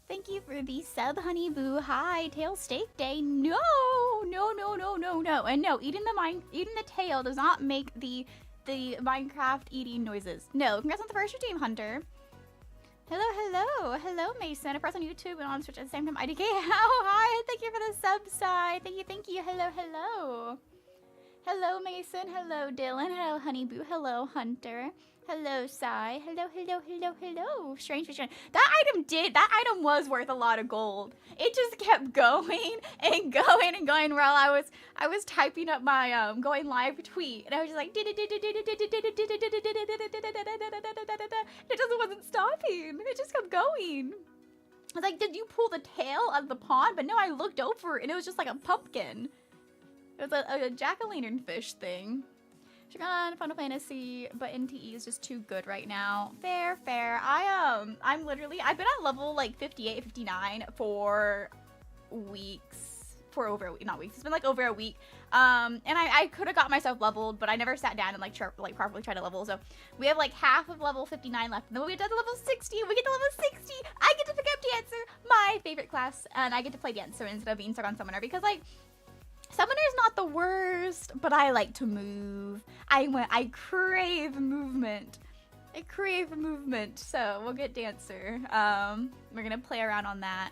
Thank you for the sub, honey boo. Hi, tail steak day. No, no, no, no, no, no. And no, eating the tail does not make the Minecraft eating noises. No, congrats on the first stream, Hunter. Hello, hello, hello, Mason. A person on YouTube and on Twitch at the same time. IDK. Oh, hi. Thank you for the sub side. Thank you, thank you. Hello, hello. Hello, Mason. Hello, Dylan. Hello, Honeyboo. Hello, Hunter. Hello, Sai. Hello, hello, hello, hello. Strange Vision. That item was worth a lot of gold. It just kept going and going and going while I was typing up my going live tweet, and I was just like, it just wasn't stopping. It just kept going. I was like, did you pull the tail out of the pond? But no, I looked over and it was just like a pumpkin. It was a jack-o'-lantern fish thing. Check on Final Fantasy, but NTE is just too good right now. Fair, fair. I've been at level like 58, 59 for weeks. It's been like over a week. And I could have got myself leveled, but I never sat down and like properly tried to level. So we have like half of level 59 left. And then when we get to level 60, I get to pick up Dancer, my favorite class, and I get to play Dancer instead of being stuck on Summoner because like, Summoner's not the worst, but I like to move. I crave movement. So we'll get Dancer. We're gonna play around on that.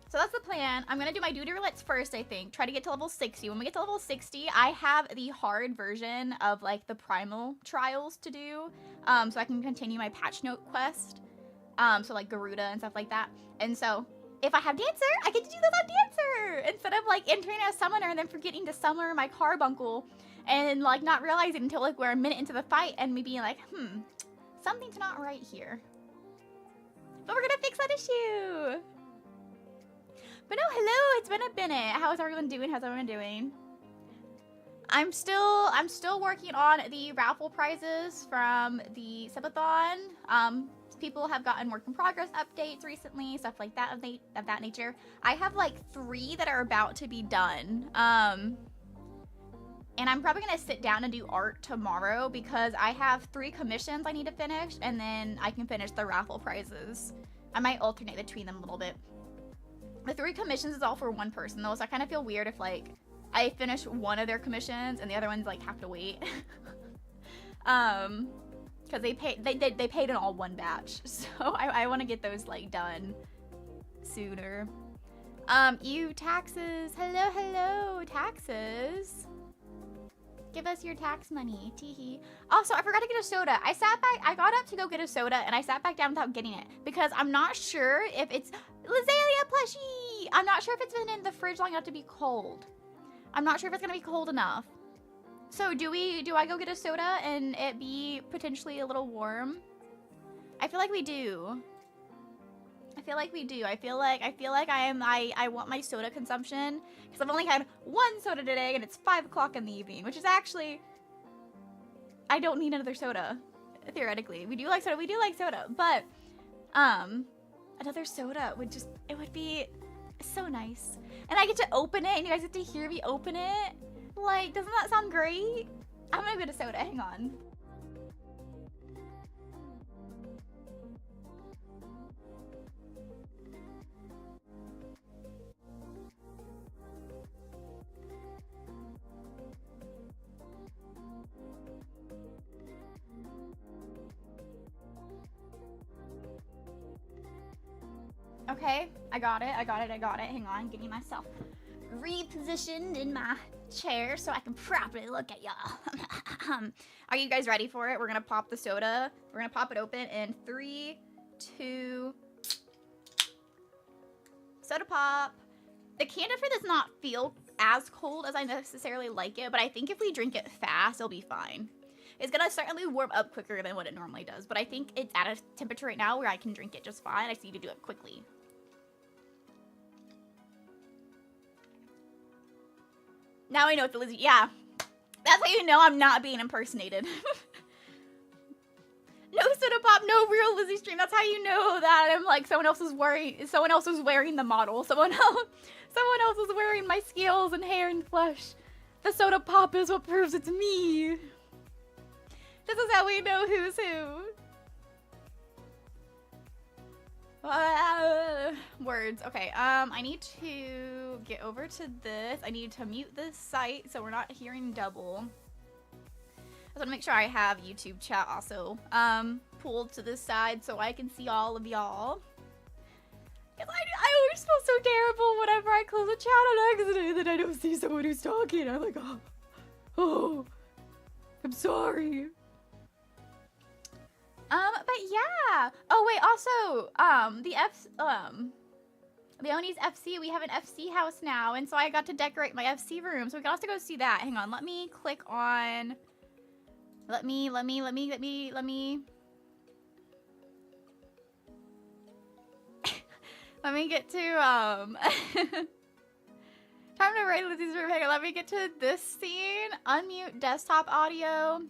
So that's the plan. I'm gonna do my duty roulettes first, I think. Try to get to level 60. When we get to level 60, I have the hard version of like the primal trials to do. So I can continue my patch note quest. So like Garuda and stuff like that. And so if I have Dancer, I get to do those on Dancer instead of like entering as Summoner and then forgetting to summon my carbuncle and like not realizing until like we're a minute into the fight and me being like, something's not right here. But we're gonna fix that issue. But no, hello, it's been a minute. How's everyone doing? I'm still working on the raffle prizes from the subathon. People have gotten work in progress updates recently, stuff like that of that nature. I have like 3 that are about to be done. And I'm probably gonna sit down and do art tomorrow because I have 3 commissions I need to finish, and then I can finish the raffle prizes. I might alternate between them a little bit. The 3 commissions is all for one person though, so I kind of feel weird if like I finish one of their commissions and the other ones like have to wait. Because they paid in all one batch, so I want to get those like done sooner. You taxes, hello taxes. Give us your tax money, teehee. Also, I forgot to get a soda. I got up to go get a soda and I sat back down without getting it because I'm not sure if it's Lizzaylia plushie. I'm not sure if it's been in the fridge long enough to be cold. I'm not sure if it's gonna be cold enough. So do I go get a soda and it be potentially a little warm? I feel like we do. I feel like I want my soda consumption because I've only had 1 soda today and it's 5 o'clock in the evening, which is actually, I don't need another soda, theoretically. We do like soda, but another soda would be so nice. And I get to open it and you guys get to hear me open it. Like, doesn't that sound great? I'm gonna get a soda, hang on. Okay, I got it. Hang on, getting myself repositioned in my chair so I can properly look at y'all. Are you guys ready for it? We're gonna pop the soda. We're gonna pop it open in 3, 2, soda pop. The canister does not feel as cold as I necessarily like it, but I think if we drink it fast, it'll be fine. It's gonna certainly warm up quicker than what it normally does, but I think it's at a temperature right now where I can drink it just fine. I just need to do it quickly. Now I know it's the Lizzie. Yeah, that's how you know I'm not being impersonated. No soda pop, no real Lizzie stream. That's how you know that I'm like someone else was wearing the model. Someone else is wearing my scales and hair and flesh. The soda pop is what proves it's me. This is how we know who's who. Words. Okay, I need to get over to this. I need to mute this site so we're not hearing double. I want to make sure I have YouTube chat also pulled to this side so I can see all of y'all. Because I always feel so terrible whenever I close a chat on accident that I don't see someone who's talking. I'm like, oh, I'm sorry. But yeah. Oh wait, also, Leonie's FC, we have an FC house now, and so I got to decorate my FC room, so we can also go see that. Hang on, let me click on, let me let me get to, time to write Lizzie's room. Hang on, let me get to this scene, unmute desktop audio.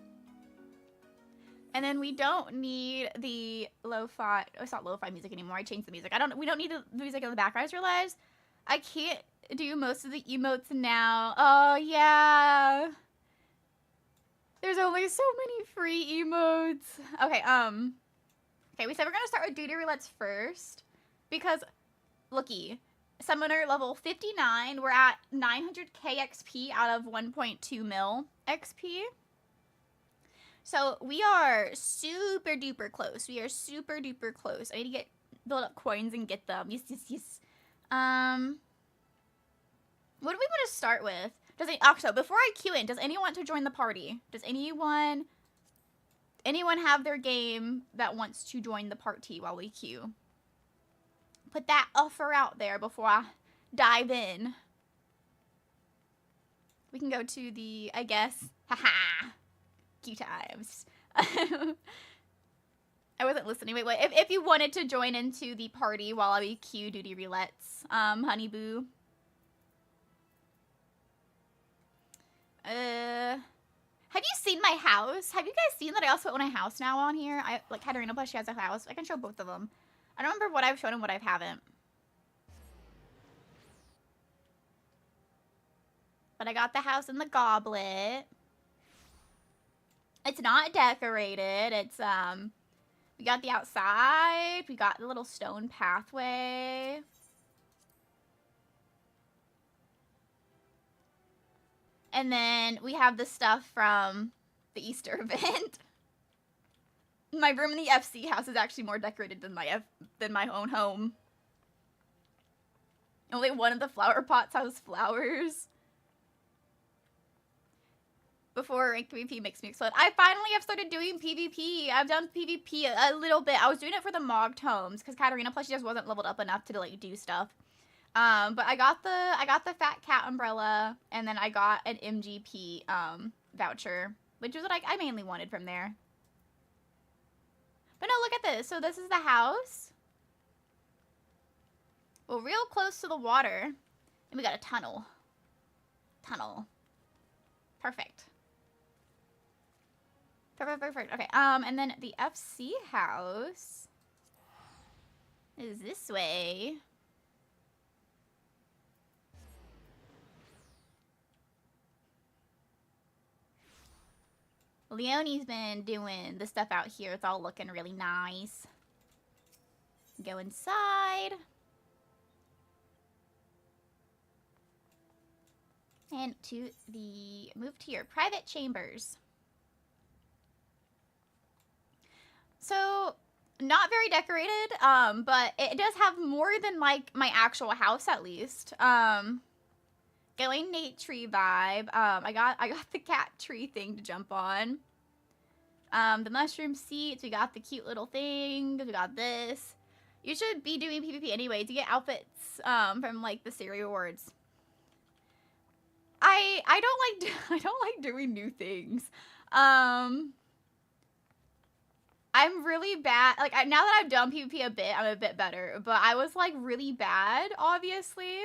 And then we don't need the lo-fi. Oh, it's not lo-fi music anymore. I changed the music. We don't need the music in the background. I just realized I can't do most of the emotes now. Oh yeah. There's only so many free emotes. Okay, okay, we said we're gonna start with duty roulettes first. Because looky, summoner level 59, we're at 900k XP out of 1.2 mil XP. So we are super duper close. We are super duper close. I need to build up coins and get them. Yes, yes, yes. What do we want to start with? Also, before I queue in, does anyone want to join the party? Does anyone have their game that wants to join the party while we queue? Put that offer out there before I dive in. We can go to the, I guess, haha. Queue times. I wasn't listening. Wait. If you wanted to join into the party while I queue duty roulettes, honey boo. Have you seen my house? Have you guys seen that I also own a house now on here? Like Katarina plus she has a house. I can show both of them. I don't remember what I've shown and what I haven't. But I got the house in the goblet. It's not decorated. It's, we got the outside. We got the little stone pathway. And then we have the stuff from the Easter event. My room in the FC house is actually more decorated than my own home. Only one of the flower pots has flowers. Before ranked PvP makes me explode. I finally have started doing PvP. I've done PvP a little bit. I was doing it for the mogged homes because Katarina plus she just wasn't leveled up enough to like do stuff. But I got the fat cat umbrella, and then I got an MGP voucher, which is what I mainly wanted from there. But no, look at this. So this is the house. Well, real close to the water, and we got a tunnel. Perfect. Perfect. Okay, and then the FC house is this way. Leonie's been doing the stuff out here. It's all looking really nice. Go inside. And move to your private chambers. So, not very decorated, but it does have more than, like, my actual house, at least. Going Nate tree vibe. I got the cat tree thing to jump on. The mushroom seats. We got the cute little things. We got this. You should be doing PvP anyway to get outfits, from, like, the cereal rewards. I don't like doing new things. I'm really bad. Like, now that I've done PvP a bit, I'm a bit better. But I was, like, really bad, obviously.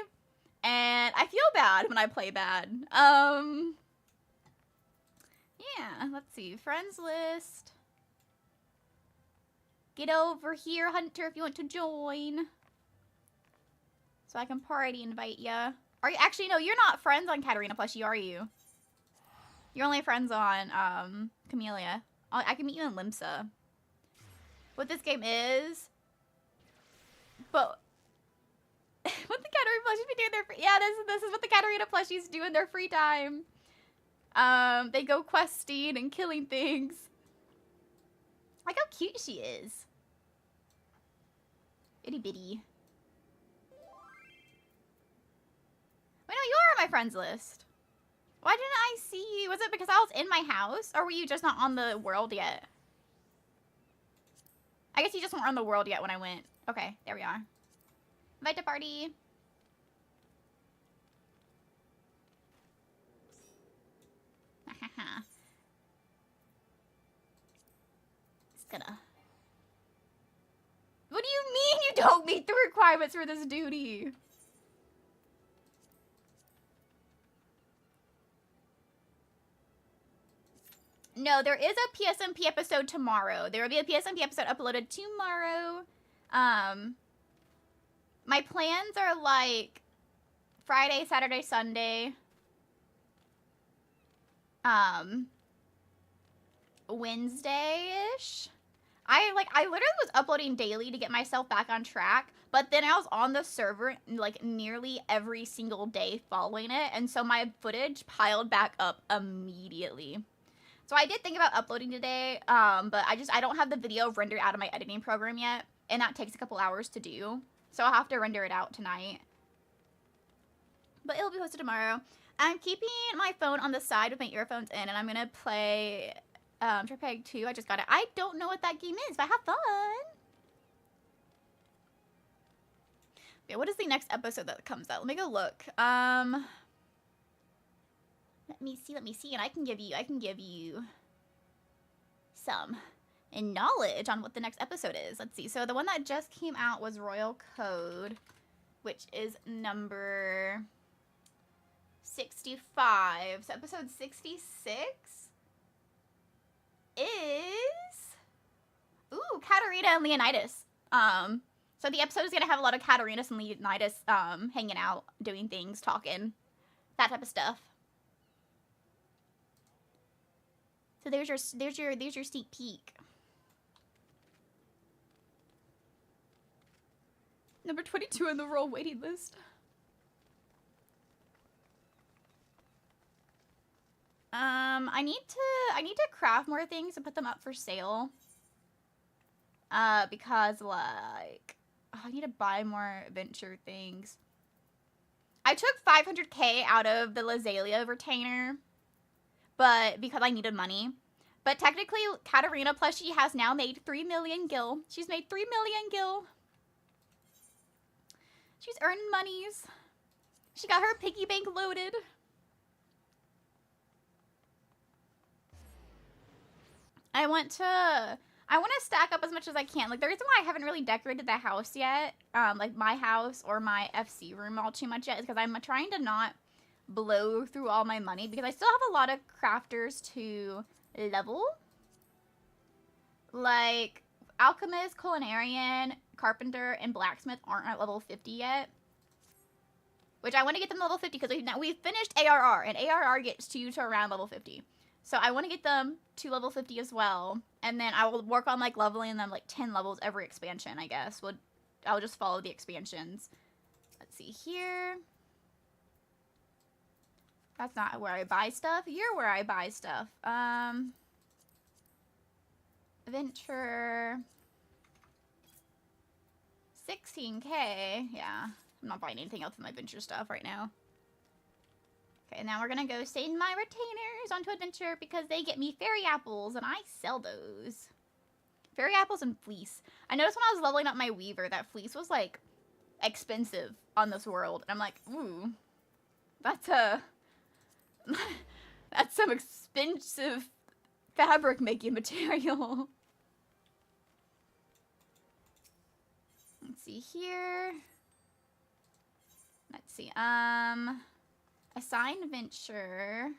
And I feel bad when I play bad. Yeah, let's see. Friends list. Get over here, Hunter, if you want to join. So I can party invite ya. Are you actually, no, you're not friends on Katarina Plushie, are you? You're only friends on Camellia. I can meet you in Limsa. What this game is, but plushies be doing their free... Yeah, this is what the Katarina plushies do in their free time. They go questing and killing things. Like how cute she is. Itty bitty. Wait, no, you are on my friends list. Why didn't I see you? Was it because I was in my house? Or were you just not on the world yet? I guess you just weren't on the world yet when I went. Okay, there we are. Invite to party. It's gonna... What do you mean you don't meet the requirements for this duty? No, there is a PSMP episode tomorrow. There will be a PSMP episode uploaded tomorrow. My plans are like Friday, Saturday, Sunday. Wednesday-ish. I literally was uploading daily to get myself back on track, but then I was on the server like nearly every single day following it, and so my footage piled back up immediately. So I did think about uploading today, but I don't have the video rendered out of my editing program yet, and that takes a couple hours to do. So I'll have to render it out tonight. But it'll be posted tomorrow. I'm keeping my phone on the side with my earphones in, and I'm gonna play Trepeg 2. I just got it. I don't know what that game is, but have fun. Okay, what is the next episode that comes out? Let me go look. Let me see, and I can give you some knowledge on what the next episode is. Let's see. So the one that just came out was Royal Code, which is number 65. So episode 66 is Katarina and Leonidas. So the episode is gonna have a lot of Katarinas and Leonidas hanging out, doing things, talking, that type of stuff. So there's your sneak peek. Number 22 on the roll waiting list. I need to craft more things and put them up for sale. Because like I need to buy more adventure things. I took 500k out of the Lizzaylia retainer, but because I needed money. But technically, Katarina plushie has now made 3 million gil. She's made 3 million gil. She's earned monies. She got her piggy bank loaded. I want to stack up as much as I can. Like, the reason why I haven't really decorated the house yet, like my house or my FC room all too much yet, is because I'm trying to not blow through all my money, because I still have a lot of crafters to level. Like, alchemist, culinarian, carpenter, and blacksmith aren't at level 50 yet. Which I want to get them to level 50, because we've finished ARR, and ARR gets you to around level 50. So I want to get them to level 50 as well. And then I will work on like leveling them like 10 levels every expansion, I guess. I'll just follow the expansions. Let's see here. That's not where I buy stuff. You're where I buy stuff. Venture. 16k. Yeah. I'm not buying anything else in my venture stuff right now. Okay, now we're gonna go send my retainers onto adventure because they get me fairy apples and I sell those. Fairy apples and fleece. I noticed when I was leveling up my weaver that fleece was like expensive on this world. And I'm like, ooh, that's some expensive fabric making material. Let's see here. Let's see, assign venture,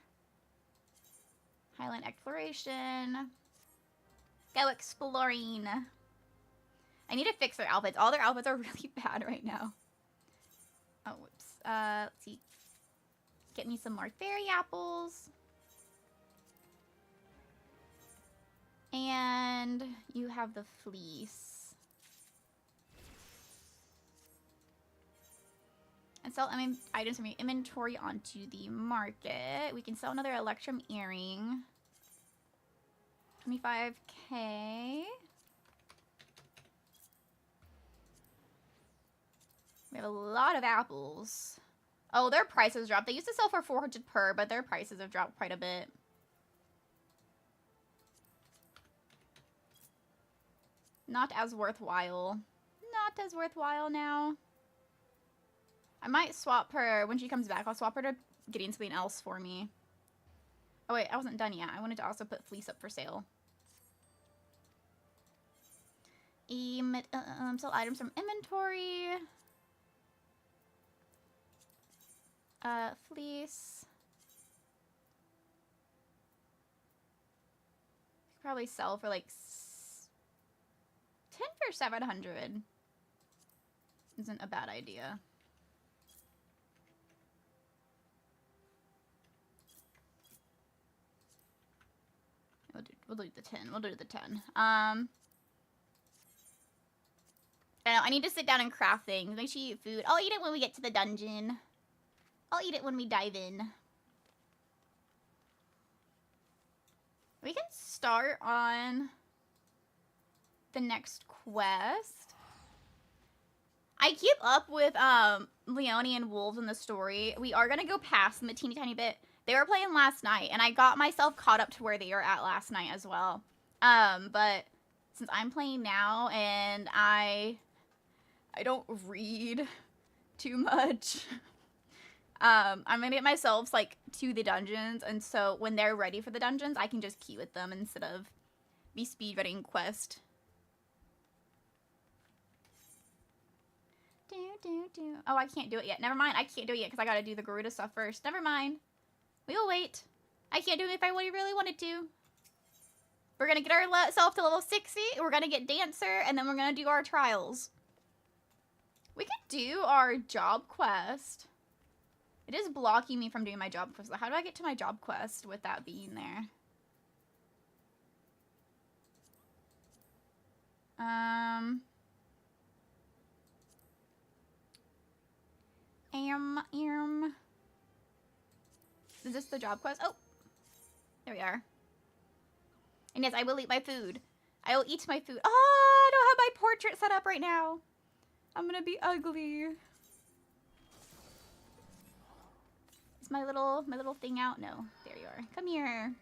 Highland exploration, go exploring. I need to fix their outfits. All their outfits are really bad right now. Oh, whoops. Let's see. Get me some more fairy apples. And you have the fleece. And sell items from your inventory onto the market. We can sell another electrum earring. 25k. We have a lot of apples. Oh, their prices dropped. They used to sell for 400 per, but their prices have dropped quite a bit. Not as worthwhile. Not as worthwhile now. I might swap her when she comes back. I'll swap her to getting something else for me. Oh wait, I wasn't done yet. I wanted to also put fleece up for sale. Sell items from inventory. Fleece. Probably sell for like 10 for 700. Isn't a bad idea. We'll do the 10. We'll do the 10. I need to sit down and craft things. Make sure you eat food. I'll eat it when we get to the dungeon. I'll eat it when we dive in. We can start on the next quest. I keep up with Leonie and Wolves in the story. We are gonna go past them a teeny tiny bit. They were playing last night, and I got myself caught up to where they were at last night as well. But since I'm playing now and I don't read too much, I'm gonna get myself like to the dungeons, and so when they're ready for the dungeons, I can just queue with them instead of be speedrunning quest. Oh, I can't do it yet. Never mind. I can't do it yet because I gotta do the Garuda stuff first. Never mind. We'll wait. I can't do it if I really wanted to. We're gonna get ourselves to level 60. We're gonna get Dancer, and then we're gonna do our trials. We could do our job quest. It is blocking me from doing my job quest. How do I get to my job quest with that being there? Is this the job quest? Oh, there we are. And yes, I will eat my food. I will eat my food. Oh, I don't have my portrait set up right now. I'm gonna be ugly. Is my little thing out? No, there you are. Come here.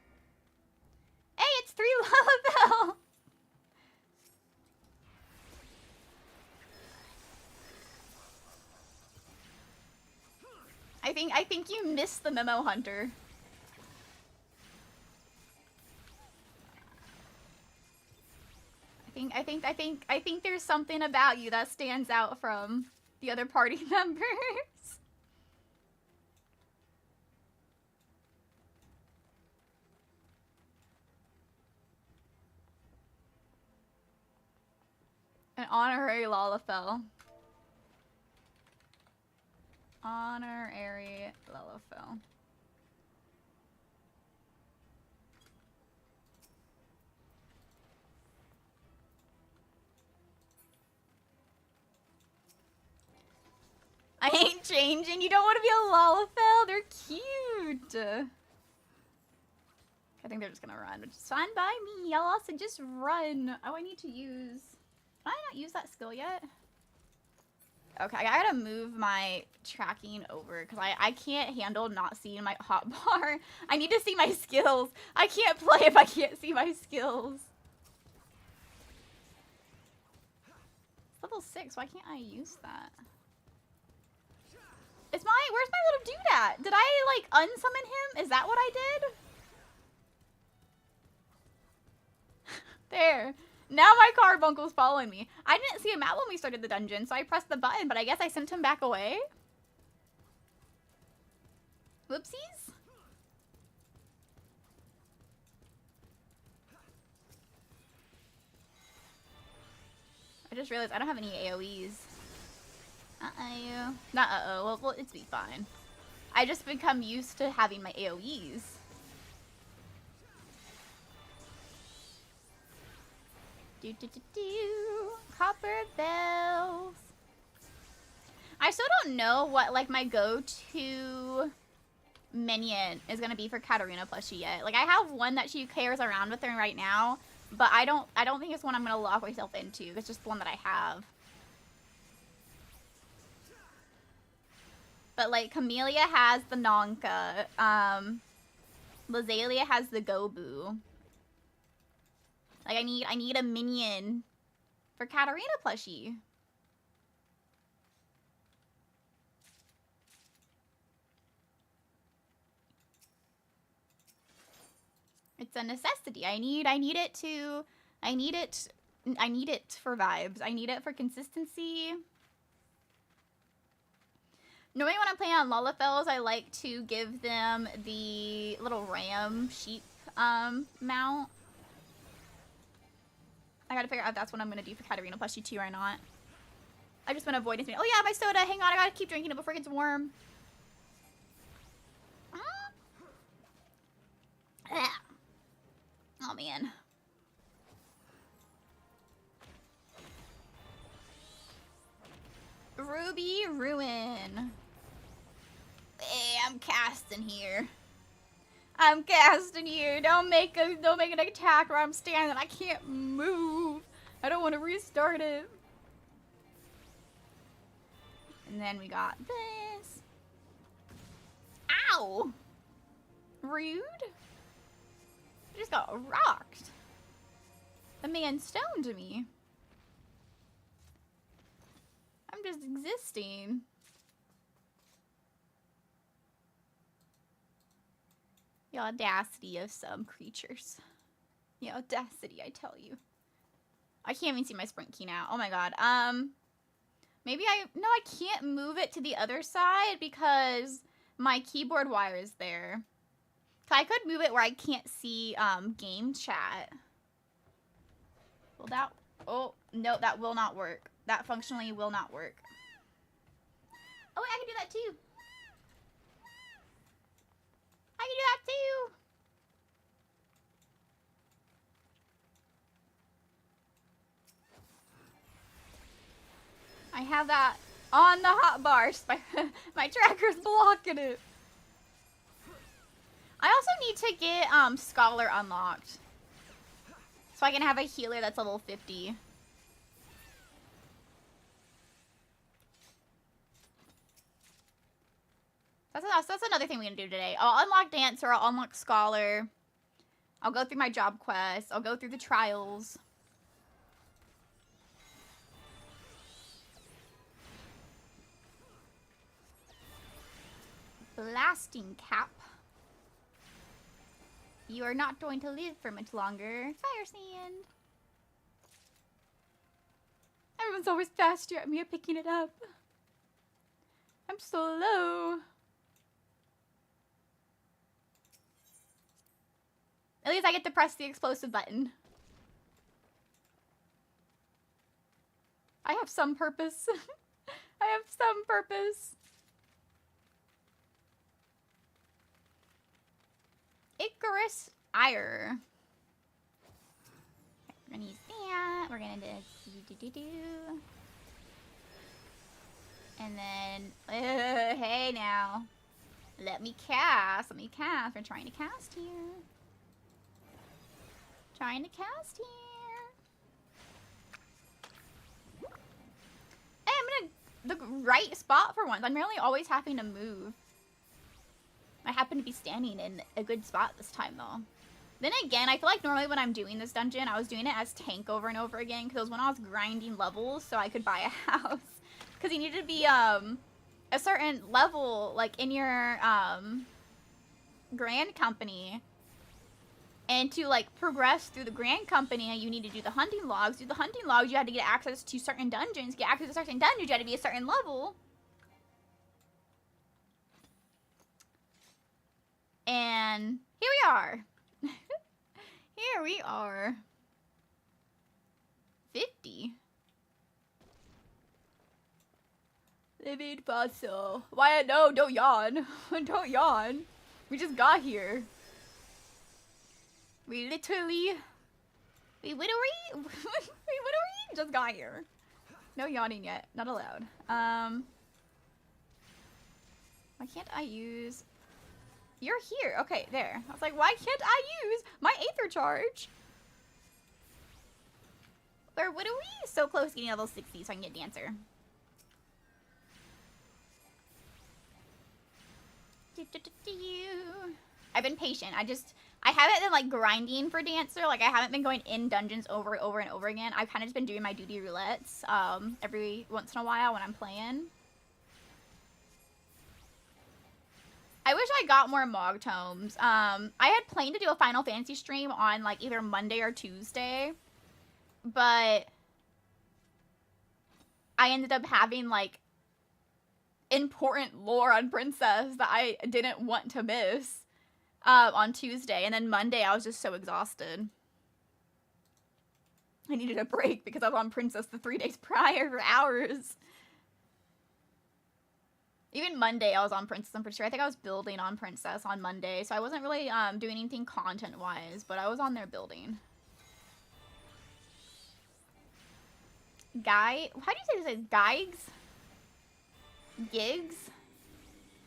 Hey, it's 3 Lalabelle. I think you missed the memo, Hunter. I think there's something about you that stands out from the other party members. An honorary Lalafell. Honorary Lalafell. I ain't changing. You don't want to be a Lalafell? They're cute. I think they're just gonna run, which is fine by me. Y'all also just run. Oh, I need to use... Did I not use that skill yet? Okay, I gotta move my tracking over because I can't handle not seeing my hotbar. I need to see my skills. I can't play if I can't see my skills. It's level 6. Why can't I use that? Where's my little dude at? Did I like unsummon him? Is that what I did? There. Now my carbuncle's following me. I didn't see him out when we started the dungeon, so I pressed the button, but I guess I sent him back away. Whoopsies. I just realized I don't have any AoEs. Uh-oh. Not uh-oh. Well, it's be fine. I just become used to having my AoEs. Copper bells. I I still don't know what, like, my go-to minion is gonna be for Katarina plushie yet. Like, I have one that she carries around with her right now, but I don't think it's one I'm gonna lock myself into. It's just the one that I have. But, like, Camellia has the Nonka. Lizzaylia has the Gobu. Like, I need a minion for Katarina plushie. It's a necessity. I need it for vibes. I need it for consistency. Normally when I'm playing on Lullafells, I like to give them the little ram sheep mount. I gotta figure out if that's what I'm gonna do for Katarina plushie too or not. I've just been avoiding it. Oh yeah, my soda. Hang on, I gotta keep drinking it before it gets warm. Oh man. Ruby Ruin. Hey, I'm casting here. I'm casting here. Don't make an attack where I'm standing. I can't move. I don't want to restart it. And then we got this. Ow! Rude. I just got rocked. The man stoned me. I'm just existing. The audacity of some creatures. The audacity, I tell you. I can't even see my sprint key now. Oh my god. Maybe no, I can't move it to the other side because my keyboard wire is there. I could move it where I can't see game chat. Will that? Oh no, that will not work. That functionally will not work. Oh wait, I can do that too. I can do that too. I have that on the hotbar. My tracker's blocking it. I also need to get Scholar unlocked. So I can have a healer that's level 50. That's another thing we're gonna do today. I'll unlock Dancer, I'll unlock Scholar. I'll go through my job quests. I'll go through the trials. Blasting Cap. You are not going to live for much longer. Fire Sand. Everyone's always faster at me at picking it up. I'm so low. At least I get to press the explosive button. I have some purpose. I have some purpose. Icarus Ire. We're gonna use that. We're gonna do. And then, hey now. Let me cast. We're trying to cast here. Trying to cast here. Hey, I'm in the right spot for once. I'm really always having to move. I happen to be standing in a good spot this time, though. Then again, I feel like normally when I'm doing this dungeon, I was doing it as tank over and over again, because it was when I was grinding levels so I could buy a house. Because you needed to be a certain level, like, in your grand company. And to, like, progress through the grand company, you need to do the hunting logs. Do the hunting logs, you had to get access to certain dungeons. Get access to certain dungeons, you had to be a certain level. And here we are. Here we are. 50. Living fossil. Why? No, don't yawn. Don't yawn. We just got here. We literally just got here. No yawning yet. Not allowed. Why can't I use... You're here. Okay, there. I was like, why can't I use my Aether Charge? Where would we? So close to getting level 60 so I can get Dancer. I've been patient. I haven't been like grinding for Dancer. Like I haven't been going in dungeons over and over and over again. I've kind of just been doing my duty roulettes every once in a while when I'm playing. I wish I got more Mog Tomes. I had planned to do a Final Fantasy stream on like either Monday or Tuesday, but I ended up having like important lore on Princess that I didn't want to miss on Tuesday, and then Monday I was just so exhausted. I needed a break because I was on Princess the 3 days prior for hours. Even Monday I was on Princess, I'm pretty sure. I think I was building on Princess on Monday, so I wasn't really doing anything content-wise, but I was on there building. How do you say this? Gigs? Gigs?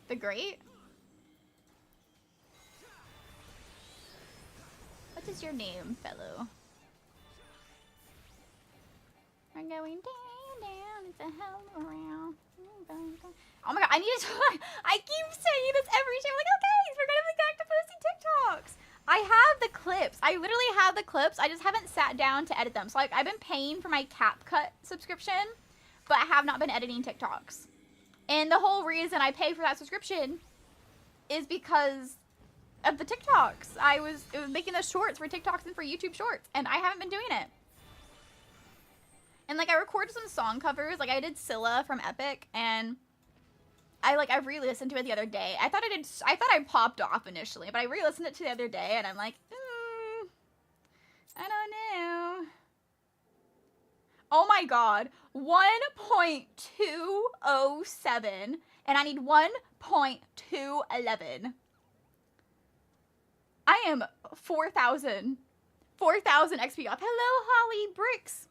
The Great? What is your name, fellow? We're going down, it's a hell around. Oh my god, I need to I keep saying this every time. Like, okay, we're gonna be back to posting TikToks. I have the clips. I literally have the clips. I just haven't sat down to edit them. So like I've been paying for my CapCut subscription, but I have not been editing TikToks. And the whole reason I pay for that subscription is because of the TikToks. It was making the shorts for TikToks and for YouTube Shorts, and I haven't been doing it. And like I recorded some song covers, like I did Scylla from Epic, and I re-listened to it the other day. I thought I popped off initially, but I re-listened it to the other day, and I'm like, I don't know. Oh my god, 1.207, and I need 1.211. I am 4,000 XP off. Hello, Holly Bricks.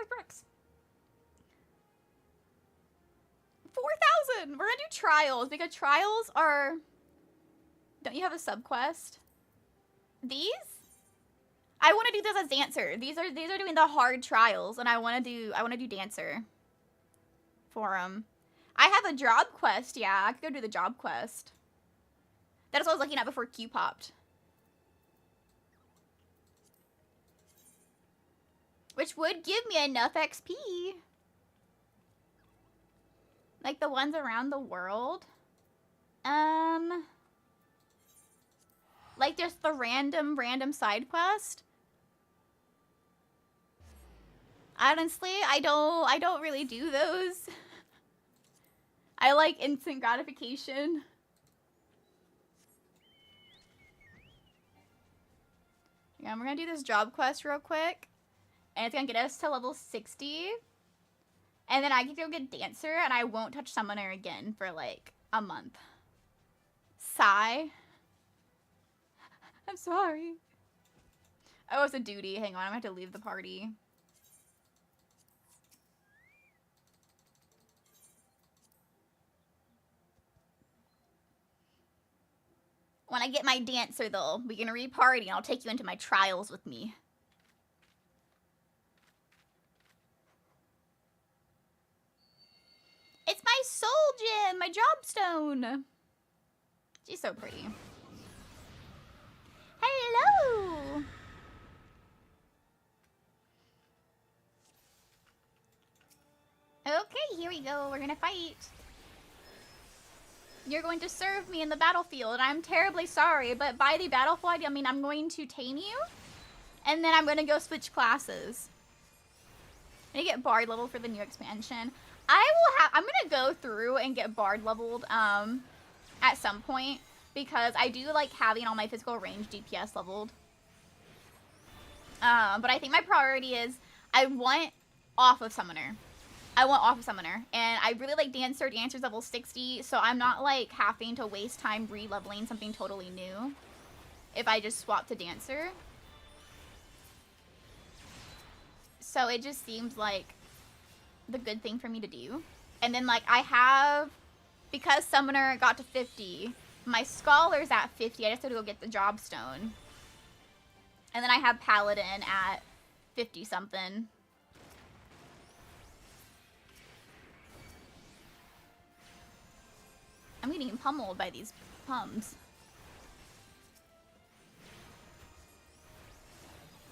Bricks. 4,000. We're gonna do trials because trials are. Don't you have a sub quest? These? I want to do this as dancer. These are doing the hard trials, and I want to do dancer. For them. I have a job quest. Yeah, I could go do the job quest. That's what I was looking at before Q popped. Which would give me enough XP. Like the ones around the world. Like just the random side quest. Honestly, I don't really do those. I like instant gratification. Yeah, we're gonna do this job quest real quick. And it's gonna get us to level 60. And then I can go get Dancer, and I won't touch Summoner again for like a month. Sigh. I'm sorry. Oh, it's a duty. Hang on, I'm gonna have to leave the party. When I get my Dancer, though, we can re-party, and I'll take you into my trials with me. It's my soul gem, my jobstone. She's so pretty. Hello. Okay, here we go. We're gonna fight. You're going to serve me in the battlefield, and I'm terribly sorry, but by the battlefield, I mean I'm going to tame you, and then I'm gonna go switch classes. I get Bard level for the new expansion. I'm gonna go through and get Bard leveled at some point because I do like having all my physical range DPS leveled. But I think my priority is I want off of Summoner. And I really like Dancer. Dancer's level 60, so I'm not like having to waste time re-leveling something totally new if I just swap to Dancer. So it just seems like the good thing for me to do. And then like I have because Summoner got to 50, my Scholar's at 50. I just have to go get the Job Stone. And then I have Paladin at 50 something. I'm getting pummeled by these pums.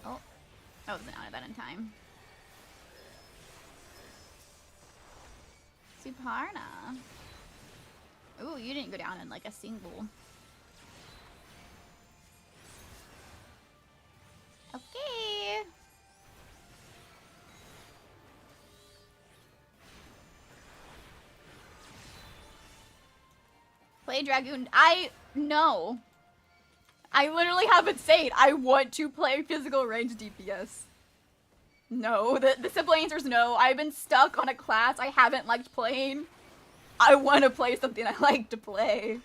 Oh, I wasn't out of that in time. Suparna. Ooh, you didn't go down in like a single. Okay. Play Dragoon. No. I literally have it saying I want to play physical range DPS. No, the simple answer is no. I've been stuck on a class I haven't liked playing. I want to play something I like to play.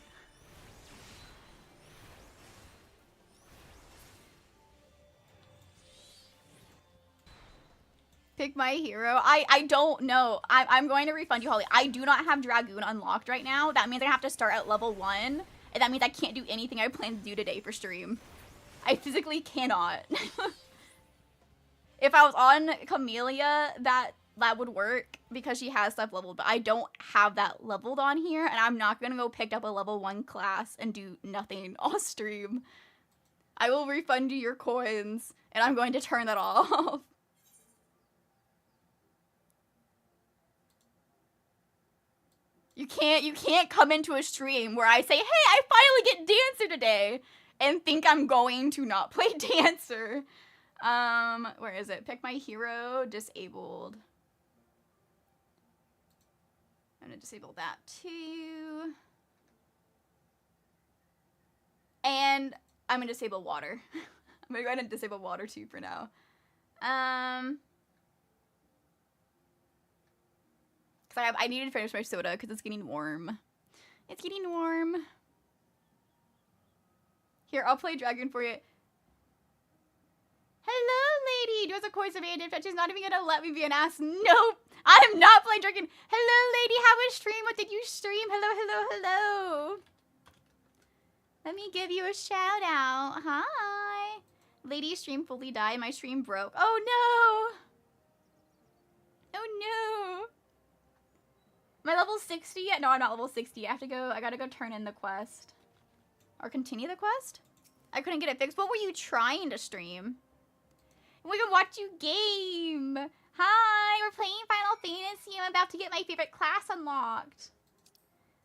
Pick my hero. I don't know. I'm going to refund you, Holly. I do not have Dragoon unlocked right now. That means I have to start at level 1. And that means I can't do anything I plan to do today for stream. I physically cannot. If I was on Camellia, that would work because she has stuff leveled. But I don't have that leveled on here. And I'm not going to go pick up a level 1 class and do nothing on stream. I will refund you your coins. And I'm going to turn that off. You can't come into a stream where I say, hey, I finally get Dancer today, and think I'm going to not play Dancer. Where is it? Pick my hero, disabled. I'm gonna disable that too. And I'm gonna disable water. I'm gonna go ahead and disable water too for now. Because I needed to finish my soda because it's getting warm. It's getting warm. Here, I'll play Dragoon for you. Hello, lady. Does a course of bandit fetch is not even gonna let me be an ass. Nope. I'm not playing Dragoon. Hello, lady. How was stream? What did you stream? Hello, hello, hello. Let me give you a shout out. Hi. Lady, stream fully died. My stream broke. Oh, no. Oh, no. Am I level 60 yet? No, I'm not level 60. I gotta go turn in the quest. Or continue the quest? I couldn't get it fixed. What were you trying to stream? We can watch you game. Hi, we're playing Final Fantasy. I'm about to get my favorite class unlocked.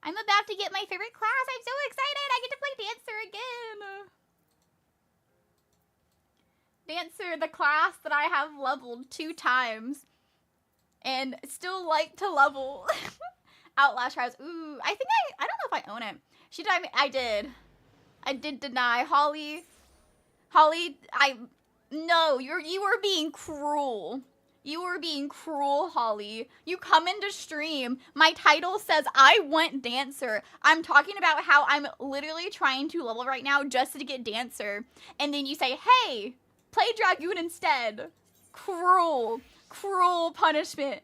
I'm about to get my favorite class. I'm so excited. I get to play Dancer again. Dancer, the class that I have leveled 2 times. And still like to level. Outlast Trials. Ooh, I think I don't know if I own it. She denied me. I did. I did deny. Holly, no, you were being cruel. You were being cruel, Holly. You come into stream. My title says I want Dancer. I'm talking about how I'm literally trying to level right now just to get Dancer. And then you say, hey, play Dragoon instead. Cruel. Cruel punishment.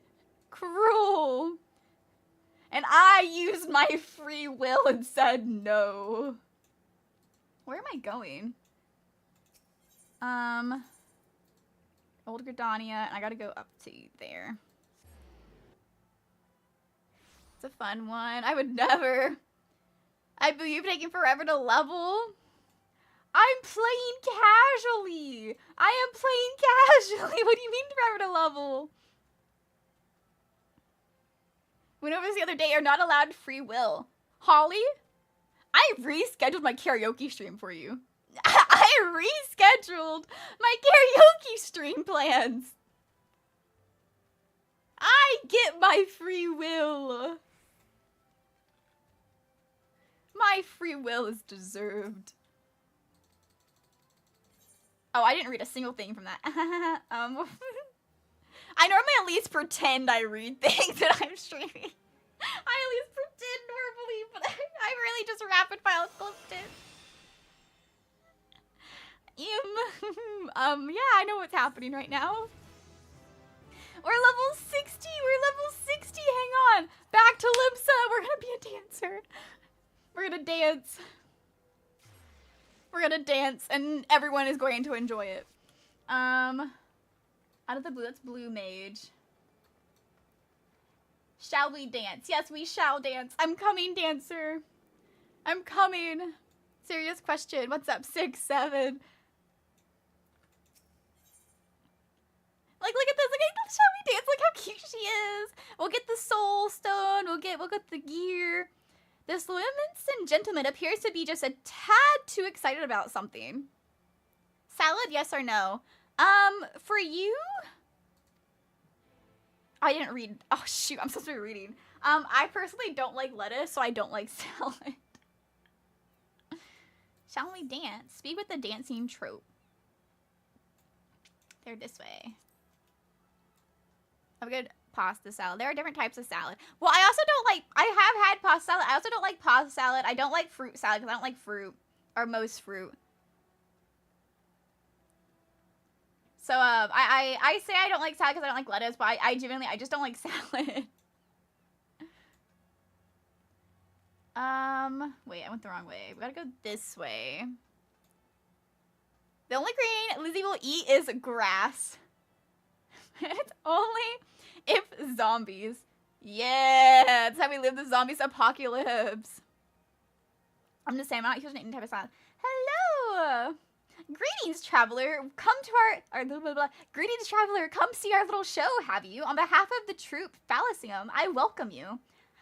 Cruel. And I used my free will and said no. Where am I going? Old Gridania, and I gotta go up to there. It's a fun one. I would never. I believe you've taken forever to level. I'm playing casually. I am playing casually. What do you mean forever to level? Went over this the other day. You're not allowed free will. Holly, I rescheduled my karaoke stream for you. I rescheduled my karaoke stream plans. I get my free will. My free will is deserved. Oh, I didn't read a single thing from that. I normally at least pretend I read things that I'm streaming. I at least pretend normally, but I really just rapid file clipped it. Yeah, I know what's happening right now. We're level 60. We're level 60. Hang on. Back to Limsa. We're gonna be a dancer. dancer. We're gonna dance. We're gonna dance, and everyone is going to enjoy it. Out of the blue, that's blue mage. Shall we dance? Yes, we shall dance. I'm coming, dancer. I'm coming. Serious question. What's up, 6, 7? Like, look at this. Look at shall we dance? Look how cute she is. We'll get the soul stone. We'll get the gear. This Williamson gentleman appears to be just a tad too excited about something. Salad, yes or no? For you? I didn't read. Oh, shoot. I'm supposed to be reading. I personally don't like lettuce, so I don't like salad. Shall we dance? Speak with the dancing trope. They're this way. I'm good. Pasta salad. There are different types of salad. Well, I also don't like, I have had pasta salad. I also don't like pasta salad. I don't like fruit salad because I don't like fruit, or most fruit. So, I say I don't like salad because I don't like lettuce, but I genuinely, I just don't like salad. Wait, I went the wrong way. We gotta go this way. The only green Lizzie will eat is grass. It's only if zombies. Yeah, that's how we live the zombies apocalypse. I'm just saying, I'm not using any type of salad. Hello! Greetings, traveler. Come to our blah, blah, blah. Greetings, traveler. Come see our little show, have you? On behalf of the troop Fallacium, I welcome you.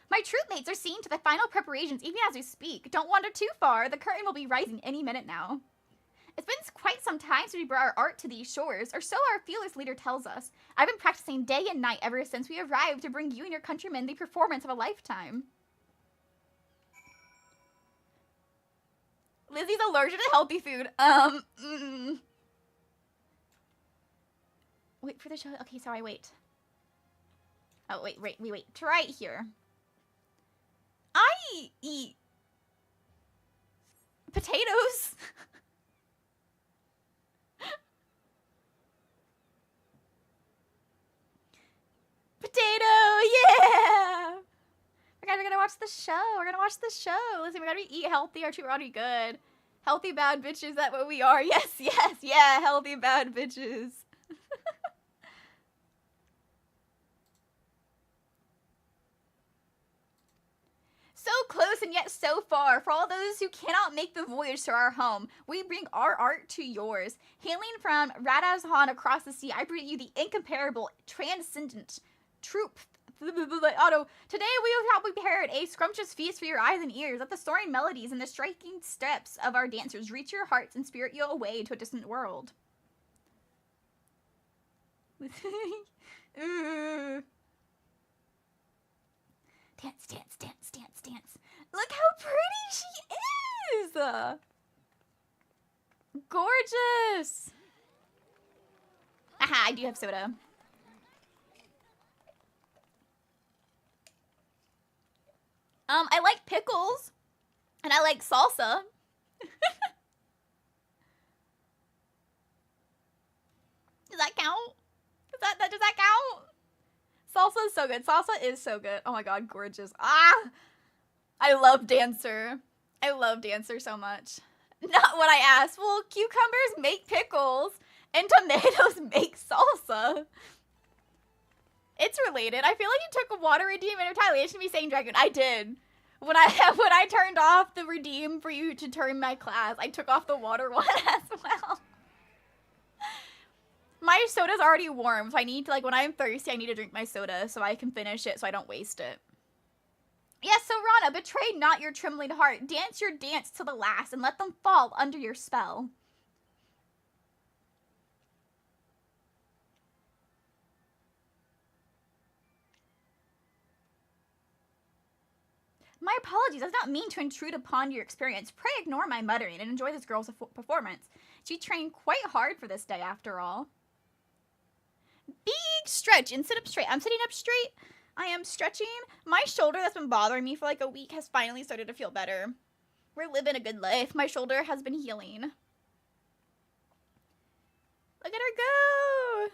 My troop mates are seeing to the final preparations even as we speak. Don't wander too far. The curtain will be rising any minute now. It's been quite some time since we brought our art to these shores, or so our fearless leader tells us. I've been practicing day and night ever since we arrived to bring you and your countrymen the performance of a lifetime. Lizzie's allergic to healthy food. Wait for the show. Okay, sorry, wait. Oh, wait. To right here. I eat potatoes. Potato, yeah! Guys, we're gonna watch the show. Listen, we gotta eat healthy. Our treat ought to be good. Healthy bad bitches, that what we are. Yes, yeah, healthy bad bitches. So close and yet so far. For all those who cannot make the voyage to our home, we bring our art to yours. Hailing from Radazhan across the sea, I bring you the incomparable, transcendent troop. Otto. Today we have prepared a scrumptious feast for your eyes and ears. Let the soaring melodies and the striking steps of our dancers reach your hearts and spirit you away to a distant world. Dance. Look how pretty she is! Gorgeous! Aha, I do have soda. I like pickles. And I like salsa. Does that count? Does that count? Salsa is so good. Salsa is so good. Oh my god, gorgeous. Ah! I love Dancer. I love Dancer so much. Not what I asked. Well, cucumbers make pickles, and tomatoes make salsa. It's related. I feel like you took a water redeem in retaliation to me saying dragon. I did. When I turned off the redeem for you to turn my class, I took off the water one as well. My soda's already warm, so I need to, like, when I'm thirsty, I need to drink my soda so I can finish it so I don't waste it. Yes, so Rana, betray not your trembling heart. Dance your dance to the last and let them fall under your spell. My apologies, I did not mean to intrude upon your experience. Pray ignore my muttering and enjoy this girl's performance. She trained quite hard for this day, after all. Big stretch and sit up straight. I'm sitting up straight. I am stretching. My shoulder that's been bothering me for like a week has finally started to feel better. We're living a good life. My shoulder has been healing. Look at her go.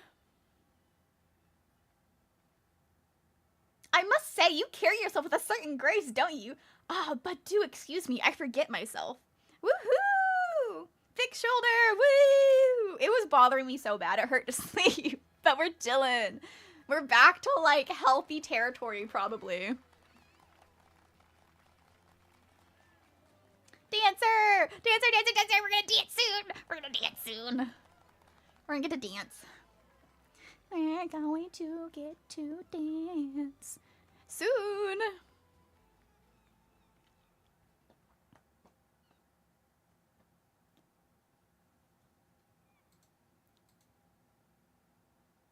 I must say, you carry yourself with a certain grace, don't you? Ah, but do excuse me, I forget myself. Woohoo! Thick shoulder, woo! It was bothering me so bad, it hurt to sleep. But we're chilling. We're back to, like, healthy territory, probably. Dancer! Dancer, dancer, dancer! We're gonna dance soon! We're gonna dance soon. We're gonna get to dance. We're going to get to dance soon.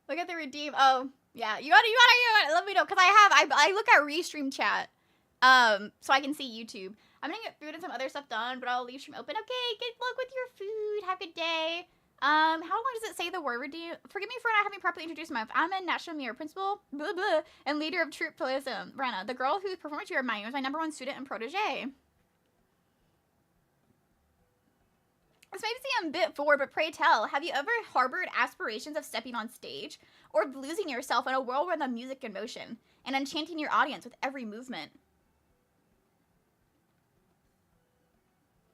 Look at the redeem. Oh, yeah. You gotta let me know, because I look at restream chat, so I can see YouTube. I'm gonna get food and some other stuff done, but I'll leave stream open. Okay, good luck with your food. Have a good day. How long does it say the word redeem? Forgive me for not having properly introduced myself. I'm a National Mirror principal, blah, blah, and leader of troop Pelism. Brenna, the girl whose performance you are admiring was my #1 student and protege. This may seem a bit forward, but pray tell, have you ever harbored aspirations of stepping on stage? Or of losing yourself in a whirlwind of music and motion, and enchanting your audience with every movement?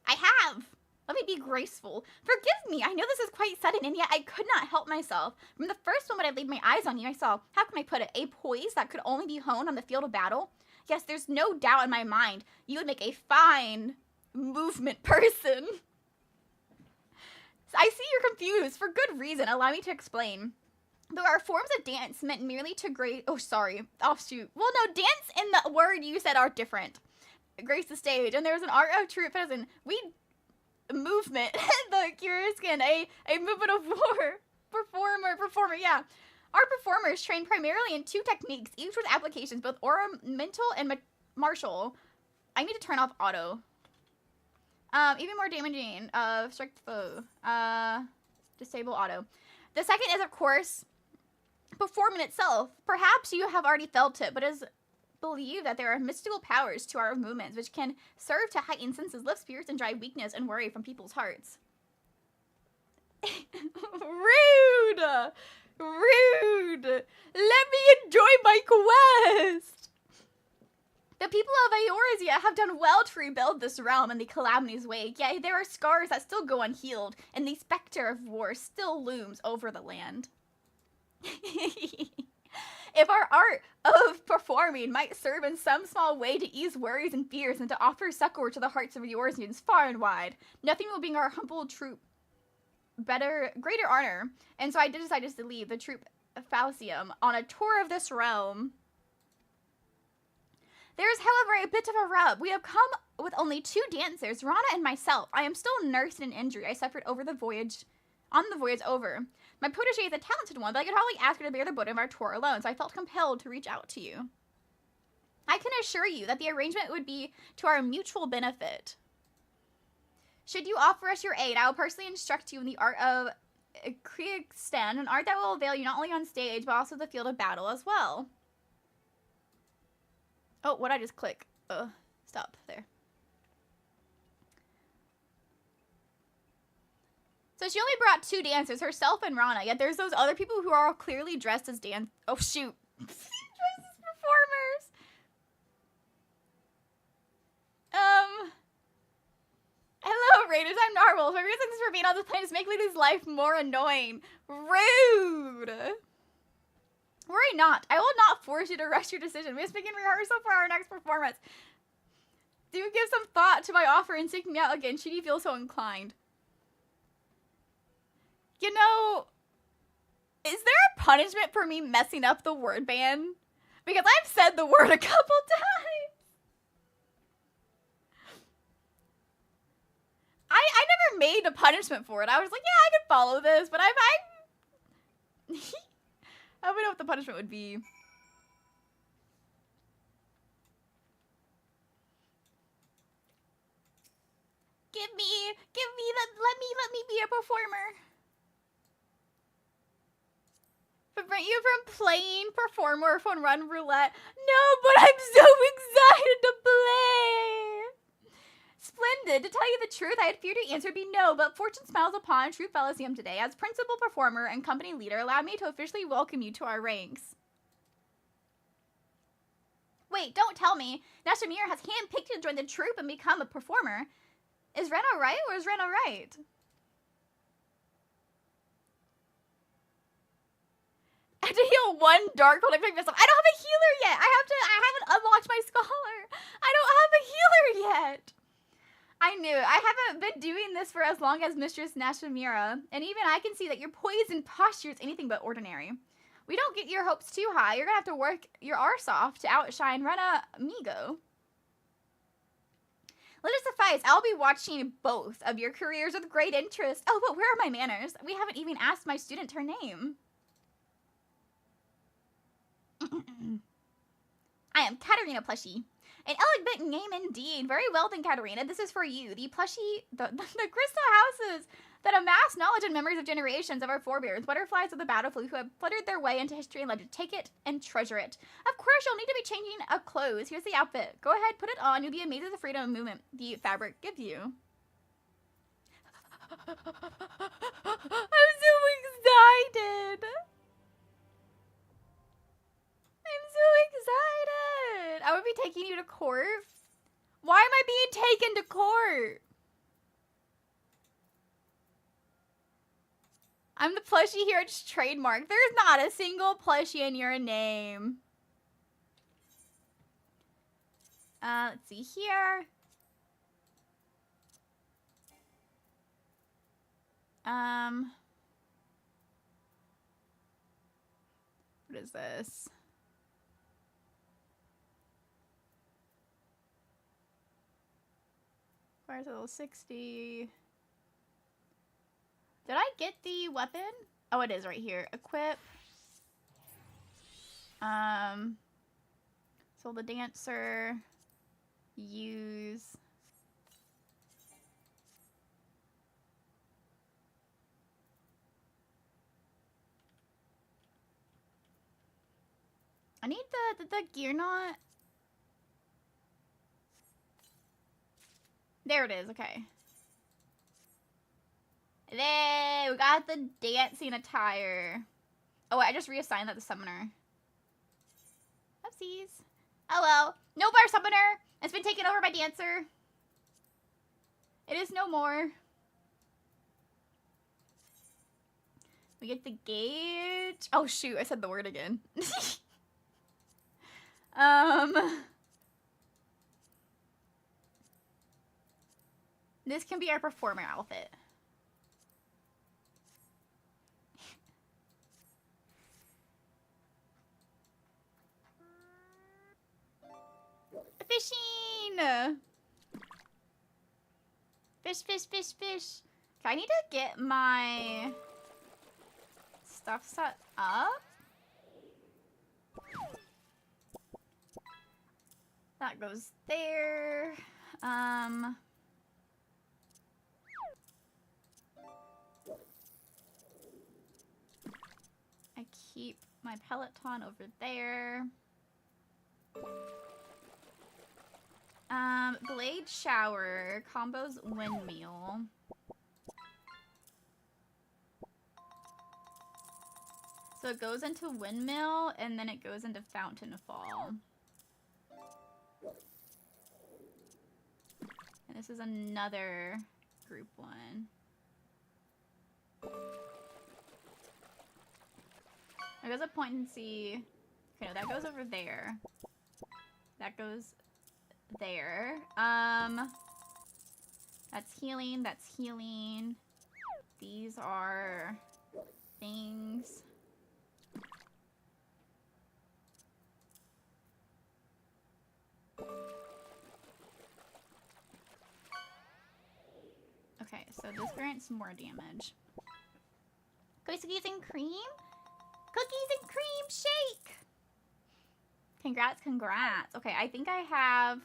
I have! Let me be graceful. Forgive me, I know this is quite sudden, and yet I could not help myself. From the first moment I laid my eyes on you, I saw, how can I put it, a poise that could only be honed on the field of battle? Yes, there's no doubt in my mind you would make a fine movement person. I see you're confused, for good reason. Allow me to explain. There are forms of dance meant merely to grace... Oh, sorry. Offshoot. Well, no, dance and the word you said are different. Grace the stage. And there's an art of true peasant. Movement. The curious skin. A movement of war. Performer, yeah. Our performers train primarily in 2 techniques, each with applications both ornamental and martial. I need to turn off auto. Even more damaging of strict foe. Disable auto. The second is, of course, performance itself. Perhaps you have already felt it, but it is believed that there are mystical powers to our movements which can serve to heighten senses, lift spirits, and drive weakness and worry from people's hearts. Rude! Rude! Let me enjoy my quest! The people of Eorzea have done well to rebuild this realm in the calamity's wake, yet there are scars that still go unhealed, and the specter of war still looms over the land. If our art of performing might serve in some small way to ease worries and fears and to offer succor to the hearts of Eorzeans far and wide, nothing will bring our humble troop greater honor. And so I did decide to leave the troop Falcium on a tour of this realm. There is, however, a bit of a rub. We have come with only 2 dancers, Rana and myself. I am still nursing an injury I suffered on the voyage over. My protege is a talented one, but I could hardly ask her to bear the burden of our tour alone, so I felt compelled to reach out to you. I can assure you that the arrangement would be to our mutual benefit. Should you offer us your aid, I will personally instruct you in the art of Kriegsten, an art that will avail you not only on stage, but also the field of battle as well. Oh, what'd I just click? Stop there. So she only brought 2 dancers, herself and Rana, yet there's those other people who are all clearly dressed as oh shoot. Dressed as performers. Hello Raiders, I'm Narwhal. My reasons for being on this planet is make Lily's life more annoying. Rude! Worry not. I will not force you to rush your decision. We must begin rehearsal for our next performance. Do give some thought to my offer and seek me out again should you feel so inclined. You know, is there a punishment for me messing up the word ban? Because I've said the word a couple times. I never made a punishment for it. I was like, yeah, I could follow this, but I don't know what the punishment would be. Let me be a performer. Prevent you from playing performer or phone run roulette. No, but I'm so excited to play. Splendid. To tell you the truth, I had feared your answer would be no, but fortune smiles upon true Felicium today. As principal performer and company leader, allow me to officially welcome you to our ranks. wait, don't tell me. Nashamir has handpicked you to join the troupe and become a performer. Is Ren alright or is Ren alright? I have to heal one dark hold. I pick myself. I don't have a healer yet. I haven't unlocked my scholar. I don't have a healer yet. I knew. I haven't been doing this for as long as Mistress Nashamira. And even I can see that your poise and posture is anything but ordinary. We don't get your hopes too high. You're going to have to work your arse off to outshine Rena Migo. Let it suffice. I'll be watching both of your careers with great interest. Oh, but where are my manners? We haven't even asked my student her name. I am Katarina Plushie. An elegant name indeed. Very well then, Katarina. This is for you. The plushie, the crystal houses that amass knowledge and memories of generations of our forebears, butterflies of the battlefield who have fluttered their way into history and legend. Take it and treasure it. Of course, you'll need to be changing of clothes. Here's the outfit. Go ahead, put it on. You'll be amazed at the freedom of movement the fabric gives you. I'm so excited. I'm so excited. I would be taking you to court. Why am I being taken to court? I'm the plushie here. It's trademark. There's not a single plushie in your name. Let's see here. What is this? Where's level 60? Did I get the weapon? Oh, it is right here. Equip. So the dancer. Use. I need the gear knot. There it is. Okay. There, we got the dancing attire. Oh, I just reassigned that to summoner. Oopsies. Oh well. No bar summoner. It's been taken over by dancer. It is no more. We get the gauge. Oh shoot, I said the word again. This can be our performer outfit. Fishing! Fish, fish, fish, fish. Okay, I need to get my stuff set up. That goes there. I keep my Peloton over there. Blade shower combos windmill. So it goes into windmill and then it goes into fountain fall. And this is another group one. There goes a point and see. Okay, no, that goes over there. That goes there. That's healing, that's healing. These are things. Okay, so this grants more damage. Cookies and cream? Cookies and cream shake! Congrats, congrats. Okay, I think I have...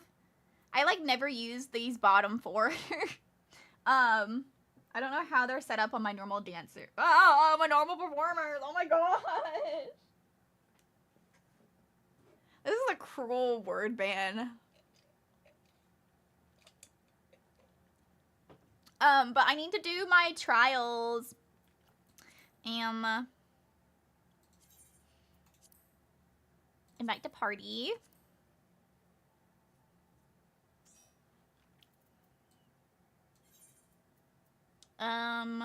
I, like, never use these bottom four. I don't know how they're set up on my normal dancer. Oh, my normal performers! Oh my gosh! This is a cruel word ban. But I need to do my trials. Invite to party. Hang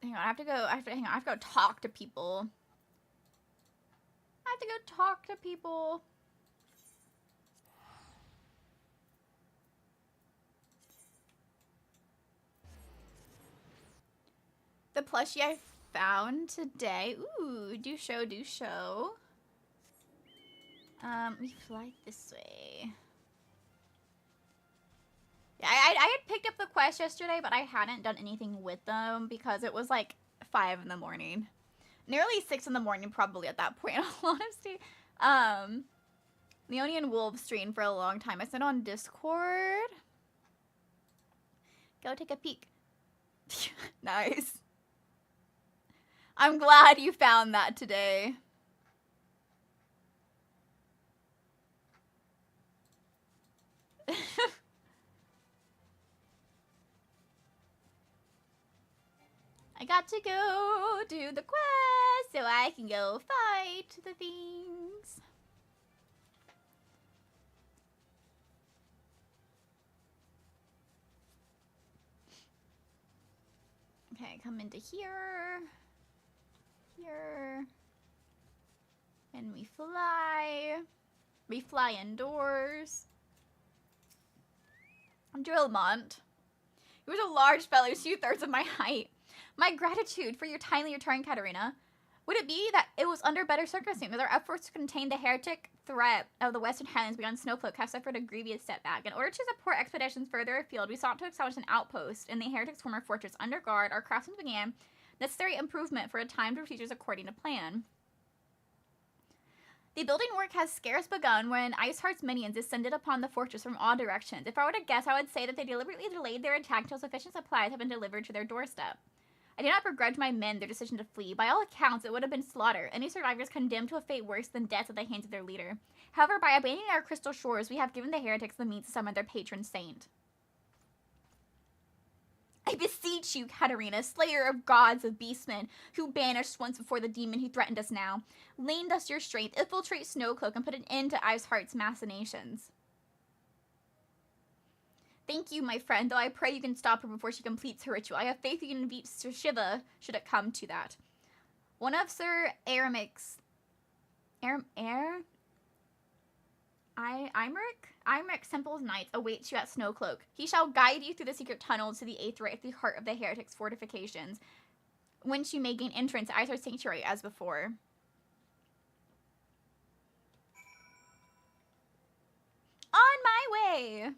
on, I have to go talk to people. I have to go talk to people. The plushie I found today. Ooh, do show. We fly this way. Yeah, I had picked up the quest yesterday, but I hadn't done anything with them because it was like 5 in the morning. Nearly 6 in the morning probably at that point, in all honesty. Leonian Wolf streamed for a long time. I sent on Discord. Go take a peek. Nice. I'm glad you found that today. I got to go do the quest so I can go fight the things. Okay, come into here. Here. And we fly. We fly indoors. Drillmont. He was a large fellow, 2/3 of my height. My gratitude for your timely return, Katarina. Would it be that it was under better circumstances? Our efforts to contain the heretic threat of the Western Highlands beyond Snowcloak have suffered a grievous setback. In order to support expeditions further afield, we sought to establish an outpost in the heretic's former fortress. Under guard, our craftsmen began necessary improvement for a timed procedures according to plan. The building work has scarce begun when Iceheart's minions descended upon the fortress from all directions. If I were to guess, I would say that they deliberately delayed their attack until sufficient supplies have been delivered to their doorstep. I do not begrudge my men their decision to flee. By all accounts, it would have been slaughter, any survivors condemned to a fate worse than death at the hands of their leader. However, by abandoning our crystal shores, we have given the heretics the means to summon their patron saint. I beseech you, Katarina, slayer of gods of beastmen, who banished once before the demon who threatened us now. Lend us your strength, infiltrate Snowcloak, and put an end to Iceheart's machinations. Thank you, my friend, though I pray you can stop her before she completes her ritual. I have faith you can defeat Sir Shiva, should it come to that. One of Sir Imric's Temple's knights awaits you at Snowcloak. He shall guide you through the secret tunnels to the Aetheryte at the heart of the heretics' fortifications, whence you may gain entrance to Iceheart's sanctuary as before. On my way!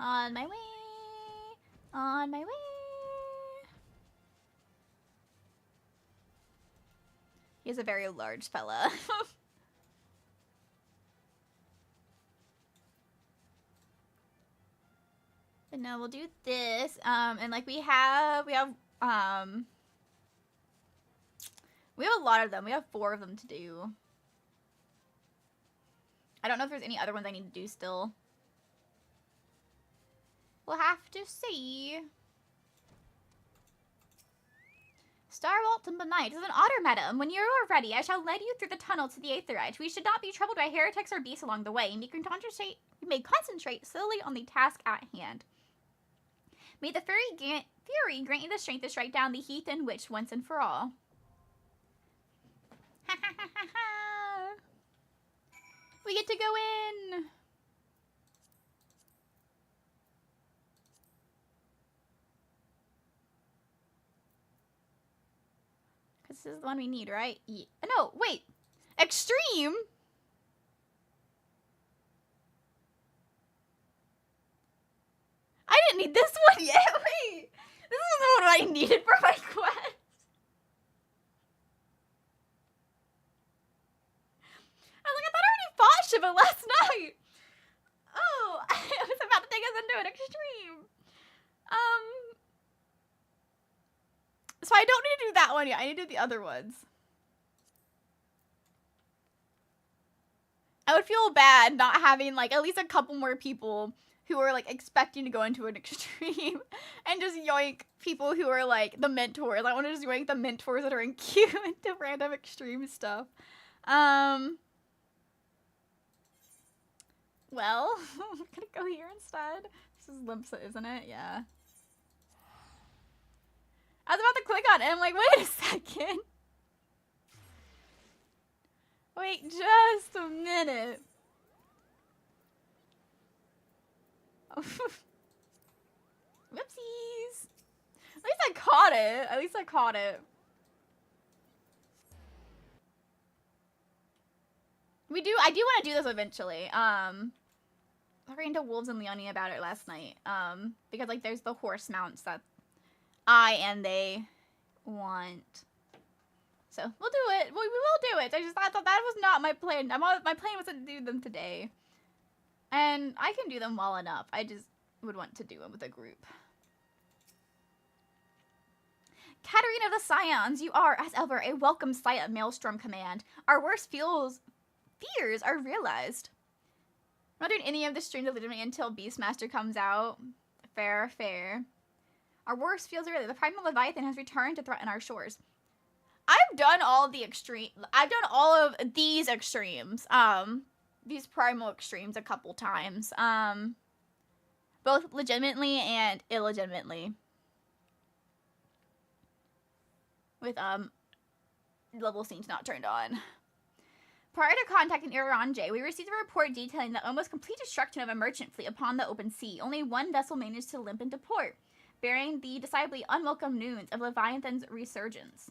On my way, on my way. He is a very large fella. But no, we'll do this. And like we have a lot of them. We have 4 of them to do. I don't know if there's any other ones I need to do still. We'll have to see. Starwalt and Benite is an otter, madam. When you are ready, I shall lead you through the tunnel to the Aetheryte. We should not be troubled by heretics or beasts along the way, and you may concentrate solely on the task at hand. May the fury grant you the strength to strike down the heathen witch once and for all. Ha ha ha ha ha! We get to go in! This is the one we need, right? Yeah. No, wait. Extreme? I didn't need this one yet. Wait. This is the one I needed for my quest. I was like, I thought I already fought Shiva last night. Oh, I was about to take us into an extreme. So I don't need to do that one yet. I need to do the other ones. I would feel bad not having, like, at least a couple more people who are like expecting to go into an extreme and just yoink people who are like the mentors. I want to just yoink the mentors that are in queue into random extreme stuff. Well, I'm gonna go here instead. This is Limpsa, isn't it? Yeah. I was about to click on it. I'm like, wait a second. Wait just a minute. Whoopsies. At least I caught it. At least I caught it. I do want to do this eventually. Talking to Wolves and Leonie about it last night. Because like there's the horse mounts that I and they want. So we'll do it. We will do it. I thought that was not my plan. My plan was to do them today. And I can do them well enough. I just would want to do them with a group. Katarina of the Scions, you are, as ever, a welcome sight at Maelstrom Command. Our worst fears are realized. I'm not doing any of the streams legitimately until Beastmaster comes out. Fair, fair. Our worst fears are realized. The Primal Leviathan has returned to threaten our shores. I've done all of the extreme. I've done all of these extremes. These primal extremes a couple times. Both legitimately and illegitimately. With level scenes not turned on. Prior to contacting Iran J, we received a report detailing the almost complete destruction of a merchant fleet upon the open sea. Only one vessel managed to limp into port, bearing the decidedly unwelcome news of Leviathan's resurgence.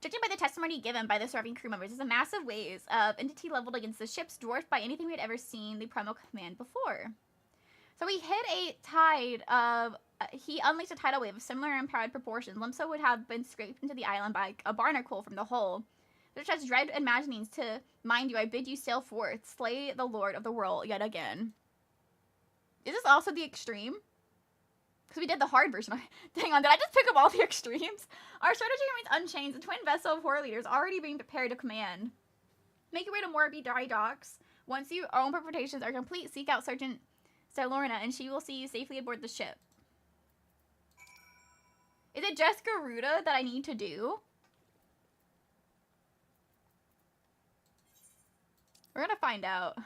Judging by the testimony given by the surviving crew members, there's a massive wave of entity leveled against the ships, dwarfed by anything we had ever seen the Primal Command before. So we hit a tide of... he unleashed a tidal wave of similar empowered proportions. Limpsa would have been scraped into the island by a barnacle from the hull. Such as dread imaginings to, mind you, I bid you sail forth, slay the lord of the world yet again. Is this also the extreme? Because we did the hard version. Hang on, did I just pick up all the extremes? Our strategy remains unchanged. The twin vessel of horror leaders already being prepared to command. Make your way to Morby Dry Docks. Once your own preparations are complete, seek out Sergeant Lorna, and she will see you safely aboard the ship. Is it just Garuda that I need to do? We're gonna find out.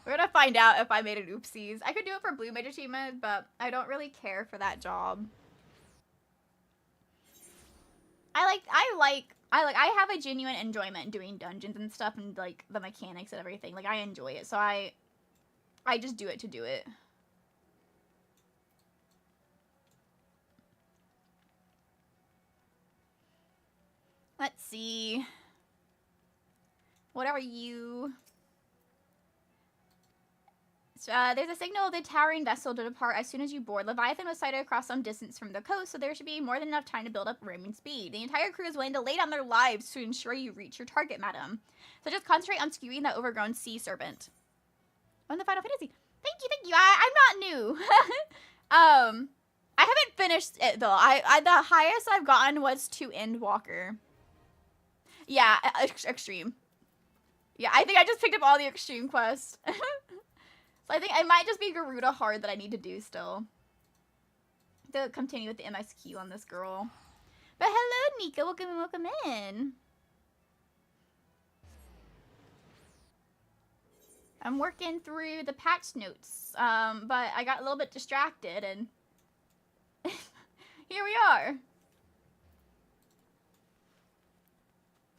We're gonna find out if I made an oopsies. I could do it for Blue Mage achievement, but I don't really care for that job. I have a genuine enjoyment in doing dungeons and stuff and like the mechanics and everything. Like I enjoy it, so I just do it to do it. Let's see. What are you? There's a signal of the towering vessel to depart as soon as you board. Leviathan was sighted across some distance from the coast, so there should be more than enough time to build up ramming speed. The entire crew is willing to lay down their lives to ensure you reach your target, madam. So just concentrate on skewing that overgrown sea serpent. On the Final Fantasy. Thank you. I'm not new. I haven't finished it though. The highest I've gotten was to Endwalker. Yeah, extreme. Yeah, I think I just picked up all the extreme quests. So I think it might just be Garuda hard that I need to do still. To continue with the MSQ on this girl. But hello, Nika. Welcome in. I'm working through the patch notes. But I got a little bit distracted and here we are.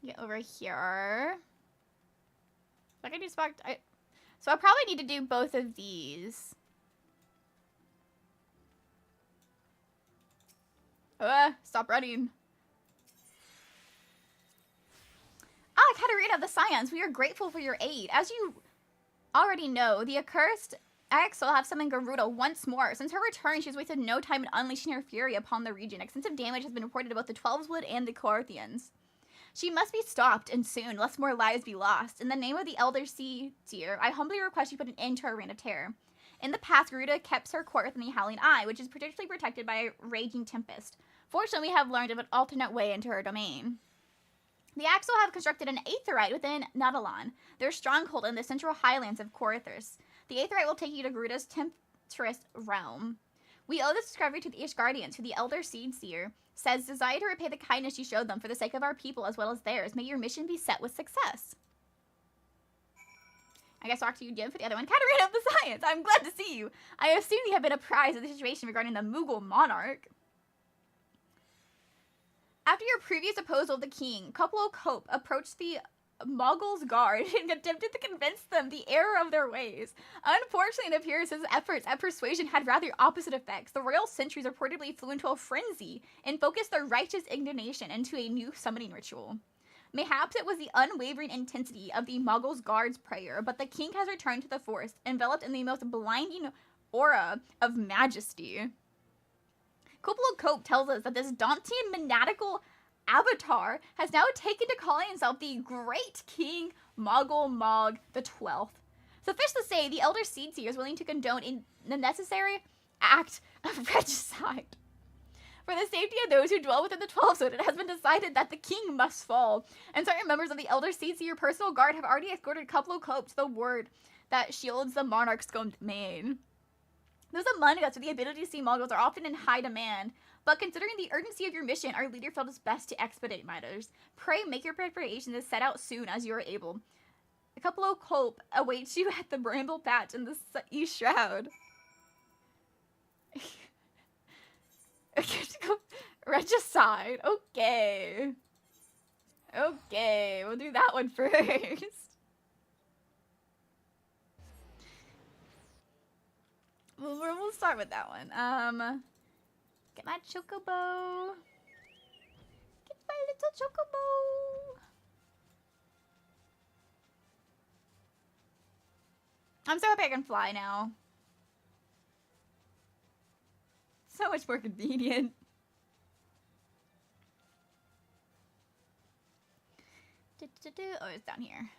Get over here. I can do spot. So I probably need to do both of these. Stop running. Katarina of the Scions, we are grateful for your aid. As you already know, the accursed X will have summoned Garuda once more. Since her return, she's wasted no time in unleashing her fury upon the region. Extensive damage has been reported to both the Twelveswood and the Coarthians. She must be stopped, and soon, lest more lives be lost. In the name of the Elder Sea Deer, I humbly request you put an end to her reign of terror. In the past, Garuda kept her court within the Howling Eye, which is particularly protected by a raging tempest. Fortunately, we have learned of an alternate way into her domain. The Axel have constructed an Aetheryte within Nautilon, their stronghold in the central highlands of Corythus. The Aetheryte will take you to Garuda's tempestuous realm. We owe this discovery to the Ishgardians, who the Elder Seed Seer says desire to repay the kindness you showed them for the sake of our people as well as theirs. May your mission be set with success. I guess I'll talk to you again for the other one. Katarina of the Science, I'm glad to see you. I assume you have been apprised of the situation regarding the Moogle monarch. After your previous opposal of the king, Kuplo Cope approached the Moggul's guard and attempted to convince them the error of their ways. Unfortunately, it appears his efforts at persuasion had rather opposite effects. The royal sentries reportedly flew into a frenzy and focused their righteous indignation into a new summoning ritual. Mayhaps it was the unwavering intensity of the Moggul's guard's prayer, but the king has returned to the forest, enveloped in the most blinding aura of majesty. Kuplo Cope tells us that this daunting maniacal avatar has now taken to calling himself the Great King Moggul Mog the 12th. Suffice to say, the Elder Seedseer is willing to condone the necessary act of regicide. For the safety of those who dwell within the 12th zone, it has been decided that the king must fall, and certain members of the Elder Seedseer personal guard have already escorted Kuplo Cope to the word that shields the monarch's domain. Those among us with the ability to see Moggles are often in high demand, but considering the urgency of your mission, our leader felt it best to expedite matters. Pray make your preparations and set out soon as you are able. Kuplo Cope awaits you at the Bramble Patch in the East Shroud. Regicide. Okay. Okay, we'll do that one first. We'll start with that one. Get my chocobo. Get my little chocobo. I'm so happy I can fly now. So much more convenient. Oh, it's down here.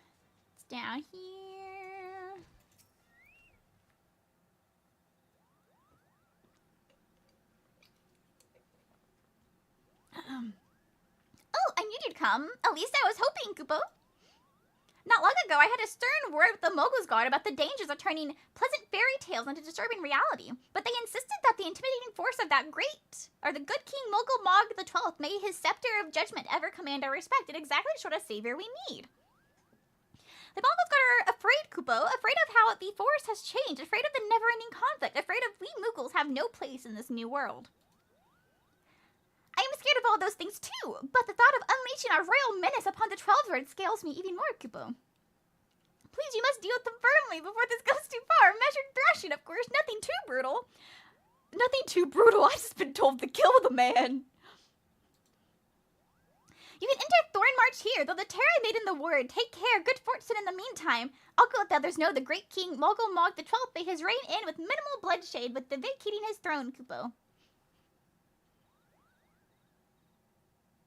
It's down here. Oh, I knew you'd come. At least I was hoping, Kupo. Not long ago, I had a stern word with the Moggul's guard about the dangers of turning pleasant fairy tales into disturbing reality. But they insisted that the intimidating force of that the good King Moggul Mog the 12th, may his scepter of judgment ever command our respect, and exactly the sort of savior we need. The Moggul's guard are afraid, Kupo, afraid of how the forest has changed, afraid of the never-ending conflict, afraid of we Moogles have no place in this new world. I am scared of all those things too, but the thought of unleashing our royal menace upon the 12th Lord scales me even more, Kupo. Please, you must deal with them firmly before this goes too far. Measured thrashing, of course, nothing too brutal. Nothing too brutal, I've just been told to kill the man. You can enter Thornmarch here, though the terror I made in the word. Take care, good fortune in the meantime. I'll go let the others know the great King Moggul Mog the 12th may his reign in with minimal bloodshed with the vacating his throne, Kupo.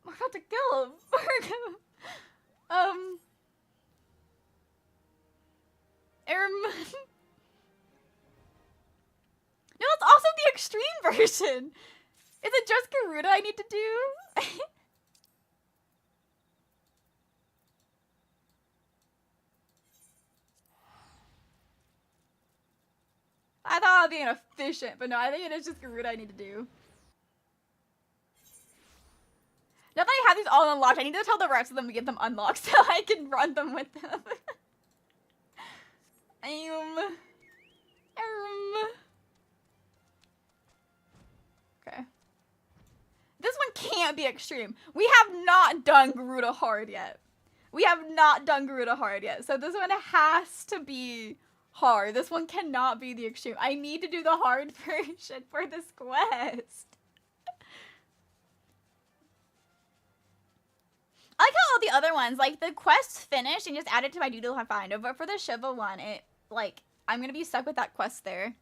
We're about to kill him. No, it's also the extreme version. Is it just Garuda I need to do? I thought I was being efficient, but no, I think it is just Garuda I need to do. Now that I have these all unlocked, I need to tell the rest of them to get them unlocked so I can run them with them. Okay. This one can't be extreme. We have not done Garuda hard yet. So this one has to be hard. This one cannot be the extreme. I need to do the hard version for this quest. I like how all the other ones, like, the quest's finished and just add it to my doodle if I find. But for the Shiva one, it, like, I'm gonna be stuck with that quest there.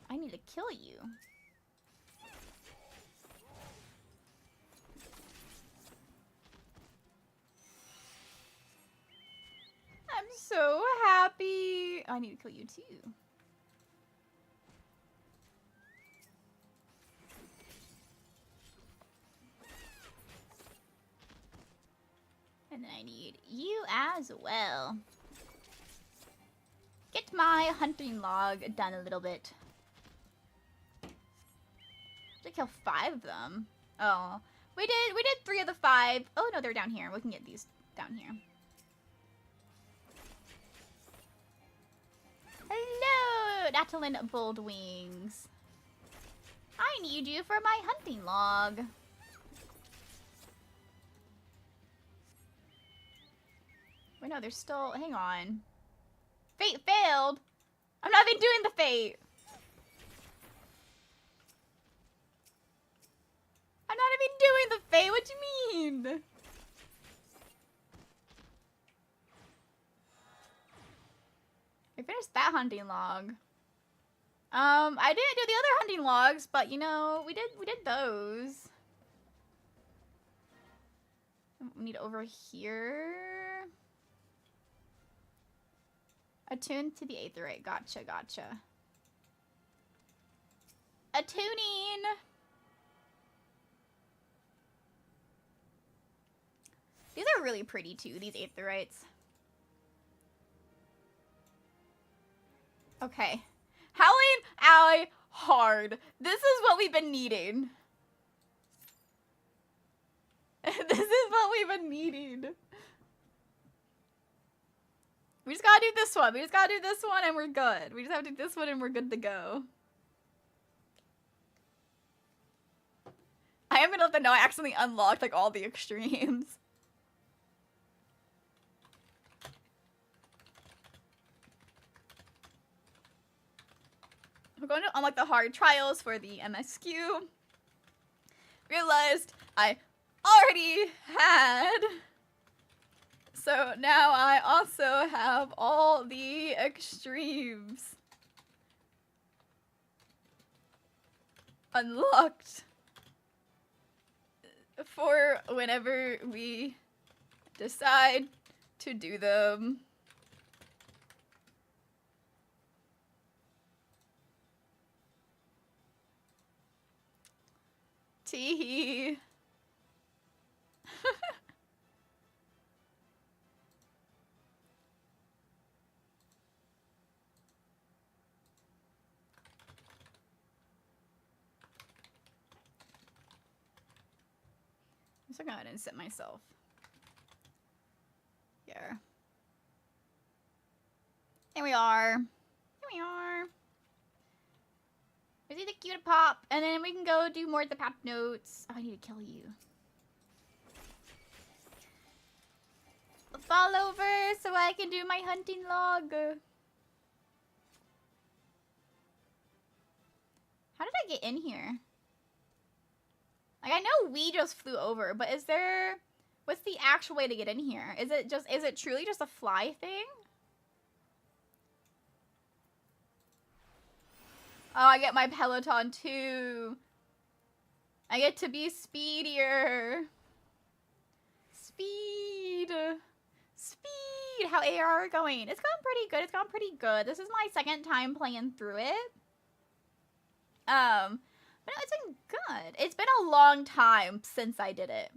I need to kill you. I'm so happy. I need to kill you too. And then I need you as well. Get my hunting log done a little bit. To kill 5 of them. Oh, we did 3 of the 5. Oh no, they're down here. We can get these down here. Hello, Natalin Bold Wings. I need you for my hunting log. Wait, no, there's still. Hang on. Fate failed. I'm not even doing the fate. I'm not even doing the fate. What do you mean? I finished that hunting log. I didn't do the other hunting logs, but you know, we did those. We need over here. Attuned to the aetherite. Gotcha, gotcha. Attuning. These are really pretty too, these aetherites. Okay. Howling Ally hard. This is what we've been needing. This is what we've been needing. We just gotta do this one. We just gotta do this one and we're good. We just have to do this one and we're good to go. I am gonna let them know I accidentally unlocked like all the extremes. We're going to unlock the hard trials for the MSQ. Realized I already had. So now I also have all the extremes unlocked for whenever we decide to do them. Teehee. I'm just gonna go ahead and sit myself here. Here we are. Here we are. Is the cute pop, and then we can go do more of the pop notes. Oh, I need to kill you. Fall over so I can do my hunting log. How did I get in here? Like, I know we just flew over, but is there... What's the actual way to get in here? Is it truly just a fly thing? Oh, I get my Peloton too. I get to be speedier. Speed. Speed. How ARR going? It's gone pretty good. It's gone pretty good. This is my second time playing through it. But no, it's been good. It's been a long time since I did it.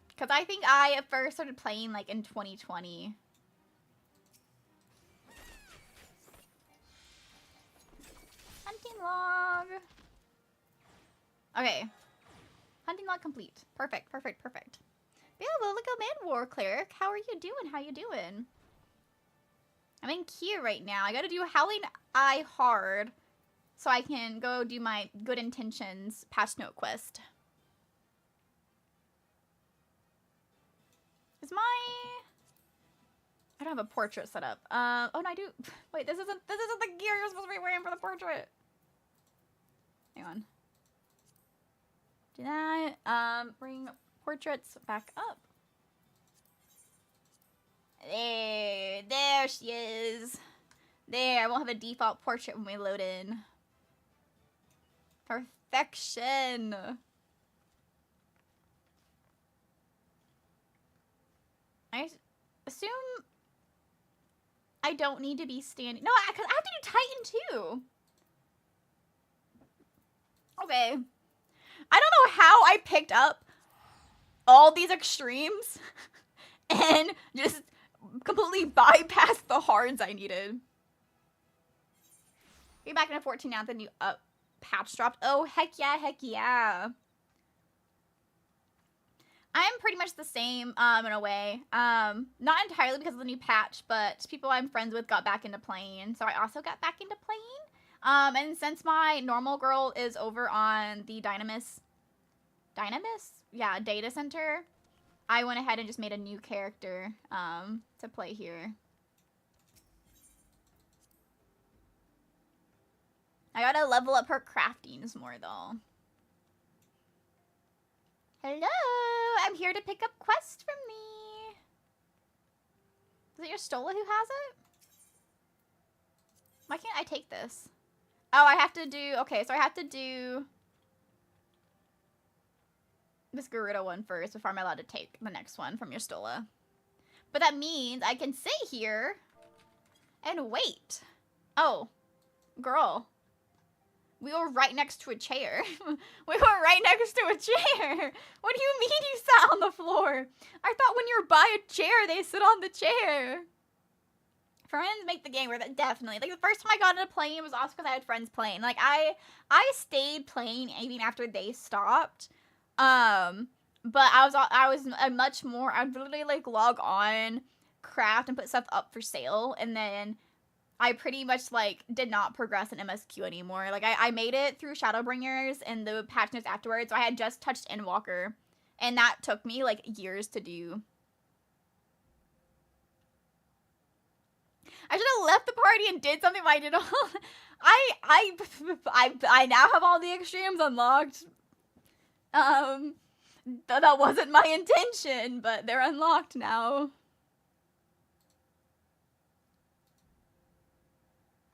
Because I think I first started playing like in 2020. Hunting log. Okay. Hunting log complete. Perfect, perfect, perfect. Yeah, well, look at Man War Cleric. How are you doing? How you doing? I'm in queue right now. I gotta do Howling Eye hard so I can go do my Good Intentions Past Note quest. Is my... I don't have a portrait set up. Oh no, I do. Wait, this isn't the gear you're supposed to be wearing for the portrait. Hang on. Do that. Bring portraits back up. There she is. There, I won't have a default portrait when we load in. Perfection. I assume I don't need to be standing. No, because I have to do Titan too. Okay. I don't know how I picked up all these extremes and just completely bypass the hards I needed. Be back into 14 now, the new patch dropped. Oh, heck yeah, heck yeah. I'm pretty much the same, in a way. Not entirely because of the new patch, but people I'm friends with got back into playing, so I also got back into playing. And since my normal girl is over on the Dynamis? Yeah, data center, I went ahead and just made a new character, to play here. I gotta level up her craftings more, though. Hello! I'm here to pick up quests from me. Is it your Stola who has it? Why can't I take this? Oh, I have to do... Okay, so I have to do this Garuda one first before I'm allowed to take the next one from your Stola. But that means I can sit here and wait. Oh, girl. We were right next to a chair. We were right next to a chair. What do you mean you sat on the floor? I thought when you're by a chair, they sit on the chair. Friends make the game worth it, definitely. Like, the first time I got into playing was also because I had friends playing. Like, I stayed playing even after they stopped. But I was a much more, I'd literally, like, log on, craft, and put stuff up for sale, and then I pretty much, like, did not progress in MSQ anymore. Like, I made it through Shadowbringers and the patch notes afterwards, so I had just touched Endwalker, and that took me, like, years to do. I should have left the party and did something, but I did all. I now have all the extremes unlocked. That wasn't my intention, but they're unlocked now.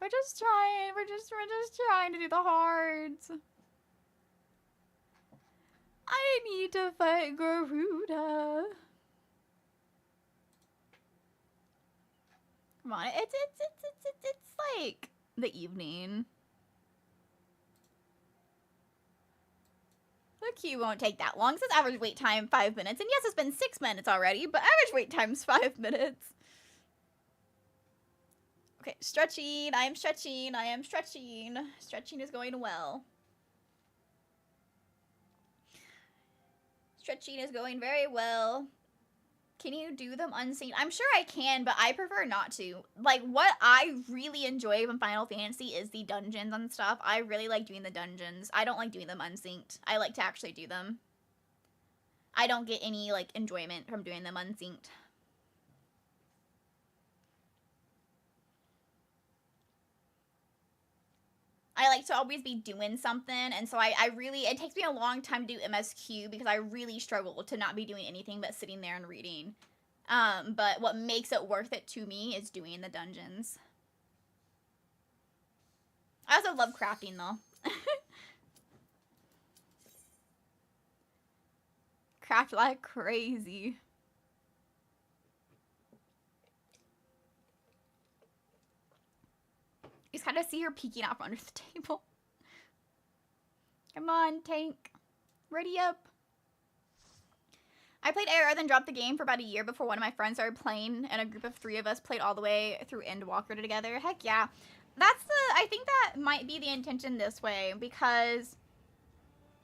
We're just trying. We're just trying to do the hards. I need to fight Garuda. Come on, it's like the evening. The queue won't take that long. It says average wait time 5 minutes, and yes, it's been 6 minutes already, but average wait time's 5 minutes. Okay, stretching. I am stretching. I am stretching. Stretching is going well. Stretching is going very well. Can you do them unsynced? I'm sure I can, but I prefer not to. Like, what I really enjoy from Final Fantasy is the dungeons and stuff. I really like doing the dungeons. I don't like doing them unsynced. I like to actually do them. I don't get any, like, enjoyment from doing them unsynced. I like to always be doing something, and so I really, it takes me a long time to do MSQ because I really struggle to not be doing anything but sitting there and reading. But what makes it worth it to me is doing the dungeons. I also love crafting, though. Craft like crazy. You just kind of see her peeking out from under the table. Come on, tank. Ready up. I played ARR, then dropped the game for about a year before one of my friends started playing, and a group of 3 of us played all the way through Endwalker together. Heck yeah. I think that might be the intention this way, because,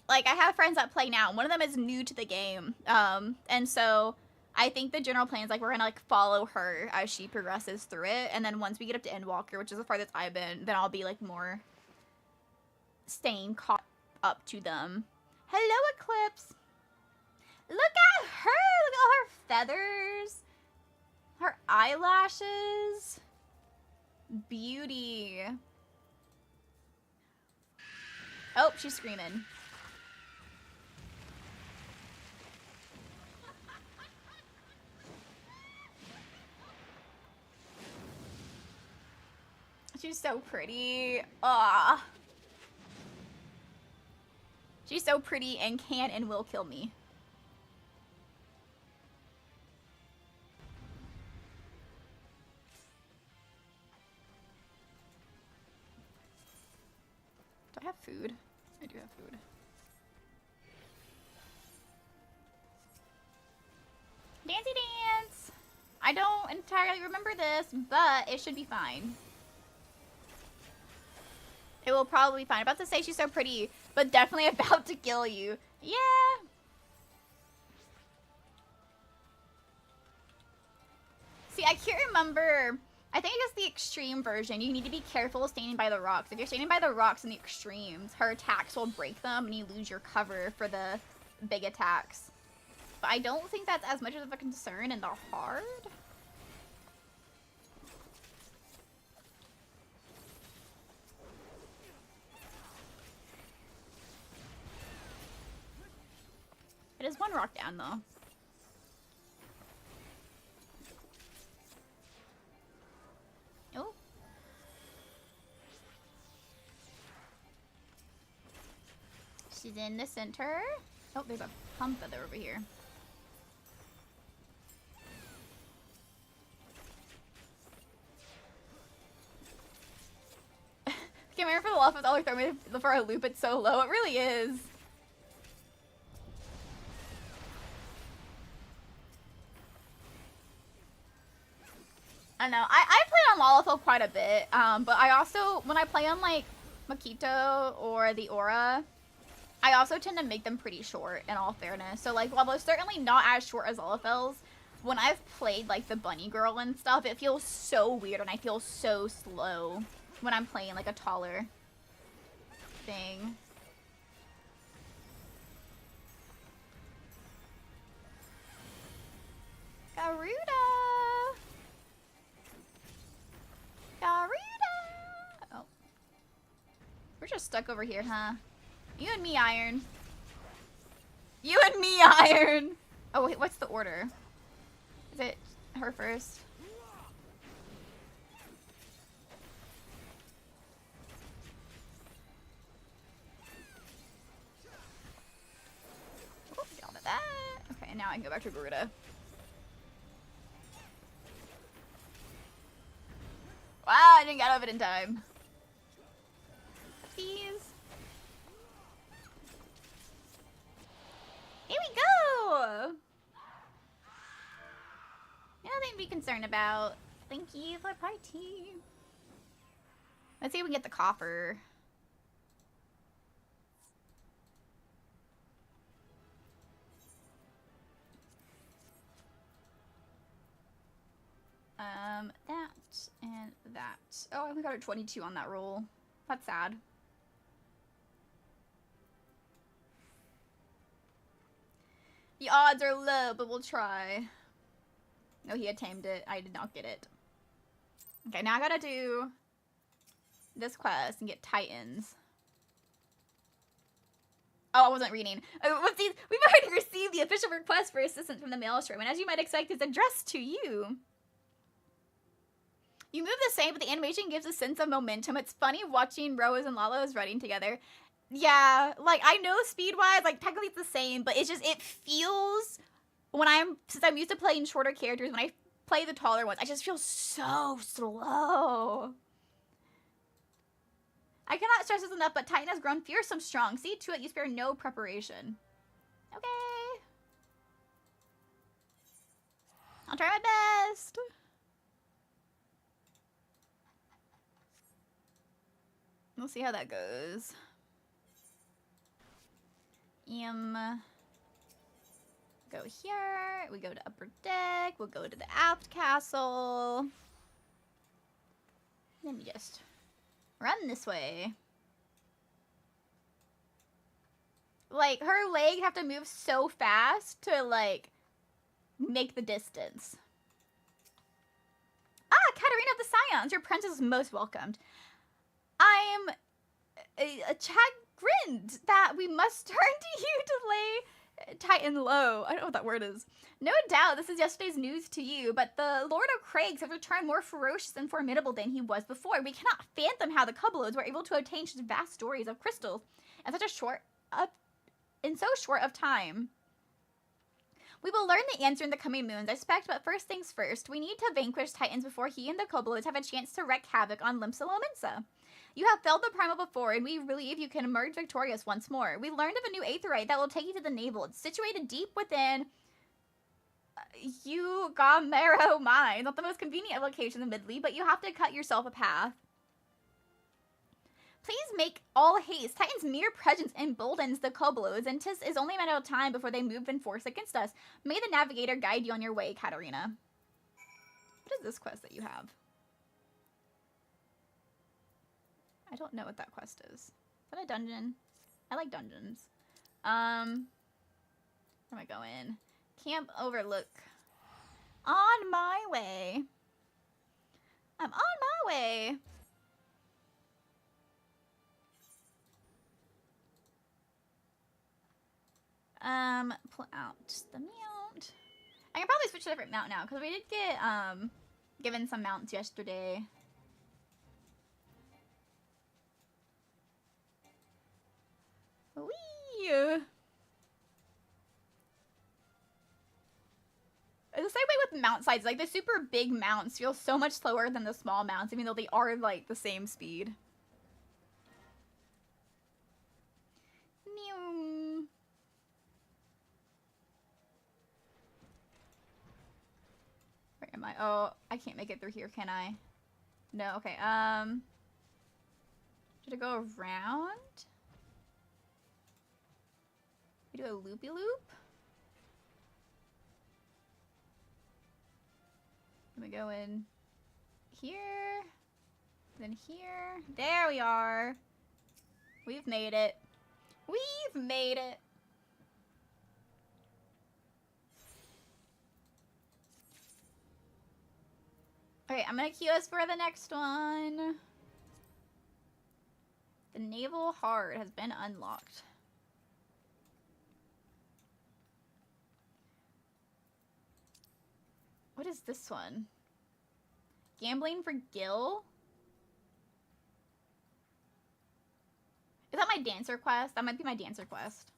like, I have friends that play now, and one of them is new to the game, and so I think the general plan is, like, we're gonna, like, follow her as she progresses through it, and then once we get up to Endwalker, which is the farthest I've been, then I'll be, like, more staying caught up to them. Hello, Eclipse! Look at her! Look at all her feathers! Her eyelashes! Beauty. Oh, she's screaming. She's so pretty. Ah. She's so pretty and can and will kill me. Do I have food? I do have food. don't entirely remember this, but it should be fine. It will probably be fine. I'm about to say she's so pretty, but definitely about to kill you. Yeah. See, I can't remember. I think it's the extreme version. You need to be careful standing by the rocks. If you're standing by the rocks in the extremes, her attacks will break them and you lose your cover for the big attacks. But I don't think that's as much of a concern in the hard. It is one rock down, though. Oh. She's in the center. Oh, there's a pump feather over here. I can't remember for the love of all throwing me for a loop. It's so low. It really is. I don't know. I play on Lalafell quite a bit, but I also, when I play on like Makito or the Aura, I also tend to make them pretty short, in all fairness. So like, while they're certainly not as short as Lalafell's, when I've played like the Bunny Girl and stuff, it feels so weird and I feel so slow when I'm playing like a taller thing. Garuda! Garuda! Oh. We're just stuck over here, huh? You and me, Iron. You and me, Iron! Oh, wait, what's the order? Is it her first? Oh, get all of that. Okay, now I can go back to Garuda. Wow, I didn't get out of it in time. Please. Here we go! Nothing to be concerned about. Thank you for party. Let's see if we can get the coffer. That and that. Oh, I only got a 22 on that roll. That's sad. The odds are low, but we'll try. No, he had tamed it. I did not get it. Okay, now I gotta do this quest and get Titans. Oh, I wasn't reading. Whoopsies. We've already received the official request for assistance from the Maelstrom, and as you might expect, it's addressed to you. You move the same, but the animation gives a sense of momentum. It's funny watching Rose and Lalos running together. Yeah, like, I know speed-wise, like, technically it's the same, but it's just, it feels, since I'm used to playing shorter characters, when I play the taller ones, I just feel so slow. I cannot stress this enough, but Titan has grown fearsome strong. See to it, you spare no preparation. Okay. I'll try my best. We'll see how that goes. Go here. We go to upper deck. We'll go to the aft castle. Let me just run this way. Like, her legs have to move so fast to, like, make the distance. Ah, Katarina of the Scions. Your princess is most welcomed. I'm chagrined that we must turn to you to lay Titan low. I don't know what that word is. No doubt this is yesterday's news to you, but the Lord of Craigs has returned more ferocious and formidable than he was before. We cannot fathom how the Cubloads were able to obtain such vast stories of crystals in so short of time. We will learn the answer in the coming moons, I expect, but first things first. We need to vanquish Titans before he and the Cubloads have a chance to wreak havoc on Limsa. You have felled the primal before, and we believe you can emerge victorious once more. We learned of a new aetheryte that will take you to the navel. It's situated deep within You got Marrow Mine. Not the most convenient location in Midley, but you have to cut yourself a path. Please make all haste. Titan's mere presence emboldens the Kobolos, and 'tis is only a matter of time before they move in force against us. May the Navigator guide you on your way, Katarina. What is this quest that you have? I don't know what that quest is. Is that a dungeon? I like dungeons. Where am I going? Camp Overlook. On my way. I'm on my way. Pull out the mount. I can probably switch to a different mount now because we did get given some mounts yesterday. Whee! It's the same way with mount sizes. Like the super big mounts feel so much slower than the small mounts, even though they are like the same speed. Meow. Where am I? Oh, I can't make it through here, can I? No, okay. Should I go around? We do a loopy loop? Let me go in here, then here. There we are. We've made it. We've made it. Okay, I'm gonna queue us for the next one. The Naval Hoard has been unlocked. What is this one? Gambling for Gil? Is that my dancer quest? That might be my dancer quest.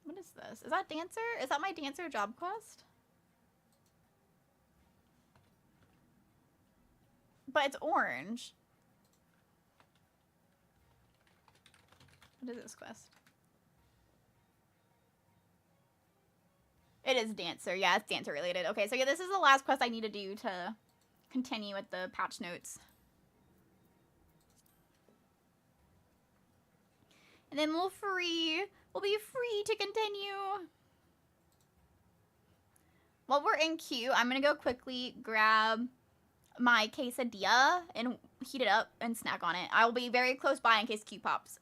What is this? Is that dancer? Is that my dancer job quest? But it's orange. What is this quest? It is dancer. Yeah, it's dancer related. Okay, so yeah, this is the last quest I need to do to continue with the patch notes. And then we'll be free to continue. While we're in queue, I'm gonna go quickly grab my quesadilla and heat it up and snack on it. I will be very close by in case queue pops.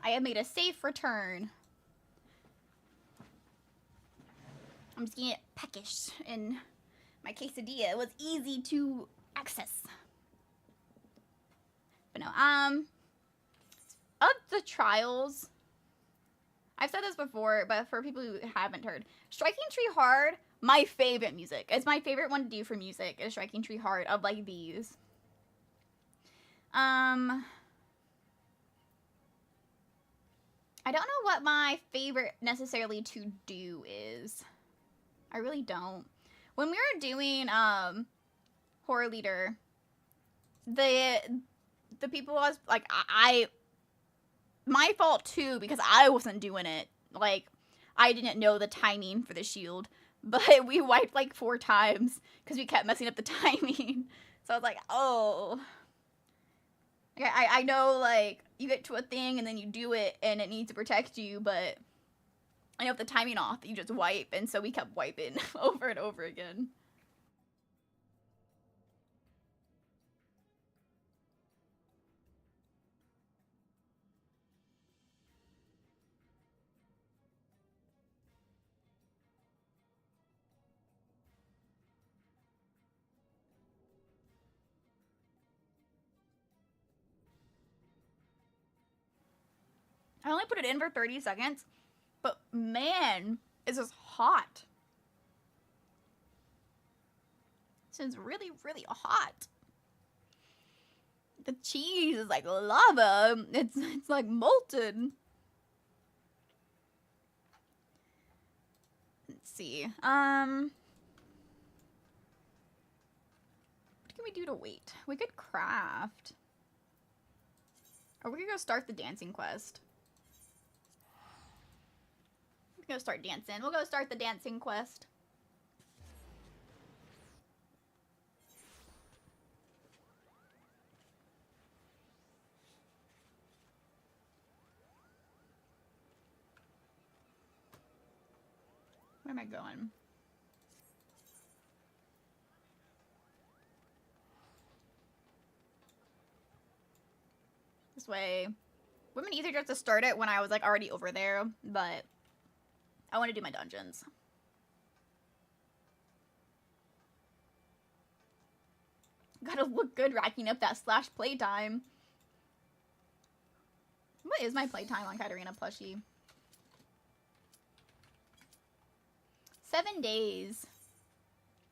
I have made a safe return. I'm just getting it peckish in my quesadilla. It was easy to access. But no, of the trials, I've said this before, but for people who haven't heard, Striking Tree Hard, my favorite music. It's my favorite one to do for music, is Striking Tree Hard of like these. I don't know what my favorite necessarily to do is. I really don't. When we were doing Horror Leader, the people was like I my fault too, because I wasn't doing it. Like, I didn't know the timing for the shield. But we wiped like 4 times because we kept messing up the timing. So I was like, oh. Like, I know, like, you get to a thing and then you do it and it needs to protect you, but I know if the timing off, you just wipe. And so we kept wiping over and over again. I only put it in for 30 seconds, but man, it's just hot. This is really, really hot. The cheese is like lava. It's like molten. Let's see. What can we do to wait? We could craft. Or we could go start the dancing quest. Go start dancing. We'll go start the dancing quest. Where am I going? This way. Women either just to start it when I was like already over there, but I want to do my dungeons. Gotta look good racking up that / playtime. What is my playtime on Katarina plushie? 7 days.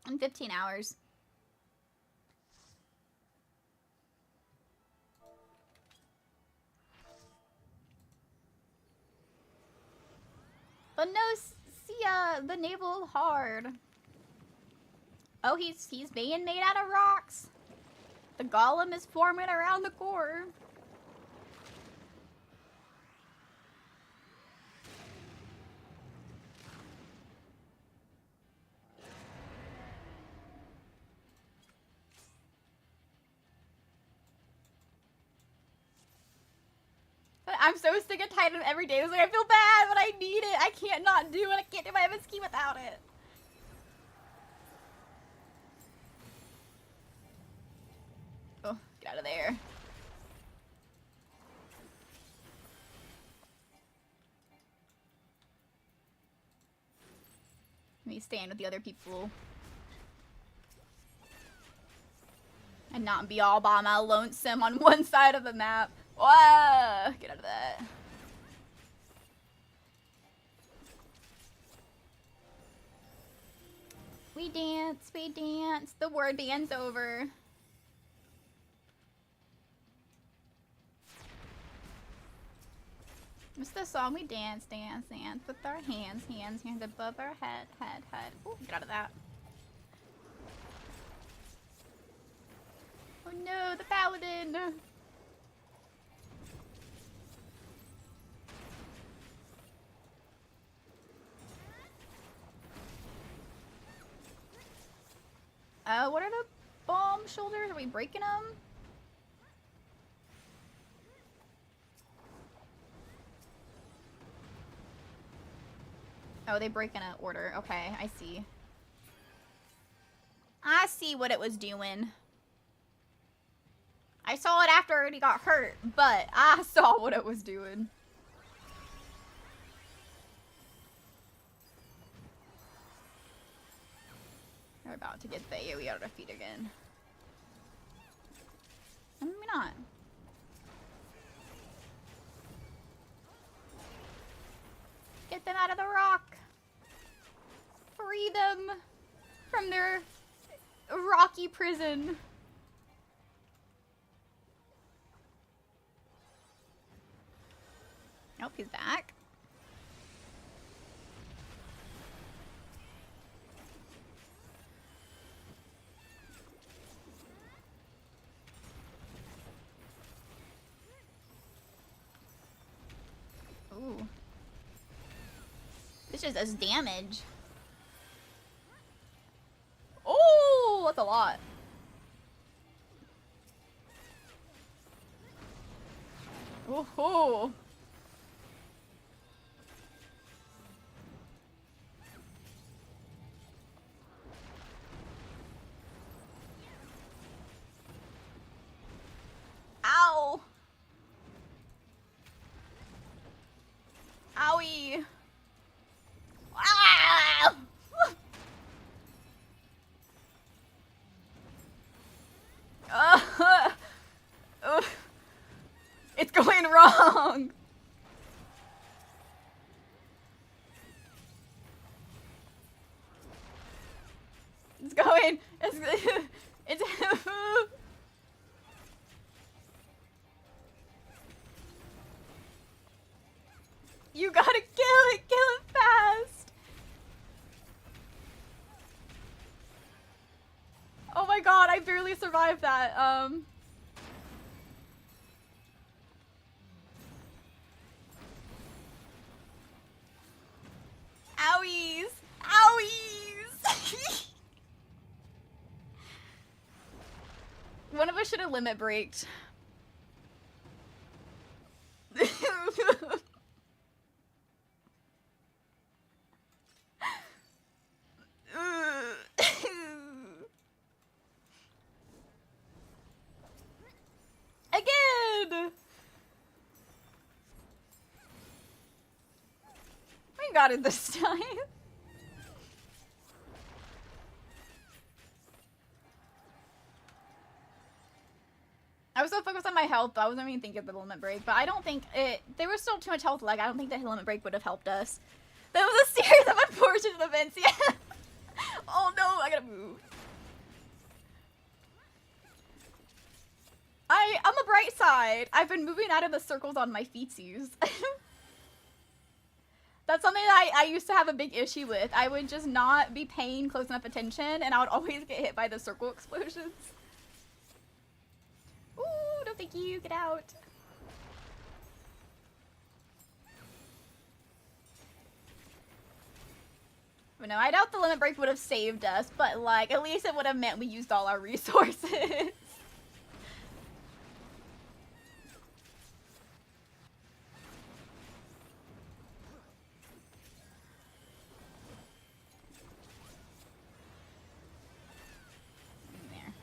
And 15 hours. But no, see the naval hard. Oh, he's being made out of rocks. The golem is forming around the core. I'm so sick and tired of every day. It's like, I feel bad, but I need it. I can't not do it. I can't do my MSK without it. Oh, get out of there. Let me stand with the other people. And not be all by my lonesome on one side of the map. Whoa! Get out of that. We dance, we dance. The word band's over. What's the song? We dance, dance, dance with our hands, hands, hands above our head, head, head. Ooh, get out of that. Oh no, the paladin! What are the bomb shoulders? Are we breaking them? Oh, they break in an order. Okay, I see. I see what it was doing. I saw it after I already got hurt, but I saw what it was doing. We're about to get the AoE out of our feet again. Or maybe not. Get them out of the rock. Free them from their rocky prison. Nope, he's back. Ooh. This just does damage. Oh, that's a lot. Ooh. Ow. Owie. Ah! It's going wrong. It's going. It's. You gotta kill it fast. Oh my god, I barely survived that. Owies! Owies! One of us should have limit braked. Again! We got it this time. I was so focused on my health, I wasn't even thinking of the limit break, but I don't think there was still too much health lag. I don't think the limit break would have helped us. That was a series of unfortunate events, yeah. Oh no, I gotta move. On the bright side, I've been moving out of the circles on my feetsies. That's something that I used to have a big issue with. I would just not be paying close enough attention, and I would always get hit by the circle explosions. Ooh, no thank you, get out. But no, I doubt the limit break would have saved us, but like, at least it would have meant we used all our resources. There,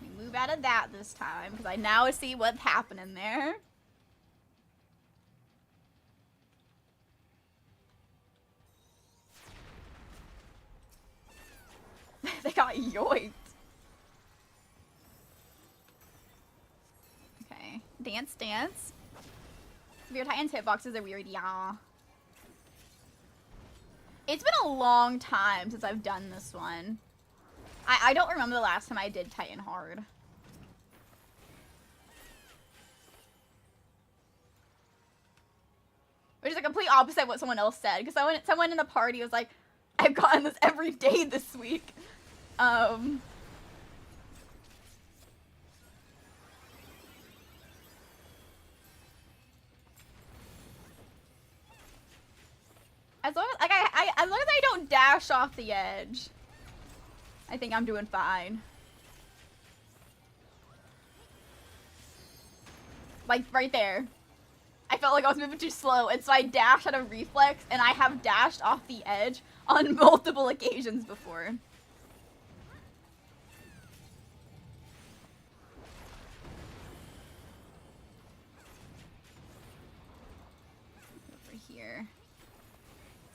we move out of that this time, because I now see what's happening there. They got yoinked. Okay. Dance, dance. Weird Titan's hitboxes are weird, yeah. It's been a long time since I've done this one. I don't remember the last time I did Titan hard. Which is the complete opposite of what someone else said. Because someone in the party was like, I've gotten this every day this week. As long as like as long as I don't dash off the edge, I think I'm doing fine. Like right there. I felt like I was moving too slow, and so I dashed out of reflex, and I have dashed off the edge on multiple occasions before. Over here.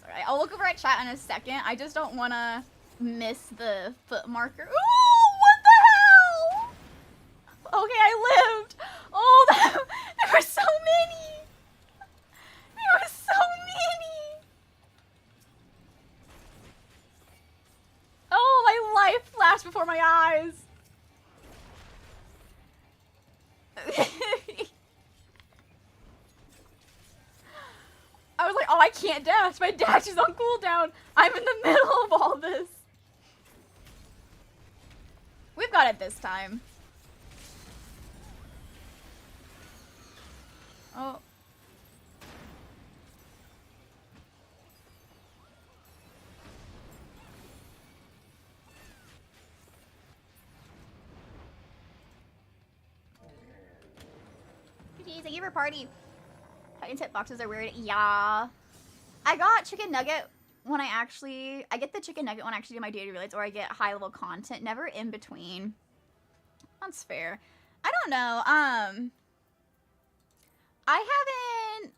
Sorry, I'll look over at chat in a second. I just don't want to miss the foot marker. Ooh, what the hell? Okay, I lived. Oh, there were so many. There were so many. Oh, my life flashed before my eyes. I was like, oh, I can't dash. My dash is on cooldown. I'm in the middle of all this. We've got it this time. Oh. thank you for party. Titans hitboxes are weird. Yeah. I got chicken nugget when I get the chicken nugget when I actually do my daily relates, or I get high level content, never in between. That's fair. I don't know. I haven't,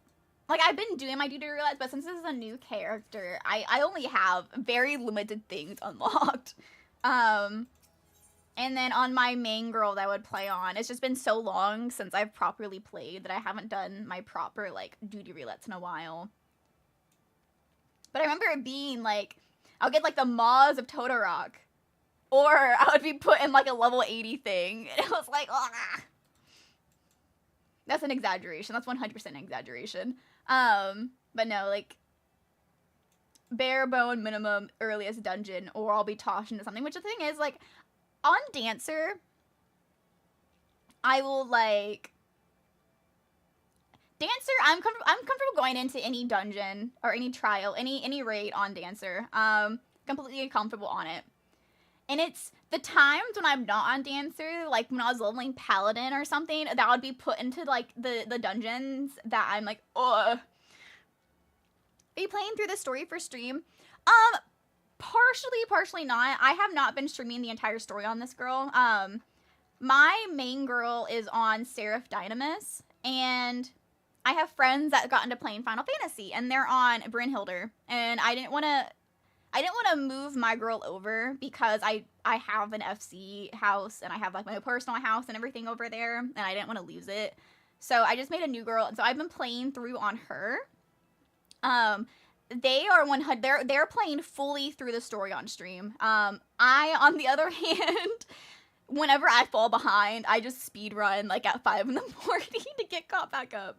like, I've been doing my duty relates, but since this is a new character, I only have very limited things unlocked. And then on my main girl that I would play on, it's just been so long since I've properly played that I haven't done my proper, like, duty relates in a while. But I remember it being, like, I'll get, like, the Maws of Totorock. Or I would be put in, like, a level 80 thing. And it was like, ah. That's an exaggeration. That's 100% an exaggeration. But no, like, bare bone minimum earliest dungeon, or I'll be tossed into something. Which the thing is, like, on Dancer, I will, like, Dancer, I'm comfortable going into any dungeon or any trial, any raid on Dancer. Completely comfortable on it. And it's the times when I'm not on Dancer, like when I was leveling Paladin or something, that would be put into, like, the dungeons that I'm like, ugh. Are you playing through the story for stream? Partially not. I have not been streaming the entire story on this girl. My main girl is on Seraph Dynamis, and I have friends that got into playing Final Fantasy, and they're on Brynhildr, and I didn't want to move my girl over because I have an FC house, and I have, like, my personal house and everything over there, and I didn't want to lose it. So I just made a new girl, and so I've been playing through on her. They're playing fully through the story on stream. I, on the other hand, whenever I fall behind, I just speed run, like, at 5 in the morning to get caught back up.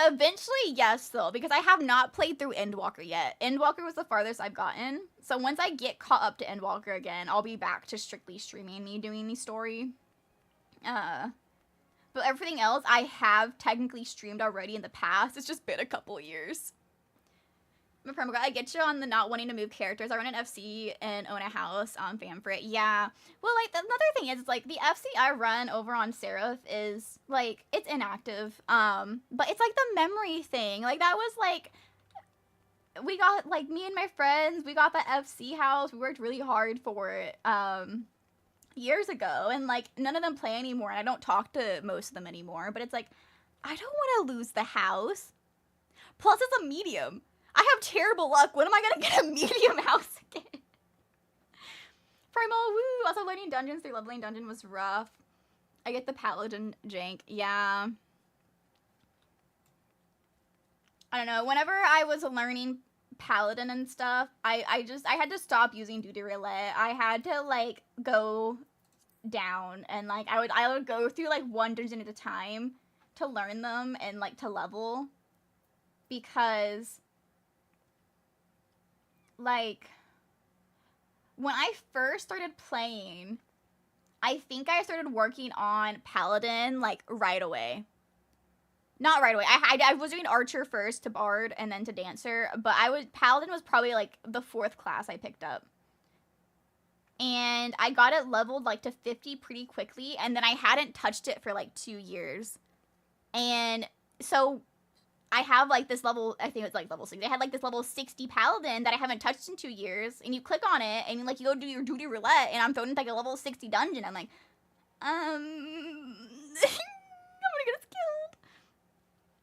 Eventually, yes, though, because I have not played through Endwalker yet. Endwalker was the farthest I've gotten. So once I get caught up to Endwalker again, I'll be back to strictly streaming me doing the story. But everything else I have technically streamed already in the past. It's just been a couple years. I get you on the not wanting to move characters. I run an FC and own a house on Famfrit. Yeah. Well, like, another thing is, like, the FC I run over on Seraph is, like, it's inactive. But it's, like, the memory thing. Like, that was, like, we got, like, me and my friends, we got the FC house. We worked really hard for it, years ago. And, like, none of them play anymore. And I don't talk to most of them anymore. But it's, like, I don't want to lose the house. Plus, it's a medium. I have terrible luck. When am I gonna get a medium house again? Primal, woo! Also, learning dungeons through leveling dungeon was rough. I get the paladin jank. Yeah. I don't know. Whenever I was learning paladin and stuff, I had to stop using duty relay. I had to, like, go down, and, like, I would go through, like, one dungeon at a time to learn them and, like, to level, because, like, when I first started playing, I think I started working on Paladin, like, right away. Not right away. I was doing Archer first to Bard and then to Dancer, but Paladin was probably, like, the 4th class I picked up. And I got it leveled, like, to 50 pretty quickly, and then I hadn't touched it for, like, 2 years. And so I have, like, this level, I think it's, like, level 60. I had, like, this level 60 Paladin that I haven't touched in 2 years, and you click on it, and, like, you go do your duty roulette, and I'm thrown into, like, a level 60 dungeon. I'm like, I'm gonna get us killed.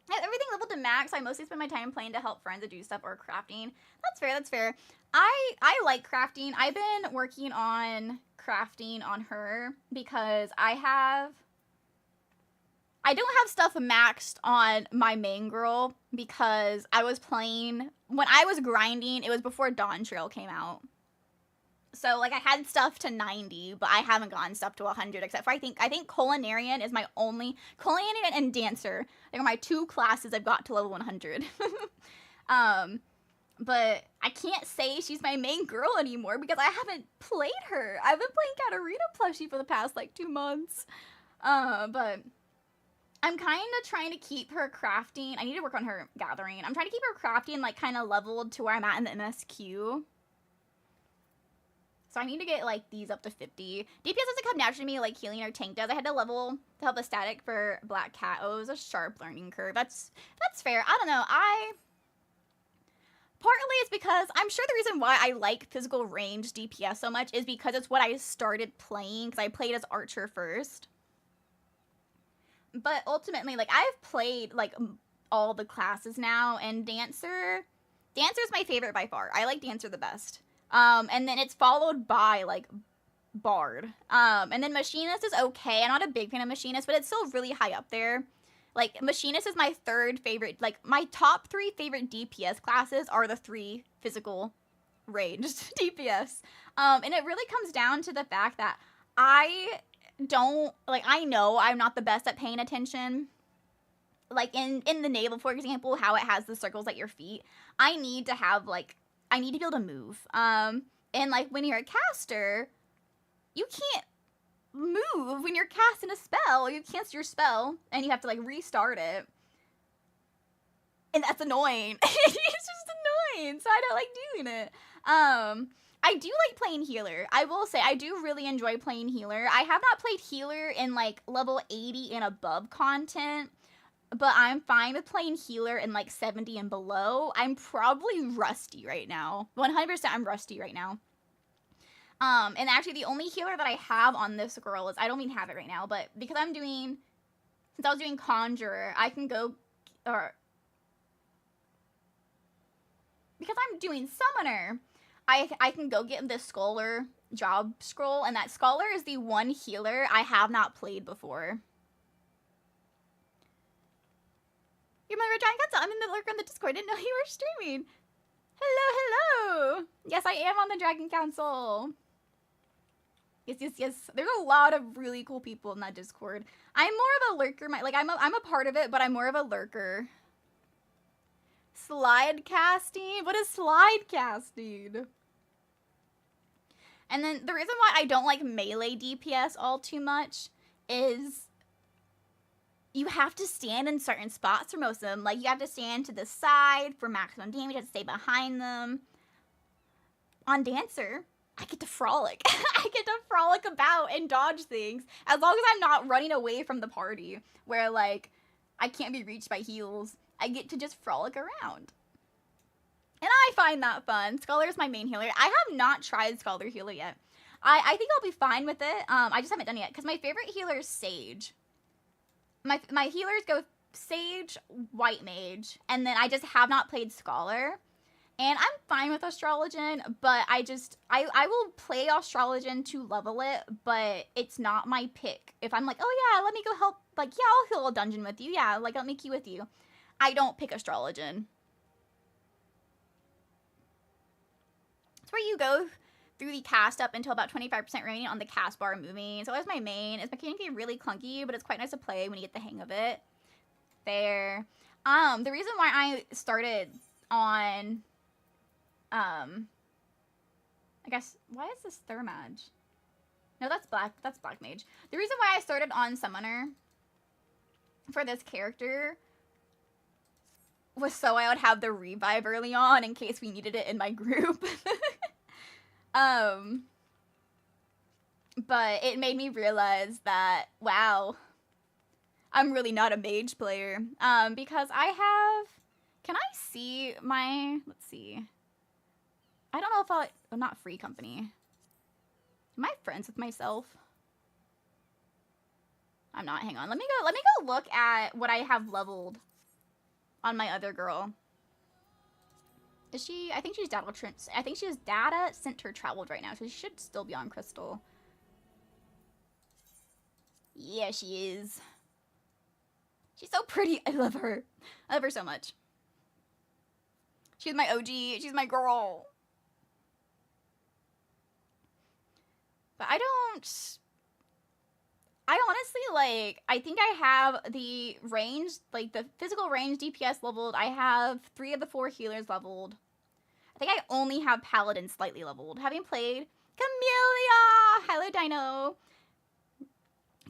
I have everything leveled to max. I mostly spend my time playing to help friends to do stuff or crafting. That's fair, that's fair. I like crafting. I've been working on crafting on her because I don't have stuff maxed on my main girl because I was playing, when I was grinding, it was before Dawn Trail came out. So, like, I had stuff to 90, but I haven't gotten stuff to 100, except for I think Culinarian is my only, Culinarian and Dancer, they are my 2 classes I've got to level 100. But I can't say she's my main girl anymore because I haven't played her. I've been playing Katarina plushie for the past, like, 2 months. But I'm kind of trying to keep her crafting. I need to work on her gathering. I'm trying to keep her crafting, like, kind of leveled to where I'm at in the MSQ. So I need to get, like, these up to 50. DPS doesn't come naturally to me like healing or tank does. I had to level to help the static for Black Cat. Oh, it was a sharp learning curve. That's fair. I don't know. Partly it's because I'm sure the reason why I like physical range DPS so much is because it's what I started playing, because I played as Archer first. But ultimately, like, I've played, like, all the classes now, and Dancer's my favorite by far. I like Dancer the best. And then it's followed by, like, Bard. And then Machinist is okay. I'm not a big fan of Machinist, but it's still really high up there. Like, Machinist is my third favorite. Like, my top 3 favorite DPS classes are the 3 physical ranged DPS. And it really comes down to the fact that I know I'm not the best at paying attention. Like, in the naval, for example, how it has the circles at your feet. I need to be able to move. And, like, when you're a caster, you can't move when you're casting a spell. You cancel your spell and you have to, like, restart it, and that's annoying. It's just annoying, so I don't like doing it. I do like playing healer. I will say I do really enjoy playing healer. I have not played healer in, like, level 80 and above content, but I'm fine with playing healer in, like, 70 and below. I'm probably rusty right now. 100% I'm rusty right now. And actually the only healer that I have on this girl is, I don't even have it right now, but because since I was doing Conjurer, I can go, because I'm doing Summoner, I can go get this Scholar job scroll, and that Scholar is the one healer I have not played before. You remember Giant Council? I'm in the lurker on the Discord. I didn't know you were streaming. Hello. Yes, I am on the Dragon Council. Yes. There's a lot of really cool people in that Discord. I'm more of a lurker. I'm a part of it, but I'm more of a lurker. Slide casting? What is slide casting? And then the reason why I don't like melee DPS all too much is you have to stand in certain spots for most of them. Like, you have to stand to the side for maximum damage. You have to stay behind them. On Dancer, I get to frolic. I get to frolic about and dodge things. As long as I'm not running away from the party, where, like, I can't be reached by heals. I get to just frolic around. And I find that fun. Scholar is my main healer. I have not tried Scholar Healer yet. I think I'll be fine with it. I just haven't done it yet, because my favorite healer is Sage. My healers go Sage, White Mage, and then I just have not played Scholar. And I'm fine with Astrologian, but I will play Astrologian to level it, but it's not my pick. If I'm like, oh yeah, let me go help, like, yeah, I'll heal a dungeon with you, yeah, like, let me queue with you. I don't pick Astrologian. It's where you go through the cast up until about 25% remaining on the cast bar moving. So that's my main. It's mechanically really clunky, but it's quite nice to play when you get the hang of it. Fair. The reason why I started on, I guess, why is this Thermage? No, that's Black Mage. The reason why I started on Summoner for this character was so I would have the revive early on in case we needed it in my group. But it made me realize that, wow, I'm really not a mage player. Because I have, can I see my, let's see. I don't know if I'm not Free Company. Am I friends with myself? I'm not, hang on. Let me go look at what I have leveled on my other girl. Is she? I think she's data. I think she has data center traveled right now, so she should still be on Crystal. Yeah, she is. She's so pretty. I love her. I love her so much. She's my OG. She's my girl. But I honestly, like, I think I have the range, like, the physical range DPS leveled. I have 3 of the 4 healers leveled. I think I only have Paladin slightly leveled. Having played Camellia! Hello, Dino.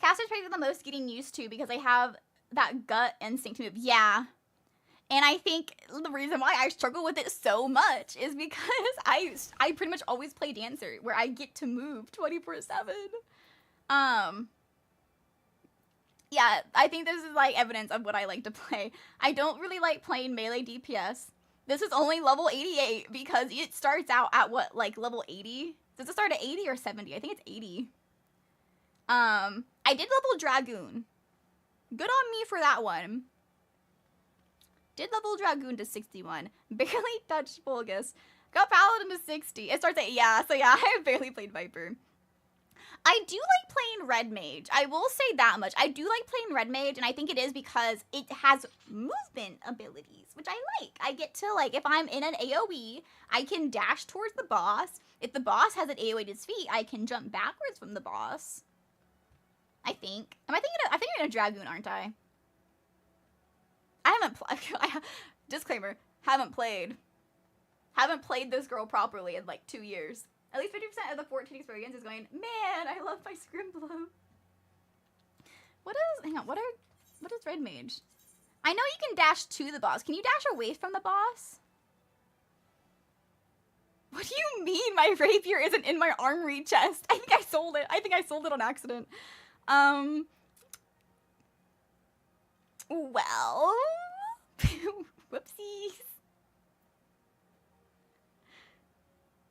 Casters play the most getting used to because they have that gut instinct move. Yeah. And I think the reason why I struggle with it so much is because I pretty much always play Dancer, where I get to move 24/7. Yeah, I think this is like evidence of what I like to play. I don't really like playing melee DPS. This is only level 88 because it starts out at what, like level 80? Does it start at 80 or 70? I think it's 80. I did level Dragoon. Good on me for that one. Did level Dragoon to 61. Barely touched Fulgus. Got Paladin to 60. It starts at, yeah, so yeah, I have barely played Viper. I do like playing Red Mage. I will say that much. I do like playing Red Mage, and I think it is because it has movement abilities, which I like. I get to, like, if I'm in an AoE, I can dash towards the boss. If the boss has an AoE to his feet, I can jump backwards from the boss. I think. I think I'm in a Dragoon, aren't I? I haven't played. Disclaimer: haven't played this girl properly in like 2 years. At least 50% of the 14 experience is going, man, I love my Scrimblow. Hang on, what is Red Mage? I know you can dash to the boss. Can you dash away from the boss? What do you mean my rapier isn't in my armory chest? I think I sold it. I think I sold it on accident. Well, whoopsies.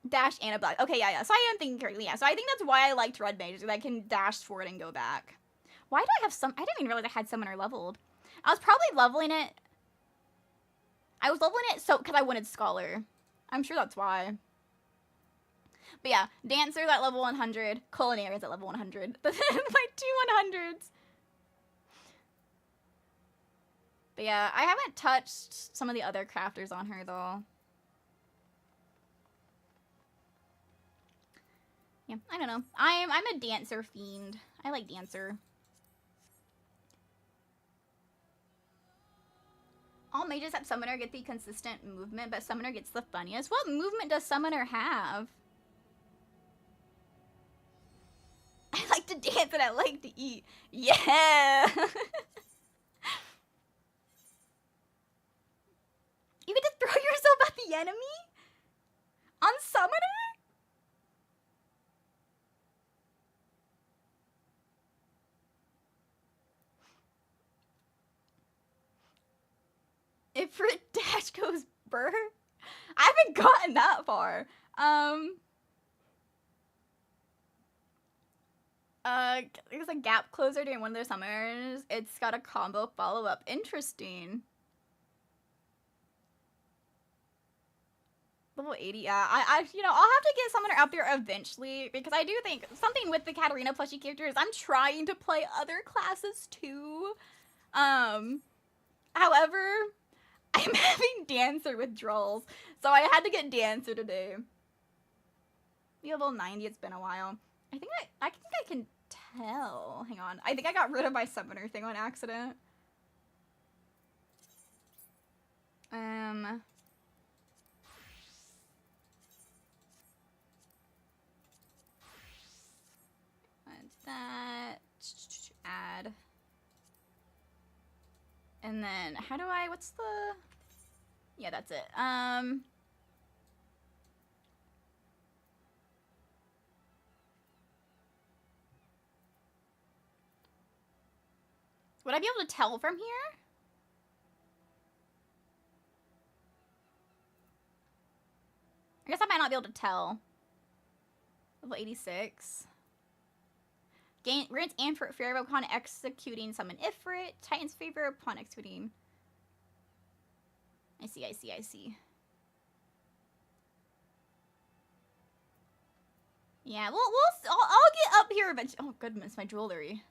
Dash and a block. Okay, yeah. So I am thinking correctly. Yeah. So I think that's why I liked Red Mage, because I can dash forward and go back. Why do I have some? I didn't even realize I had Summoner leveled. I was probably leveling it. I was leveling it so because I wanted Scholar. I'm sure that's why. But yeah, Dancer's at level 100. Culinary is at level 100. My 2 100s. But yeah, I haven't touched some of the other crafters on her, though. Yeah, I don't know. I'm a Dancer fiend. I like Dancer. All mages except Summoner get the consistent movement, but Summoner gets the funniest. What movement does Summoner have? I like to dance and I like to eat. Yeah! You get to throw yourself at the enemy? On Summoner? If for dash goes burr? I haven't gotten that far. There's a gap closer during one of their summers. It's got a combo follow-up. Interesting. Level 80, yeah. You know, I'll have to get Summoner up there eventually, because I do think something with the Katarina plushie characters, I'm trying to play other classes too. However, I'm having Dancer withdrawals, so I had to get Dancer today. Level 90, it's been a while. I think I can tell. Hang on. I think I got rid of my Summoner thing on accident. That add, and then how do I, what's the, yeah, that's it. Would I be able to tell from here? I guess I might not be able to tell. Level 86. Grants Amphrit favor upon executing summon Ifrit. Titan's favor upon executing. I see. Yeah, I'll get up here eventually. Oh goodness, my jewelry.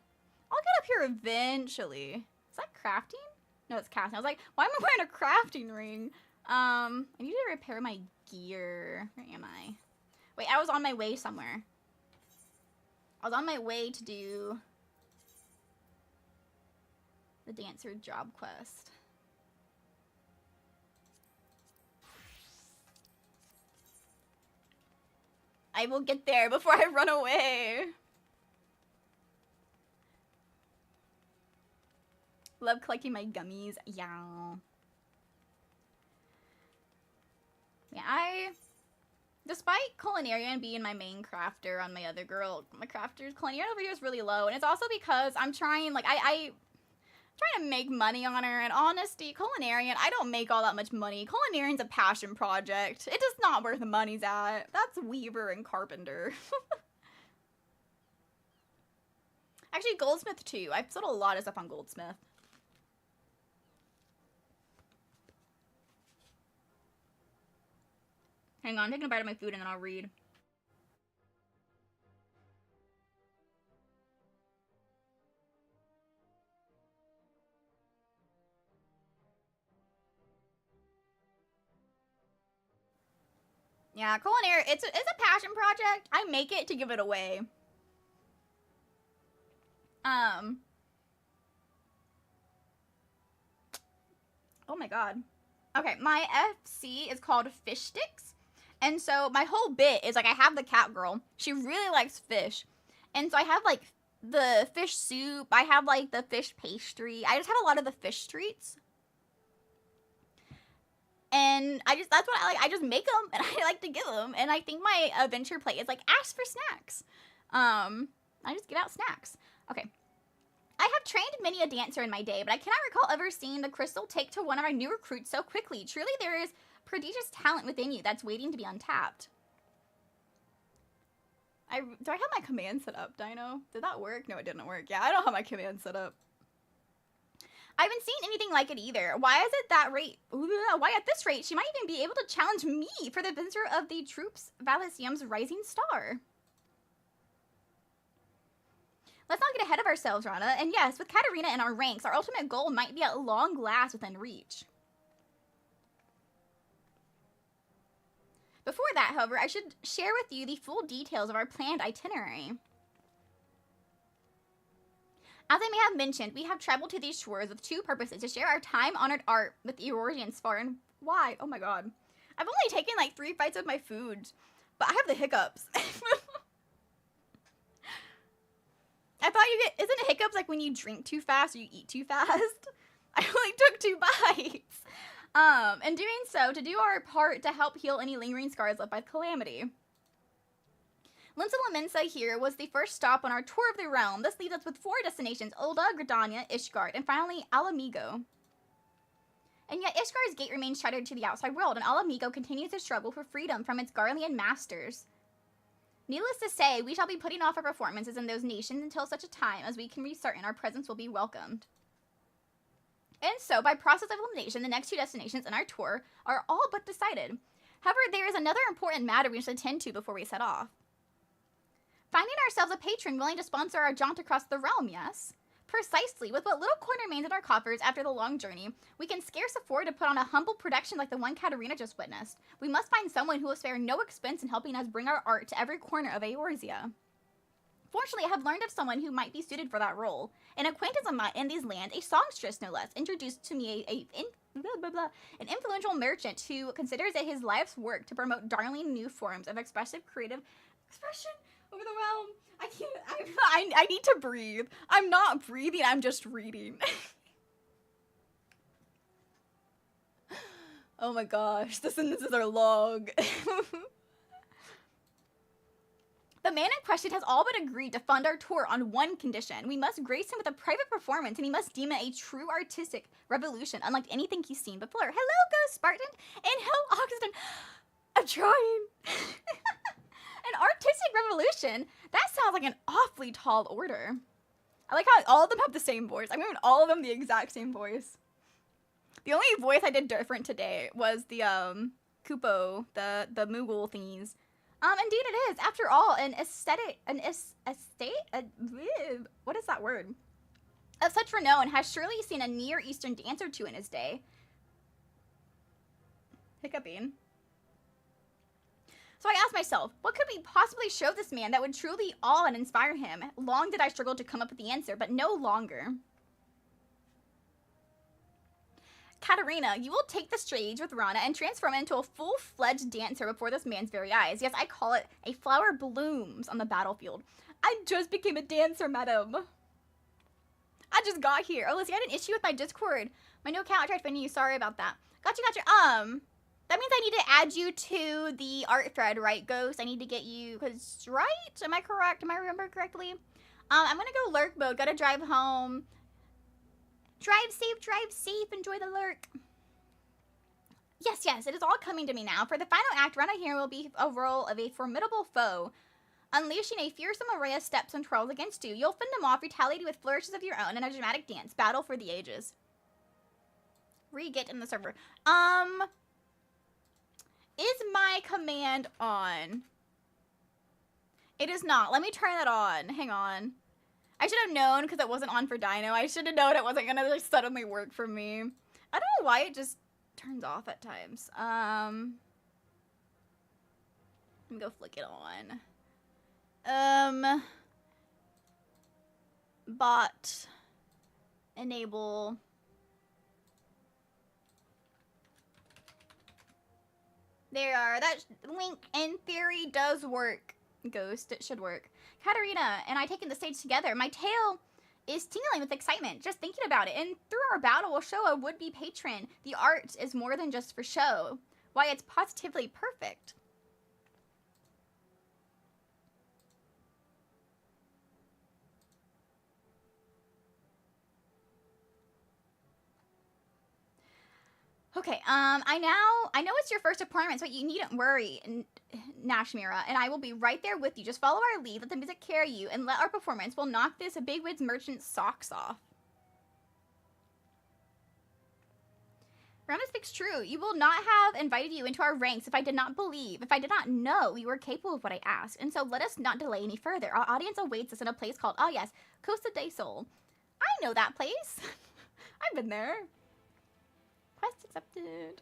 I'll get up here eventually. Is that crafting? No, it's casting. I was like, why am I wearing a crafting ring? I need to repair my gear. Where am I? Wait, I was on my way somewhere. I was on my way to do the Dancer job quest. I will get there before I run away. Love collecting my gummies. Yeah. Yeah, despite Culinarian being my main crafter on my other girl, my crafter's Culinarian over here is really low, and it's also because I'm trying, like, I'm trying to make money on her, and honesty, Culinarian, I don't make all that much money. Culinarian's a passion project. It is not where the money's at. That's Weaver and Carpenter. Actually, Goldsmith too. I've sold a lot of stuff on Goldsmith. Hang on, I'm taking a bite of my food and then I'll read. Yeah, Culinary, it's a passion project. I make it to give it away. Oh my god. Okay, my FC is called Fish Sticks. And so my whole bit is, like, I have the cat girl. She really likes fish. And so I have, like, the fish soup. I have, like, the fish pastry. I just have a lot of the fish treats. And that's what I like. I just make them, and I like to give them. And I think my adventure play is, like, ask for snacks. I just give out snacks. Okay. I have trained many a dancer in my day, but I cannot recall ever seeing the crystal take to one of our new recruits so quickly. Truly, there is prodigious talent within you that's waiting to be untapped. Do I have my command set up, Dino? Did that work? No, it didn't work. Yeah, I don't have my command set up. I haven't seen anything like it either. Why is it that rate? Why at this rate, she might even be able to challenge me for the venture of the troops Valisium's Rising Star. Let's not get ahead of ourselves, Rana. And yes, with Katarina in our ranks, our ultimate goal might be at long last within reach. Before that, however, I should share with you the full details of our planned itinerary. As I may have mentioned, we have traveled to these shores with two purposes: to share our time-honored art with the Eorzeans far and wide. Oh my god. I've only taken like 3 bites of my food, but I have the hiccups. I thought isn't it hiccups like when you drink too fast or you eat too fast? I only took 2 bites. In doing so, to do our part to help heal any lingering scars left by Calamity. Limsa Lamensa here was the first stop on our tour of the realm. This leaves us with 4 destinations: Ulda, Gridania, Ishgard, and finally Alamigo. And yet Ishgard's gate remains shuttered to the outside world, and Alamigo continues to struggle for freedom from its Garlean masters. Needless to say, we shall be putting off our performances in those nations until such a time as we can be certain our presence will be welcomed. And so, by process of elimination, the next 2 destinations in our tour are all but decided. However, there is another important matter we should attend to before we set off. Finding ourselves a patron willing to sponsor our jaunt across the realm, yes? Precisely. With what little coin remains in our coffers after the long journey, we can scarce afford to put on a humble production like the one Katarina just witnessed. We must find someone who will spare no expense in helping us bring our art to every corner of Eorzea. Fortunately, I have learned of someone who might be suited for that role. An acquaintance of mine in these lands, a songstress no less, introduced to me an influential merchant who considers it his life's work to promote darling new forms of expressive creative expression over the realm. I need to breathe. I'm not breathing, I'm just reading. Oh my gosh, the sentences are long. The man in question has all but agreed to fund our tour on one condition. We must grace him with a private performance, and he must deem it a true artistic revolution, unlike anything he's seen before. Hello, Ghost Spartan, and hello, Oxygen. I'm trying. An artistic revolution? That sounds like an awfully tall order. I like how all of them have the same voice. I'm giving all of them the exact same voice. The only voice I did different today was the Kupo, the Moogle thingies. Indeed it is. After all, what is that word? Of such renown has surely seen a Near Eastern dance or 2 in his day. Hiccuping. So I asked myself, what could we possibly show this man that would truly awe and inspire him? Long did I struggle to come up with the answer, but no longer. Katarina, you will take the stage with Rana and transform into a full-fledged dancer before this man's very eyes. Yes, I call it a flower blooms on the battlefield. I just became a dancer, madam. I just got here. Oh, Lizzie, I had an issue with my Discord. My new account tried finding you. Sorry about that. Gotcha. That means I need to add you to the art thread, right, Ghost? I need to get you, because, right? Am I correct? Am I remember correctly? I'm gonna go lurk mode. Gotta drive home. Drive safe. Enjoy the lurk. Yes, it is all coming to me now. For the final act, Rana here will be a role of a formidable foe, unleashing a fearsome array of steps and twirls against you. You'll fend them off, retaliating with flourishes of your own, and a dramatic dance. Battle for the ages. Re-get in the server. Is my command on? It is not. Let me turn that on. Hang on. I should have known because it wasn't on for Dino. I should have known it wasn't going to like, suddenly work for me. I don't know why it just turns off at times. Let me go flick it on. Bot. Enable. There, that link in theory does work. Ghost, it should work. Katarina and I taking the stage together. My tail is tingling with excitement just thinking about it. And through our battle, we'll show a would-be patron the art is more than just for show. Why, it's positively perfect. Okay, I know it's your first appointment, so you needn't worry, Nashmira, and I will be right there with you. Just follow our lead, let the music carry you, and let our performance will knock this bigwigs merchant's socks off. Rana speaks true. You will not have invited you into our ranks if I did not know you were capable of what I asked. And so let us not delay any further. Our audience awaits us in a place called, oh yes, Costa del Sol. I know that place. I've been there. Quest accepted.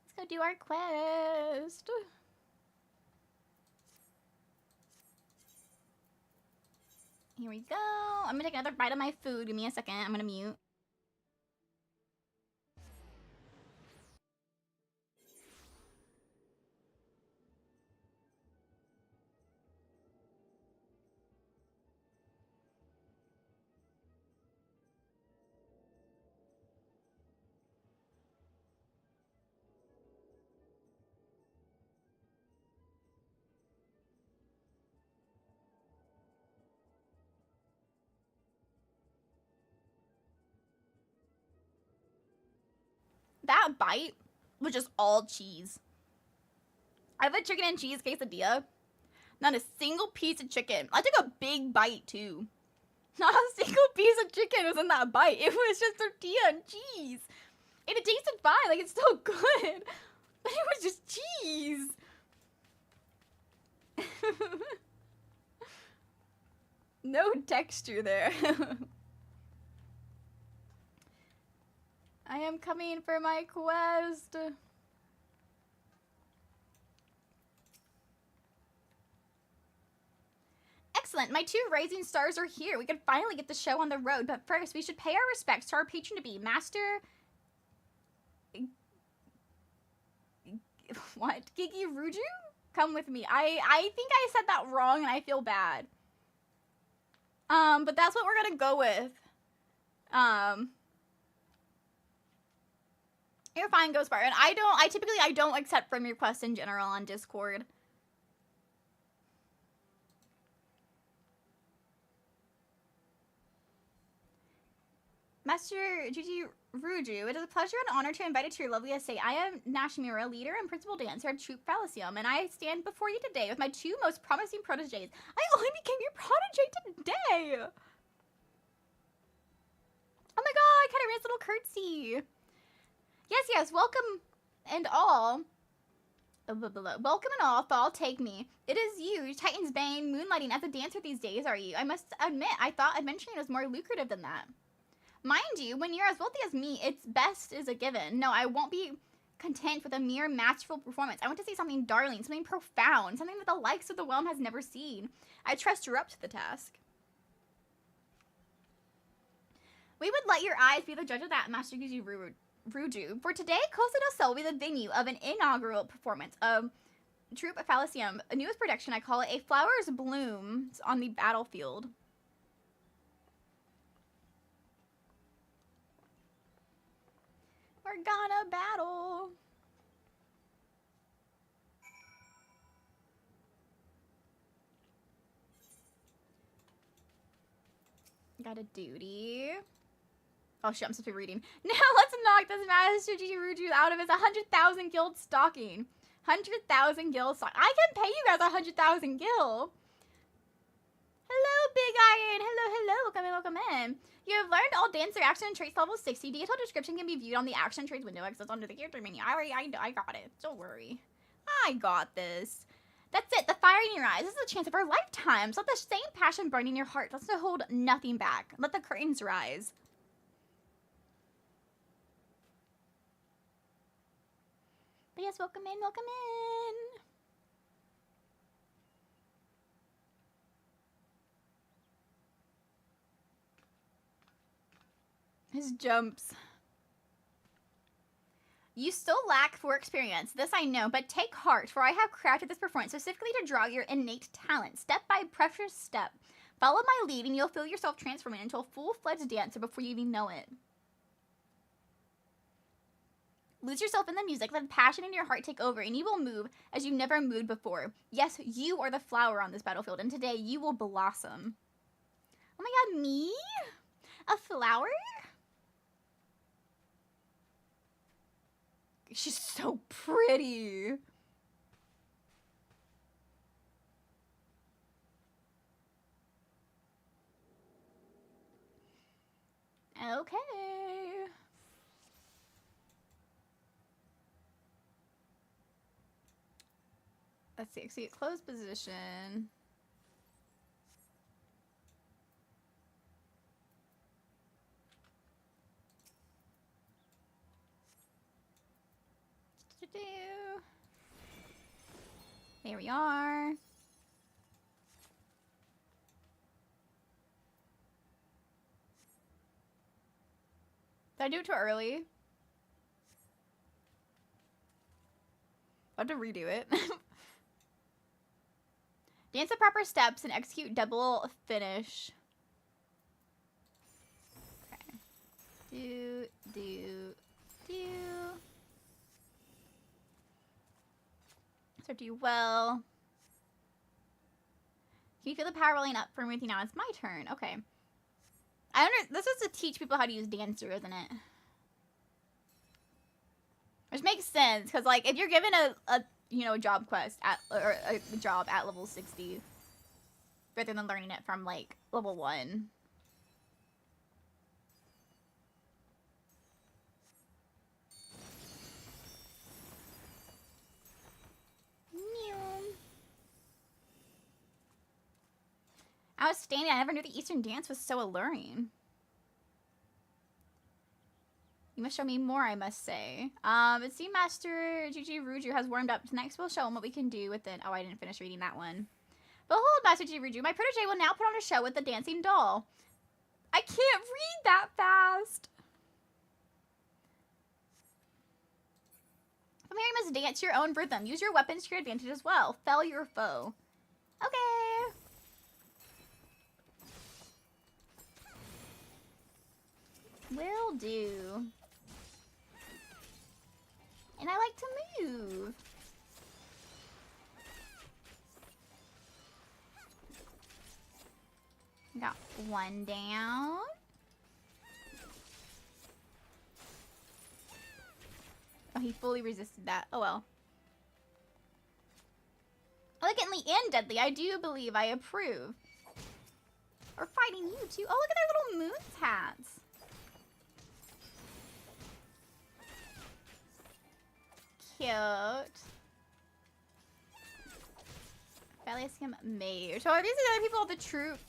Let's go do our quest. Here we go. I'm gonna take another bite of my food. Give me a second. I'm gonna mute. That bite was just all cheese. I have a chicken and cheese quesadilla. Not a single piece of chicken. I took a big bite too. Not a single piece of chicken was in that bite. It was just tortilla and cheese. And it tasted fine. Like, it's still good. But it was just cheese. No texture there. I am coming for my quest. Excellent. My 2 rising stars are here. We can finally get the show on the road. But first, we should pay our respects to our patron-to-be, Master... What? Gigi Ruju? Come with me. I think I said that wrong and I feel bad. But that's what we're gonna go with. You're fine, Ghost Spartan. I typically don't accept friend requests in general on Discord. Master Gigi Ruju, it is a pleasure and honor to invite you to your lovely estate. I am Nashmira, leader and principal dancer of Troupe Fallacium, and I stand before you today with my 2 most promising proteges. I only became your protege today! Oh my god, Katarina's little curtsy! Yes, welcome and all. Welcome and all, fall, take me. It is you, Titan's Bane, moonlighting as a dancer these days, are you? I must admit, I thought adventuring was more lucrative than that. Mind you, when you're as wealthy as me, its best is a given. No, I won't be content with a mere masterful performance. I want to see something darling, something profound, something that the likes of the realm has never seen. I trust you're up to the task. We would let your eyes be the judge of that, Master Gigi Ruju. For today, Costa del Sol will be the venue of an inaugural performance of Troupe Fallacium, a newest production. I call it A Flower's Blooms on the Battlefield. We're gonna battle. Got a duty. Oh shit, I'm supposed to be reading. Now let's knock this Master Ruju out of his 100,000 guild stocking. 100,000 guild stock. I can pay you guys 100,000 guild. Hello, Big Iron. Hello, hello. Welcome in, welcome in. You have learned all dance action and traits level 60. Detailed description can be viewed on the action traits window. Access under the character menu. I got it. Don't worry. I got this. That's it. The fire in your eyes. This is a chance of our lifetimes. Let the same passion burn in your heart. Let's hold nothing back. Let the curtains rise. But yes, welcome in, welcome in. His jumps. You still lack 4 experience. This I know, but take heart, for I have crafted this performance specifically to draw your innate talent, step by precious step. Follow my lead, and you'll feel yourself transforming into a full-fledged dancer before you even know it. Lose yourself in the music, let passion in your heart take over, and you will move as you've never moved before. Yes, you are the flower on this battlefield, and today you will blossom. Oh my god, me? A flower? She's so pretty. Okay. Let's see. See, closed position. There we are. Did I do it too early? I have to redo it. Dance the proper steps and execute double finish. Okay. Do. So do well. Can you feel the power welling up for everything now? It's my turn. Okay. This is to teach people how to use Dancer, isn't it? Which makes sense, because like if you're given a job quest or a job at level 60, rather than learning it from like level 1. Outstanding. I never knew the Eastern dance was so alluring. You must show me more, I must say. But see, Master Ruju has warmed up. Next, we'll show him what we can do with it. Oh, I didn't finish reading that one. Behold, Master Ruju, my protege will now put on a show with the dancing doll. I can't read that fast. From here, you must dance your own rhythm. Use your weapons to your advantage as well. Fell your foe. Okay. Will do. And I like to move. Got one down. Oh, he fully resisted that. Oh well. Elegantly and deadly. I do believe I approve. Or fighting you too. Oh, look at their little moon's hats. Cute. Baliascum Mage. So are these the other people of the troop?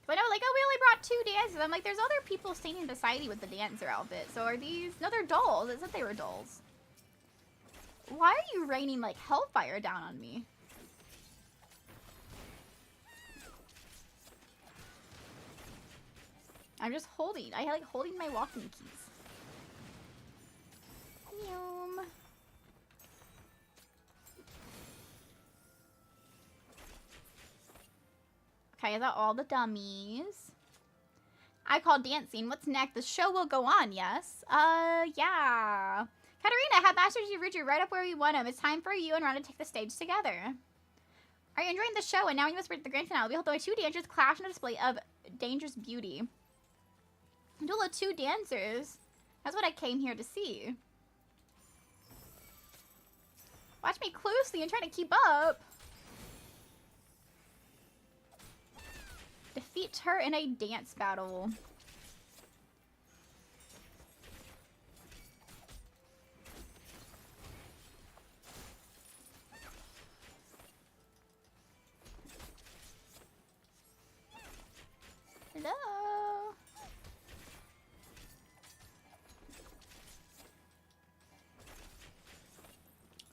But no, like, oh, we only brought 2 dancers. I'm like, there's other people standing beside you with the dancer outfit. So are these? No, they're dolls. It said they were dolls. Why are you raining like hellfire down on me? I'm just holding. I like holding my walking keys. Yum. Okay, is that all the dummies? I call dancing. What's next? The show will go on, yes? Yeah. Katarina, have Master G Richard right up where we want him. It's time for you and Ron to take the stage together. Are you enjoying the show? And now you must wait the grand finale. Behold, the two dancers clash in a display of dangerous beauty. Duel of two dancers. That's what I came here to see. Watch me closely and try to keep up. Defeat her in a dance battle. Hello.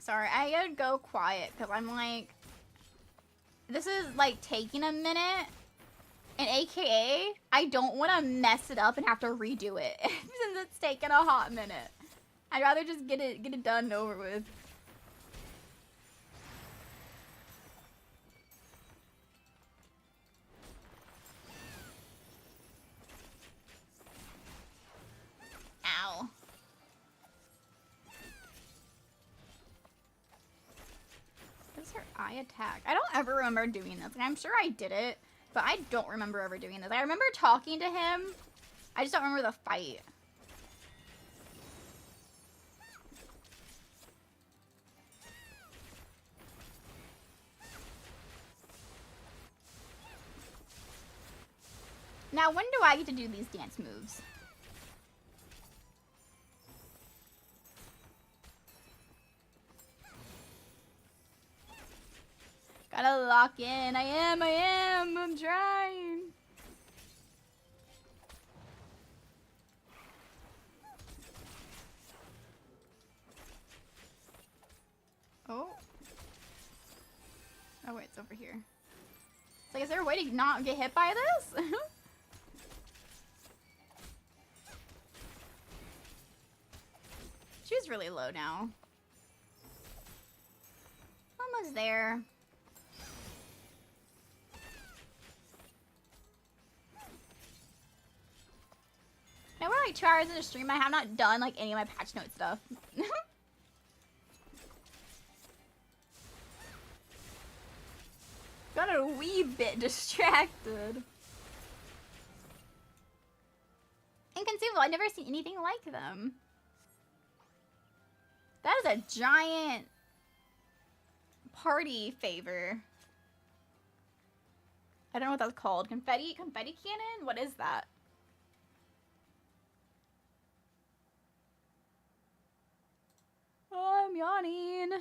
Sorry, I gotta go quiet because I'm like, this is like taking a minute, and AKA, I don't want to mess it up and have to redo it since it's taking a hot minute. I'd rather just get it done and over with. Ow. What is her eye attack? I don't ever remember doing this. I'm sure I did it, but I don't remember ever doing this. I remember talking to him. I just don't remember the fight. Now, when do I get to do these dance moves? Gotta lock in. I am. I'm trying. Oh. Oh, wait, it's over here. It's like, is there a way to not get hit by this? She's really low now. Almost there. Now we're like 2 hours into stream. I have not done like any of my patch note stuff. Got a wee bit distracted. Inconceivable. I've never seen anything like them. That is a giant party favor. I don't know what that's called. Confetti cannon? What is that? Oh, I'm yawning.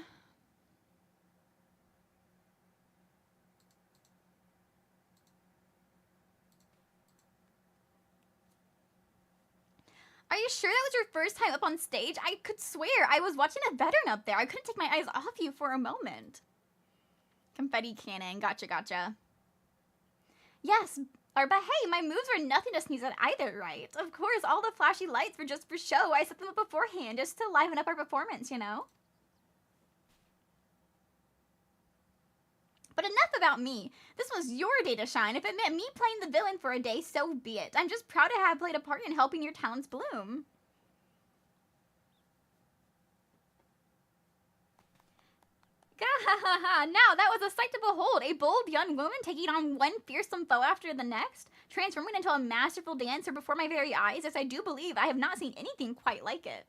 Are you sure that was your first time up on stage? I could swear I was watching a veteran up there. I couldn't take my eyes off you for a moment. Confetti cannon. Gotcha. Yes, but hey, my moves were nothing to sneeze at either, right? Of course, all the flashy lights were just for show. I set them up beforehand just to liven up our performance, you know? But enough about me. This was your day to shine. If it meant me playing the villain for a day, so be it. I'm just proud to have played a part in helping your talents bloom. Now, that was a sight to behold. A bold young woman taking on one fearsome foe after the next, transforming into a masterful dancer before my very eyes, as I do believe I have not seen anything quite like it.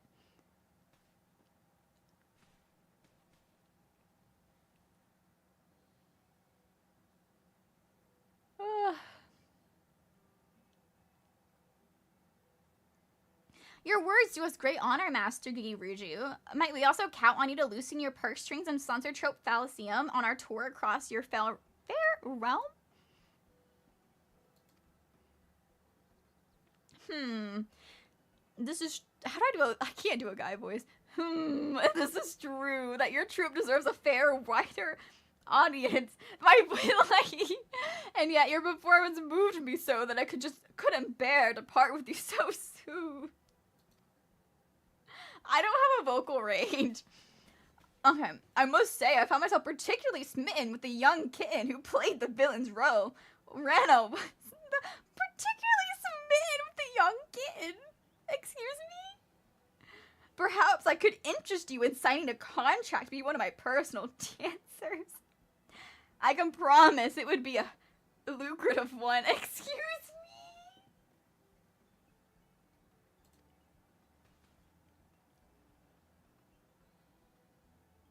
Your words do us great honor, Master Gigiruju. Might we also count on you to loosen your purse strings and Sunsertrope Fallacium on our tour across your fair realm? This is... How do I do a... I can't do a guy voice. This is true. That your troupe deserves a fair, wider audience. And yet your performance moved me so that I couldn't bear to part with you so soon. I don't have a vocal range. Okay, I must say I found myself particularly smitten with the young kitten who played the villain's role. Rana was particularly smitten with the young kitten. Excuse me? Perhaps I could interest you in signing a contract to be one of my personal dancers. I can promise it would be a lucrative one. Excuse me?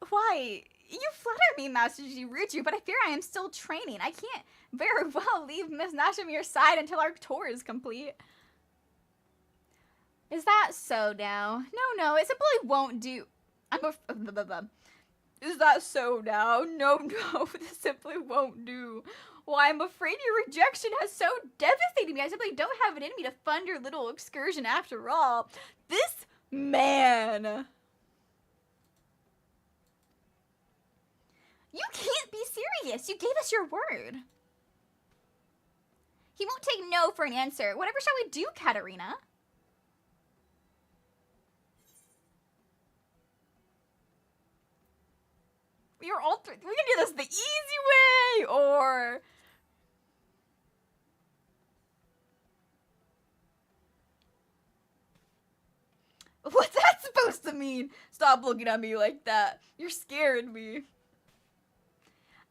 Why? You flatter me, Master Jiruju, but I fear I am still training. I can't very well leave Miss Nashimir's side until our tour is complete. Is that so now? No, it simply won't do. Is that so now? No, this simply won't do. Why, I'm afraid your rejection has so devastated me. I simply don't have it in me to fund your little excursion after all. This man. You can't be serious. You gave us your word. He won't take no for an answer. Whatever shall we do, Katarina? We can do this the easy way, or... What's that supposed to mean? Stop looking at me like that. You're scaring me.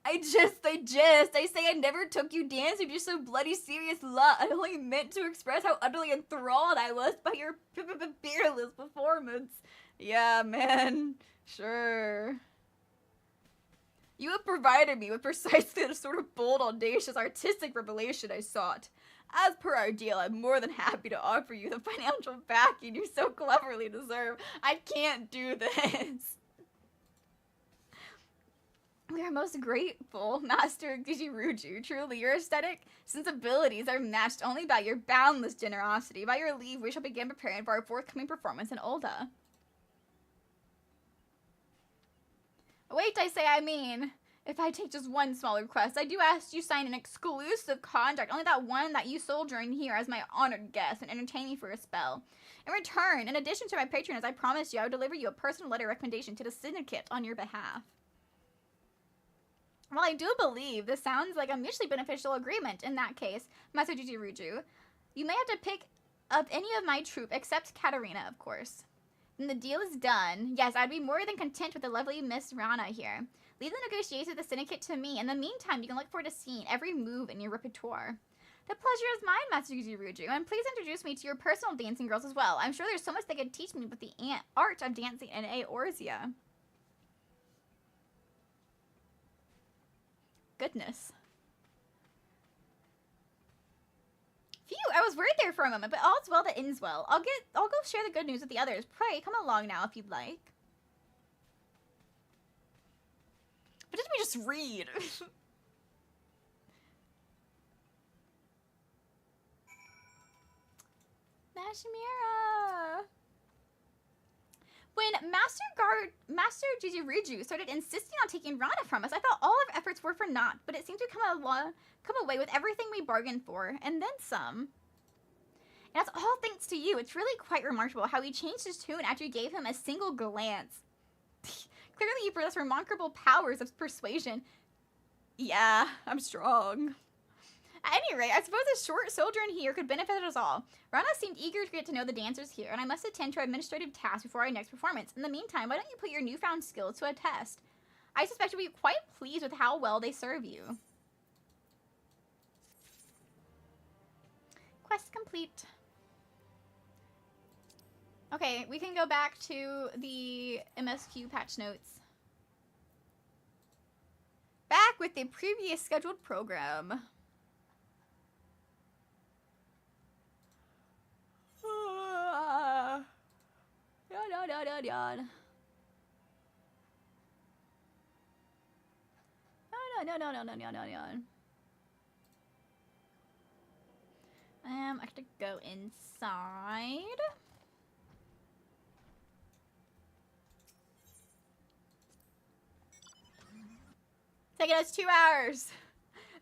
I say I never took you dancing. You're so bloody serious lot. I only meant to express how utterly enthralled I was by your fearless performance. Yeah, man. Sure. You have provided me with precisely the sort of bold, audacious, artistic revelation I sought. As per our deal, I'm more than happy to offer you the financial backing you so cleverly deserve. I can't do this. We are most grateful, Master Jiruju. Truly, your aesthetic sensibilities are matched only by your boundless generosity. By your leave, we shall begin preparing for our forthcoming performance in Olda. Wait, I mean, if I take just one small request, I do ask you sign an exclusive contract, only that one that you sojourn here as my honored guest and entertain me for a spell. In return, in addition to my patronage, I promise you I will deliver you a personal letter of recommendation to the syndicate on your behalf. Well, I do believe this sounds like a mutually beneficial agreement in that case, Master Jiruju. You may have to pick up any of my troop, except Katarina, of course. Then the deal is done. Yes, I'd be more than content with the lovely Miss Rana here. Leave the negotiations with the syndicate to me. In the meantime, you can look forward to seeing every move in your repertoire. The pleasure is mine, Master Jiruju, and please introduce me to your personal dancing girls as well. I'm sure there's so much they could teach me with the art of dancing in Eorzea. Goodness. Phew, I was worried there for a moment, but all's well that ends well. I'll go share the good news with the others. Pray, come along now if you'd like. But didn't we just read? Nashimira! When Master Jiruju started insisting on taking Rana from us, I thought all our efforts were for naught, but it seemed to come away with everything we bargained for, and then some. And that's all thanks to you. It's really quite remarkable how he changed his tune after you gave him a single glance. Clearly you possess remarkable powers of persuasion. Yeah, I'm strong. At any rate, I suppose a short sojourn here could benefit us all. Rana seemed eager to get to know the dancers here, and I must attend to administrative tasks before our next performance. In the meantime, why don't you put your newfound skills to a test? I suspect you'll be quite pleased with how well they serve you. Quest complete. Okay, we can go back to the MSQ patch notes. Back with the previous scheduled program. No. I have to go inside. Taking us 2 hours.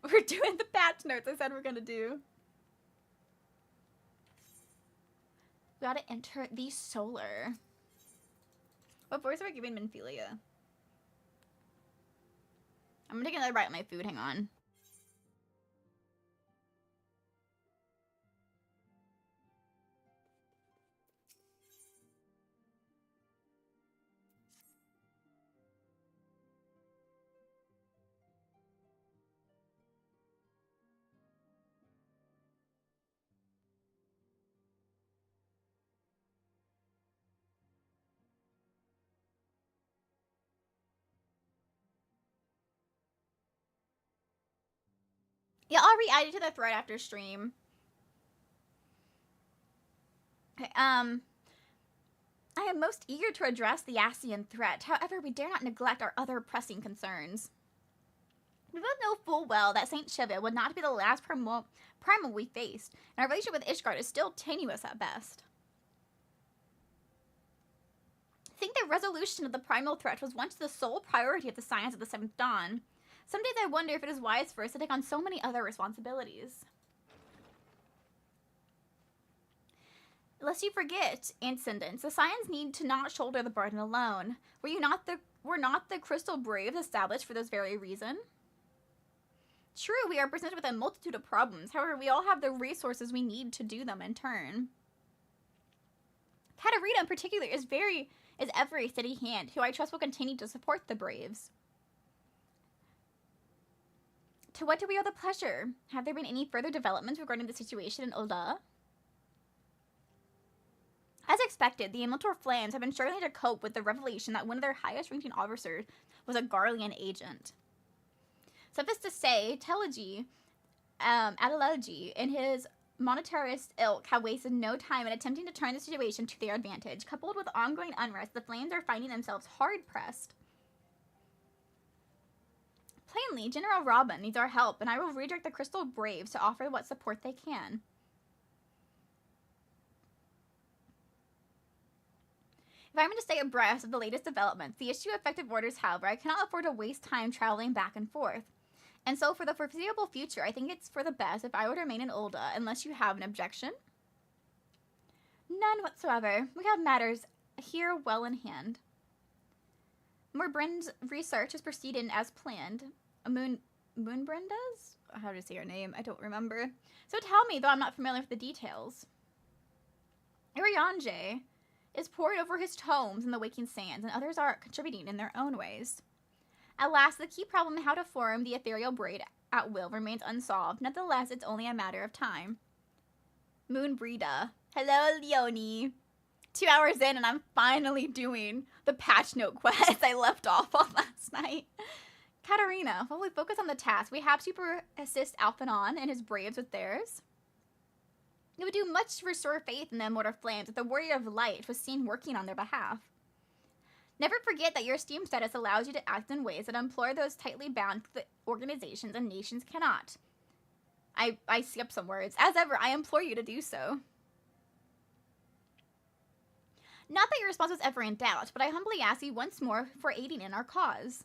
We're doing the patch notes I said we're gonna do. We gotta enter the solar. What voice are we giving Minfilia? I'm gonna take another bite of my food, hang on. Yeah, I'll re-add you to the thread after stream. Okay, I am most eager to address the Ascian threat. However, we dare not neglect our other pressing concerns. We both know full well that Saint Shiva would not be the last primal we faced, and our relationship with Ishgard is still tenuous at best. I think the resolution of the primal threat was once the sole priority of the Scions of the Seventh Dawn. Some days I wonder if it is wise for us to take on so many other responsibilities. Lest you forget, Ascendants, the Scions need to not shoulder the burden alone. Were not the Crystal Braves established for this very reason? True, we are presented with a multitude of problems. However, we all have the resources we need to do them in turn. Katarina in particular is ever a steady hand, who I trust will continue to support the Braves. To what do we owe the pleasure? Have there been any further developments regarding the situation in Ul'dah? As expected, the Immortal Flames have been struggling to cope with the revelation that one of their highest-ranking officers was a Garlean agent. Suffice to say, Adeleji and his monetarist ilk have wasted no time in attempting to turn the situation to their advantage. Coupled with ongoing unrest, the Flames are finding themselves hard-pressed. Plainly, General Robin needs our help, and I will redirect the Crystal Braves to offer what support they can. If I'm going to stay abreast of the latest developments, the issue of effective orders, however, I cannot afford to waste time traveling back and forth. And so for the foreseeable future, I think it's for the best if I would remain in Ul'dah, unless you have an objection. None whatsoever. We have matters here well in hand. Moonbrind's research is proceeding as planned. Moonbrinda's? How to say her name? I don't remember. So tell me, though I'm not familiar with the details. Irianje is poring over his tomes in the Waking Sands, and others are contributing in their own ways. At last, the key problem how to form the ethereal braid at will remains unsolved. Nonetheless, it's only a matter of time. Moonbrida. Hello, Leonie. 2 hours in, and I'm finally doing the patch note quest I left off on last night. Katarina, while we focus on the task, we have to assist Alphanon and his Braves with theirs. It would do much to restore faith in the Immortal Flames if the Warrior of Light was seen working on their behalf. Never forget that your esteemed status allows you to act in ways that employ those tightly bound organizations and nations cannot. I skipped some words. As ever, I implore you to do so. Not that your response was ever in doubt, but I humbly ask you once more for aiding in our cause.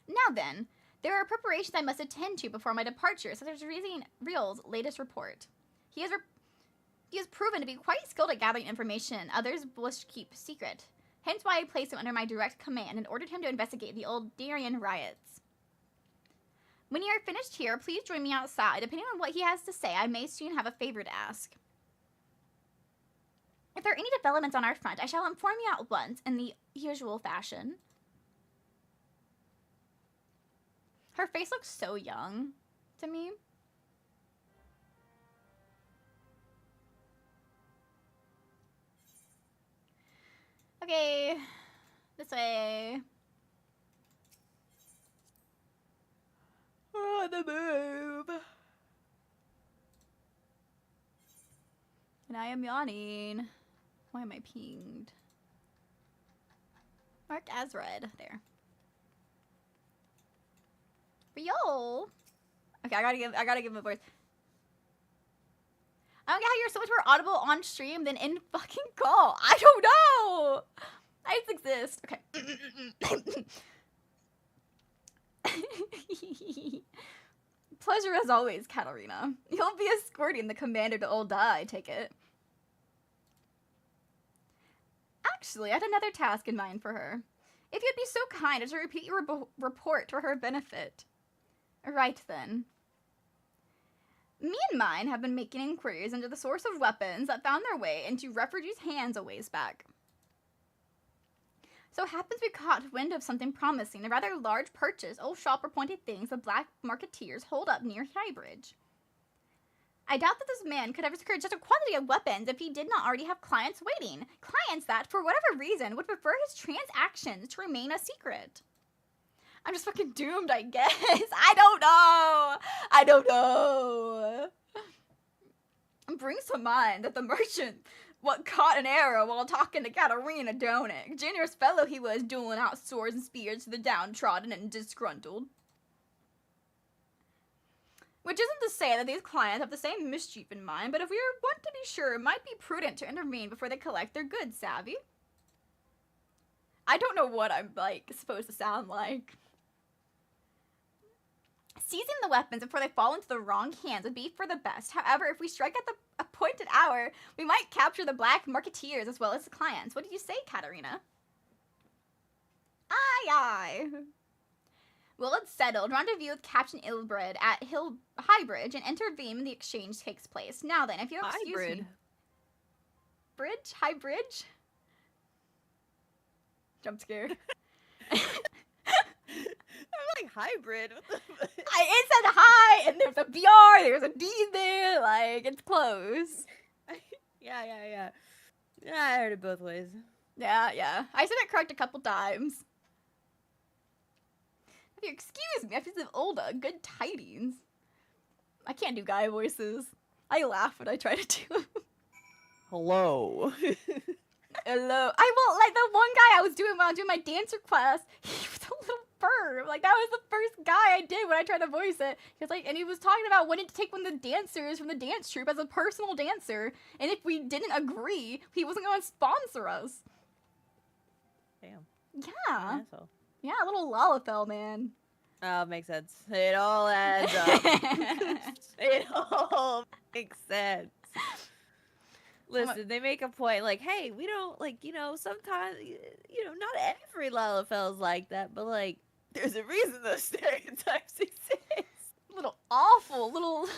Now then, there are preparations I must attend to before my departure, such as reading Real's latest report. He has proven to be quite skilled at gathering information others wish to keep secret. Hence why I placed him under my direct command and ordered him to investigate the old Darien riots. When you are finished here, please join me outside. Depending on what he has to say, I may soon have a favor to ask. If there are any developments on our front, I shall inform you at once in the usual fashion. Her face looks so young to me. Okay, this way. On the move. And I am yawning. Why am I pinged? Marked as red. There. Yo. Okay, I gotta give him a voice. I don't get how you're so much more audible on stream than in fucking call. I don't know. I just exist. Okay. Pleasure as always, Katarina. You'll be escorting the commander to Ul'dah, I take it. Actually, I had another task in mind for her. If you'd be so kind as to repeat your report for her benefit. Right then. Me and mine have been making inquiries into the source of weapons that found their way into refugees' hands a ways back. So happens we caught wind of something promising, a rather large purchase, old shop-appointed things the black marketeers hold up near Highbridge. I doubt that this man could have secured such a quantity of weapons if he did not already have clients waiting. Clients that, for whatever reason, would prefer his transactions to remain a secret. I'm just fucking doomed, I guess. I don't know. I don't know. Brings to mind that the merchant what caught an arrow while talking to Katarina, don't it? Generous fellow he was, doling out swords and spears to the downtrodden and disgruntled. Which isn't to say that these clients have the same mischief in mind, but if we want to be sure, it might be prudent to intervene before they collect their goods, savvy? I don't know what I'm, like, supposed to sound like. Seizing the weapons before they fall into the wrong hands would be for the best. However, if we strike at the appointed hour, we might capture the black marketeers as well as the clients. What did you say, Katarina? Aye, aye. Well, it's settled. Rendezvous with Captain Ilbred at High Bridge and intervene when the exchange takes place. Now then, if you'll excuse me. Bridge? High Bridge? Jump scare. I'm like, hybrid. What the it said hi, and there's a BR, there's a D there, like, it's close. Yeah, I heard it both ways. Yeah. I said it correct a couple times. If you excuse me, I feel so old, good tidings. I can't do guy voices. I laugh when I try to do them. Hello. Hello. I will, like, the one guy I was doing when I was doing my dancer class, he was a little perv. Like, that was the first guy I did when I tried to voice it. Because, like, and he was talking about wanting to take one of the dancers from the dance troupe as a personal dancer. And if we didn't agree, he wasn't going to sponsor us. Damn. Yeah. Yeah, a little Lalafell, man. Oh, makes sense. It all adds up. It all makes sense. Listen, they make a point, like, hey, we don't, like, you know, sometimes, you know, not every Lalafell's like that, but, like, there's a reason those stereotypes exist. Awful little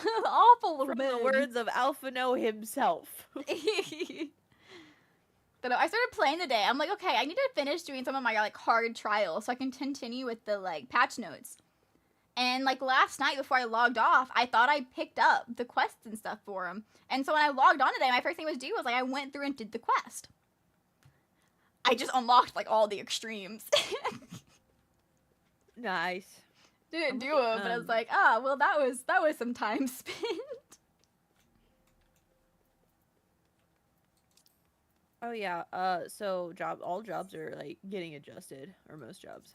From men. the words of Alphino himself. But I started playing today. I'm like, okay, I need to finish doing some of my, like, hard trials so I can continue with the, like, patch notes. And, like, last night before I logged off, I thought I picked up the quests and stuff for him. And so when I logged on today, my first thing was do was, like, I went through and did the quest. I just unlocked, like, all the extremes. Nice. Didn't do them, but I was like, well, that was some time spent. Oh, yeah, so all jobs are, like, getting adjusted, or most jobs.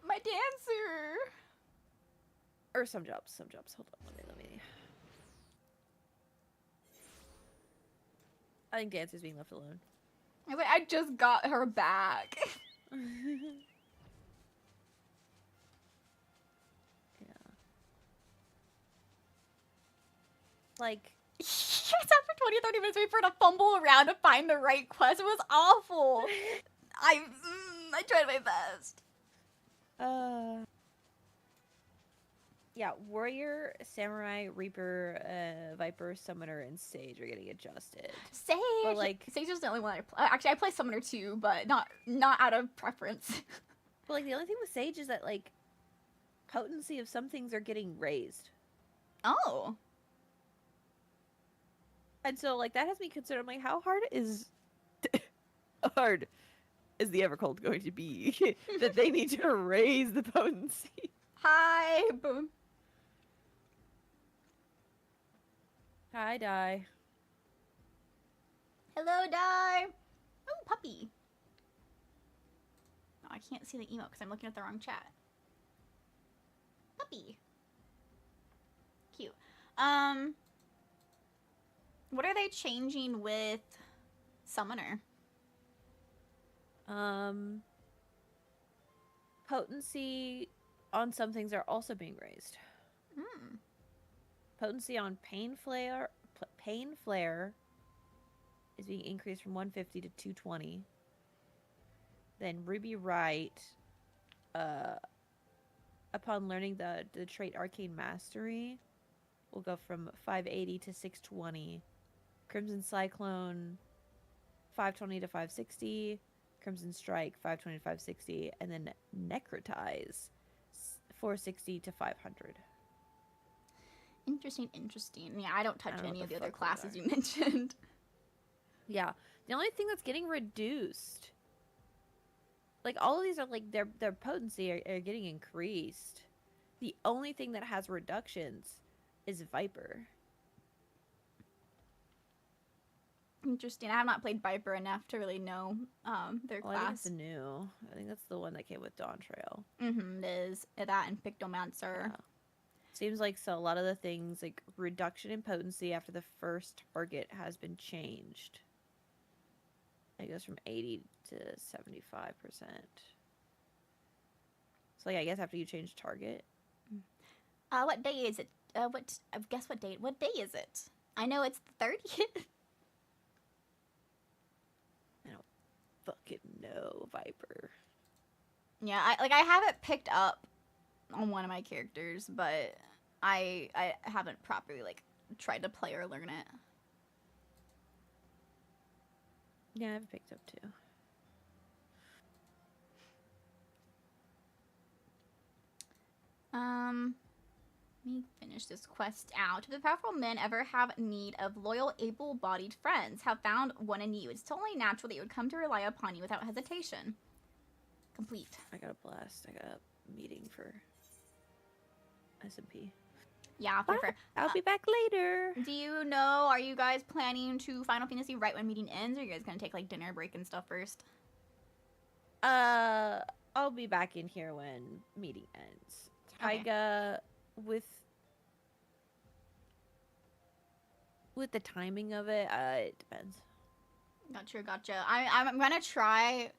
My dancer! Or some jobs. Hold on, let me. I think dancer's being left alone. I was like, I just got her back. Yeah. Like... Yes, after 20 or 30 minutes, wait for her to fumble around to find the right quest. It was awful. I tried my best. Yeah, Warrior, Samurai, Reaper, Viper, Summoner, and Sage are getting adjusted. Sage! But, like... Sage is the only one I play. Actually, I play Summoner too, but not out of preference. But, like, the only thing with Sage is that, like, potency of some things are getting raised. Oh. And so, like, that has me consider, I'm like, how hard is the Evercold going to be that they need to raise the potency? Hi, boom. Hi, Di. Hello, Di. Oh, puppy. Oh, I can't see the emote because I'm looking at the wrong chat. Puppy. Cute. What are they changing with Summoner? Potency on some things are also being raised. Hmm. Potency on Pain Flare is being increased from 150 to 220. Then Ruby Right, upon learning the trait Arcane Mastery, will go from 580 to 620. Crimson Cyclone, 520 to 560. Crimson Strike, 520 to 560. And then Necrotize, 460 to 500. Interesting. Yeah, I don't touch any of the other classes you mentioned. Yeah. The only thing that's getting reduced, like, all of these are, like, their potency are getting increased. The only thing that has reductions is Viper. Interesting. I have not played Viper enough to really know their Well, I think class. it's new. I think that's the one that came with Dawn Trail. Mm-hmm, it is. That and Pictomancer. Yeah. Seems like so a lot of the things, like reduction in potency after the first target has been changed. It goes from 80 to 75%. So like, I guess after you change target. What day is it? Guess what date? What day is it? I know it's the 30th. I don't fucking know, Viper. Yeah, I have it picked up on one of my characters, but I haven't properly like tried to play or learn it. Yeah, I've picked up too. Let me finish this quest out. Do the powerful men ever have need of loyal, able-bodied friends? Have found one in you. It's totally natural that you would come to rely upon you without hesitation. Complete. I got a blast. I got a meeting for SMP. Yeah, for I'll be back later. Do you know, are you guys planning to Final Fantasy right when meeting ends, or are you guys gonna take like dinner break and stuff first? I'll be back in here when meeting ends. Taiga, with the timing of it, it depends. Gotcha. I'm gonna try.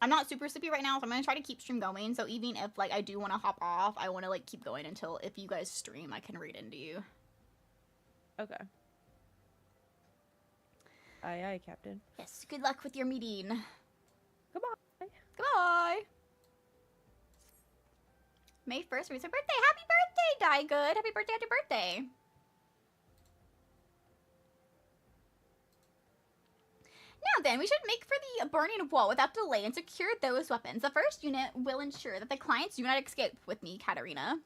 I'm not super sleepy right now, so I'm gonna try to keep stream going. So even if like I do want to hop off, I want to like keep going until if you guys stream, I can read into you. Okay. Aye, Captain. Yes. Good luck with your meeting. Goodbye. Goodbye. May 1st, recent birthday. Happy birthday, Diegood. Happy birthday. Now then, we should make for the burning wall without delay and secure those weapons. The first unit will ensure that the clients do not escape with me, Katarina.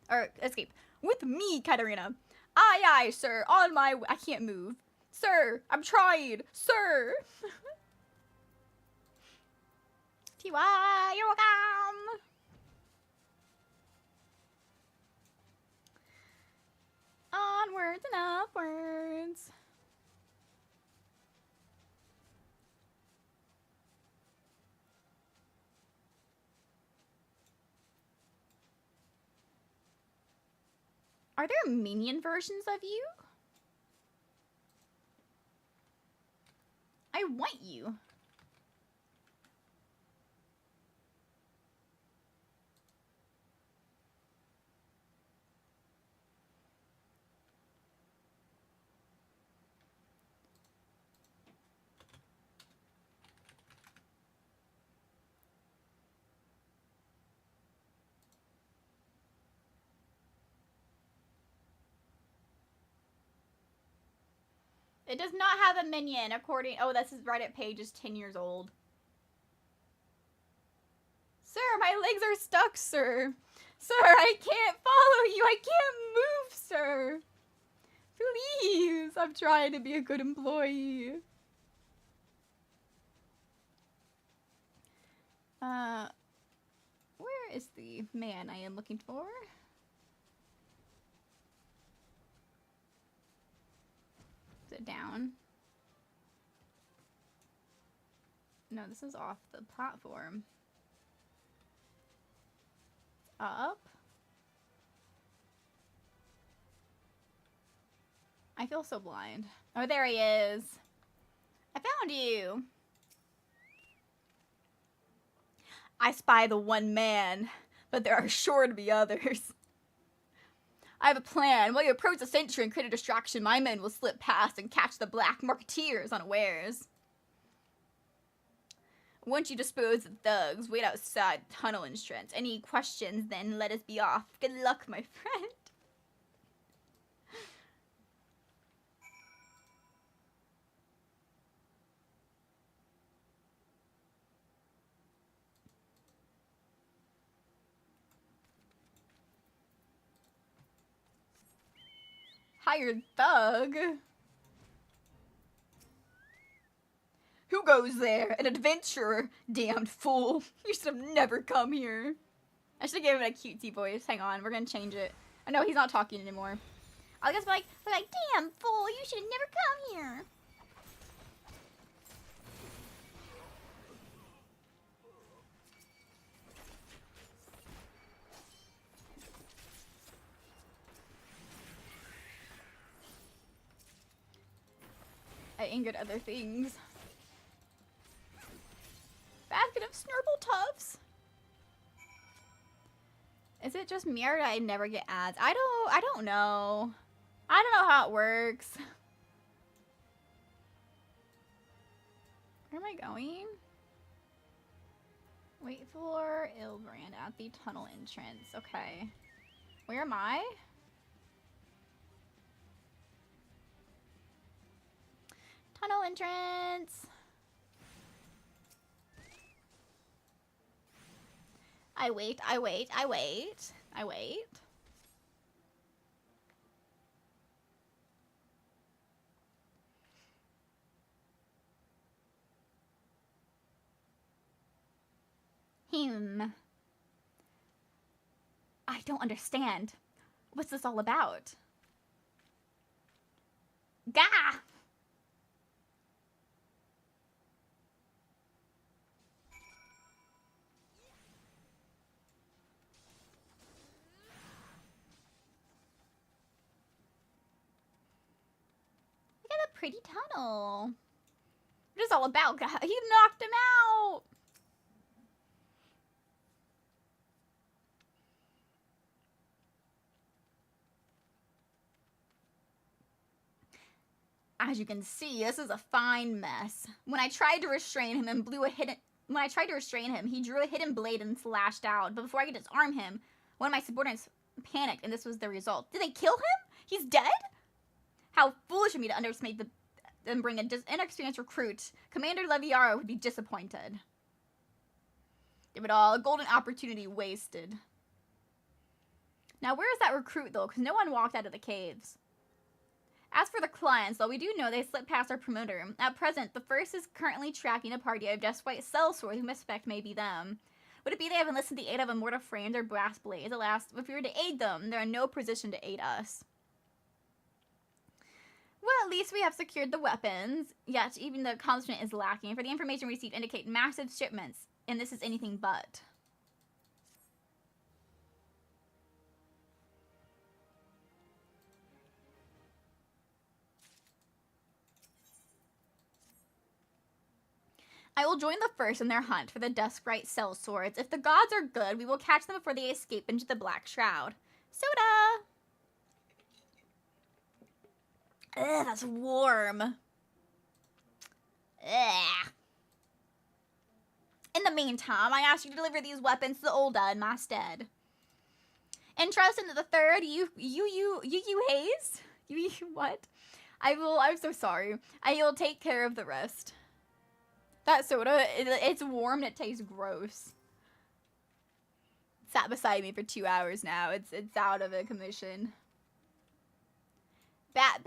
Or, escape. With me, Katarina. Aye, sir. On my way. I can't move. Sir, I'm trying. Sir. TY, you're welcome. Onwards and upwards. Are there minion versions of you? I want you. It does not have a minion, according... Oh, this is Reddit page is 10 years old. Sir, my legs are stuck, sir. Sir, I can't follow you. I can't move, sir. Please. I'm trying to be a good employee. Where is the man I am looking for? Is it down? No, this is off the platform. Up? I feel so blind. Oh, there he is. I found you. I spy the one man, but there are sure to be others. I have a plan. While you approach the sentry and create a distraction, my men will slip past and catch the black marketeers unawares. Once you dispose of thugs, wait outside the tunnel entrance. Any questions, then let us be off. Good luck, my friend. Hired thug? Who goes there? An adventurer? Damned fool. You should have never come here. I should have given it a cutesy voice. Hang on, we're gonna change it. I know he's not talking anymore. I'll just be like, damn fool, you should have never come here. I angered other things. Basket of Snurple Tufts. Is it just me or do I never get ads? I don't know. I don't know how it works. Where am I going? Wait for Ilbrand at the tunnel entrance. Okay. Where am I? Tunnel entrance. I wait. I don't understand. What's this all about? Gah! Look at the pretty tunnel. What is this all about? He knocked him out. As you can see, this is a fine mess. When I tried to restrain him, he drew a hidden blade and slashed out. But before I could disarm him, one of my subordinates panicked, and this was the result. Did they kill him? He's dead? How foolish of me to underestimate and bring an inexperienced recruit. Commander Lvling ARR would be disappointed. Give it all. A golden opportunity wasted. Now, where is that recruit, though? Because no one walked out of the caves. As for the clients, though, we do know they slipped past our promoter. At present, the first is currently tracking a party of just white sellswords who suspect may be them. Would it be they have enlisted the aid of a mortar framed or brass blades? Alas, if we were to aid them, they're in no position to aid us. Well, at least we have secured the weapons, yet even the accomplishment is lacking, for the information received indicate massive shipments, and this is anything but. I will join the first in their hunt for the Duskbright sellswords. If the gods are good, we will catch them before they escape into the Black Shroud. Soda! Ugh, that's warm. Ugh. In the meantime, I ask you to deliver these weapons to the Olda in my stead. Entrust into the third, you Hayes? You what? I'm so sorry. I will take care of the rest. That soda, it's warm and it tastes gross. It sat beside me for 2 hours now. It's out of a commission. Bat.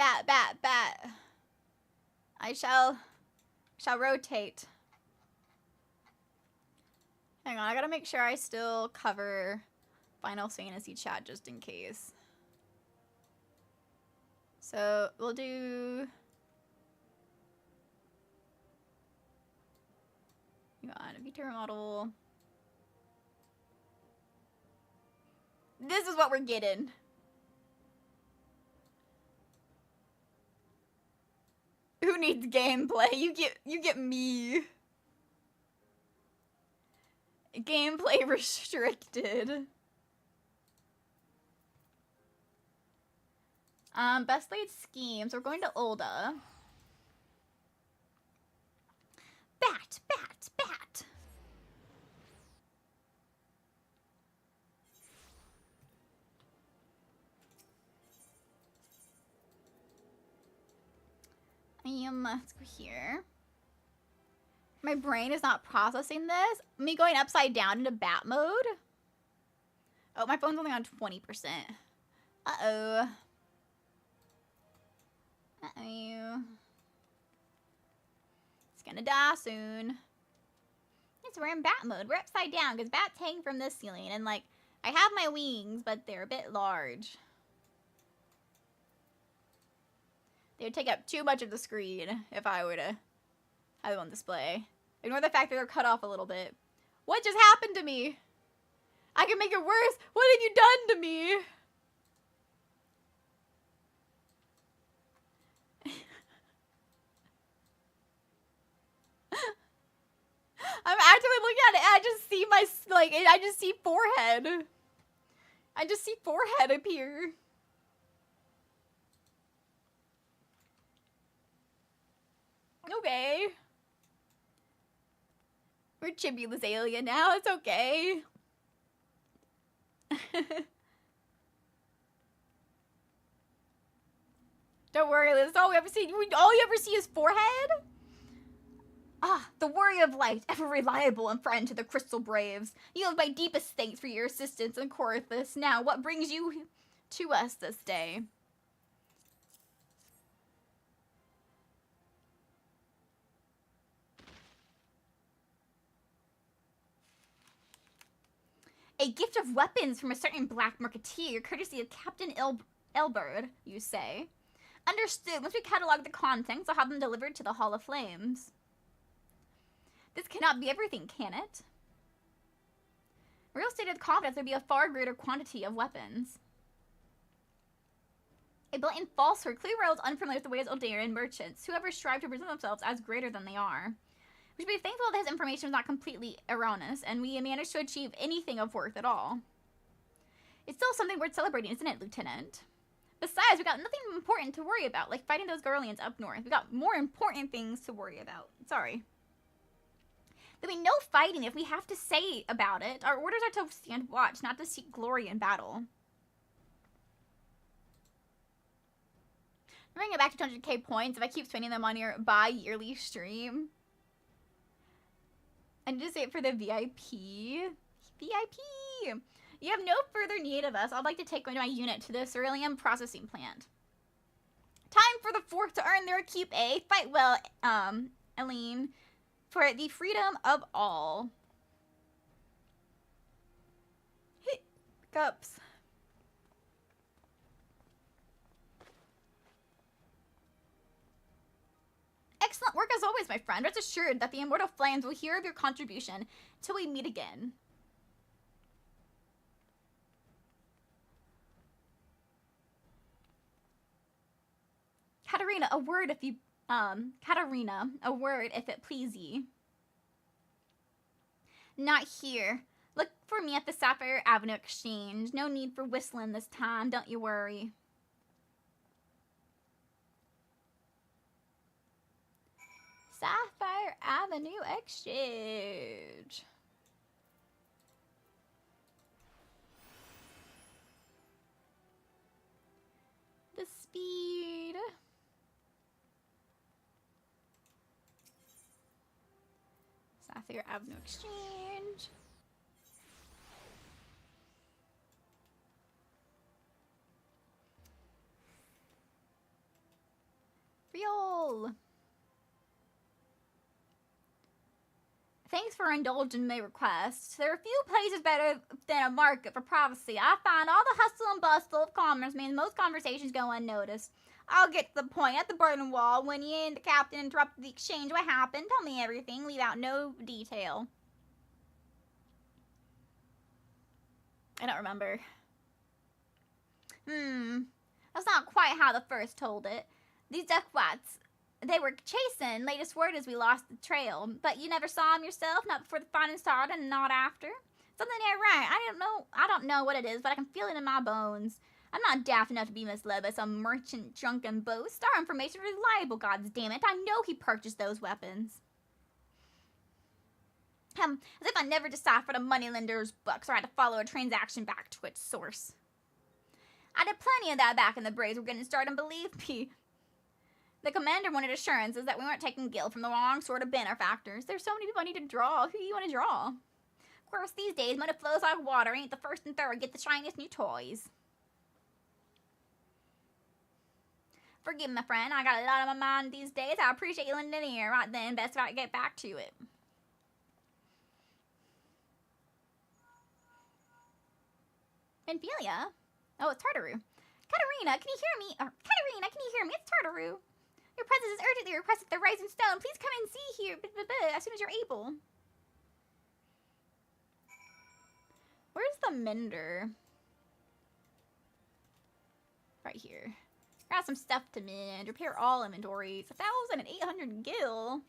I shall rotate. Hang on, I gotta make sure I still cover Final Fantasy chat just in case. So we'll do. Hang on, a Vtuber model. This is what we're getting. Who needs gameplay? You get me. Gameplay restricted. Best laid schemes. We're going to Olda. Bat. Let's go here. My brain is not processing this. Me going upside down into bat mode. Oh, my phone's only on 20%. Uh-oh. It's gonna die soon. Yes, we're in bat mode. We're upside down because bats hang from this ceiling. And, like, I have my wings, but they're a bit large. They would take up too much of the screen if I were to have them on display. Ignore the fact that they're cut off a little bit. What just happened to me? I can make it worse. What have you done to me? I'm actively looking at it and I just see my, like, I just see forehead. I just see forehead appear. Okay. We're chibi Lizzaylia now, it's okay. Don't worry, Liz, all you ever see is forehead? Ah, the warrior of light, ever reliable and friend to the Crystal Braves. You have my deepest thanks for your assistance in Corythus. Now, what brings you to us this day? A gift of weapons from a certain black marketeer, courtesy of Captain Elbird, you say. Understood. Once we catalog the contents, I'll have them delivered to the Hall of Flames. This cannot be everything, can it? Real stated confidence there'd be a far greater quantity of weapons. A blatant falsehood clearly reveals unfamiliar with the ways of Aldarian merchants, whoever strive to present themselves as greater than they are. We should be thankful that his information was not completely erroneous, and we managed to achieve anything of worth at all. It's still something worth celebrating, isn't it, Lieutenant? Besides, we got nothing important to worry about, like fighting those Garleans up north. We got more important things to worry about. Sorry. There'll be no fighting if we have to say about it. Our orders are to stand watch, not to seek glory in battle. I'm bringing it back to 200k points if I keep spending them on your bi-yearly stream. I need to say it for the VIP. VIP! You have no further need of us. I'd like to take my unit to the Cerulean processing plant. Time for the fourth to earn their keep, eh? Fight well, Elisaine, for the freedom of all. Hiccups. Excellent work as always, my friend. Rest assured that the Immortal Flames will hear of your contribution till we meet again. Katarina, a word if you, Katarina, a word if it please ye. Not here. Look for me at the Sapphire Avenue Exchange. No need for whistling this time, don't you worry. Sapphire Avenue Exchange. The speed. Sapphire Avenue Exchange. Real. Thanks for indulging my request. There are few places better than a market for privacy. I find all the hustle and bustle of commerce means most conversations go unnoticed. I'll get to the point. At the burning wall, when you and the captain interrupted the exchange, what happened? Tell me everything. Leave out no detail. I don't remember. That's not quite how the first told it. These duckwats, they were chasing. Latest word is we lost the trail. But you never saw him yourself? Not before the fighting started and not after? Something ain't right. I don't know what it is, but I can feel it in my bones. I'm not daft enough to be misled by some merchant drunken boast. Our information is reliable, goddammit. I know he purchased those weapons. As if I never deciphered a moneylender's books or had to follow a transaction back to its source. I did plenty of that back in the Braves were getting started, and believe me, the commander wanted assurances that we weren't taking gil from the wrong sort of benefactors. There's so many people I need to draw. Who do you want to draw? Of course, these days, money flows like water. Ain't the first and third get the shiniest new toys. Forgive me, my friend. I got a lot on my mind these days. I appreciate you lending an ear. Right then, best if I get back to it. Ophelia? Oh, it's Tartaru. Katarina, can you hear me? Katarina, can you hear me? It's Tartaru. Your presence is urgently requested at the Rising Stone. Please come and see here as soon as you're able. Where's the mender? Right here. Got some stuff to mend. Repair all inventories. 1,800 gil.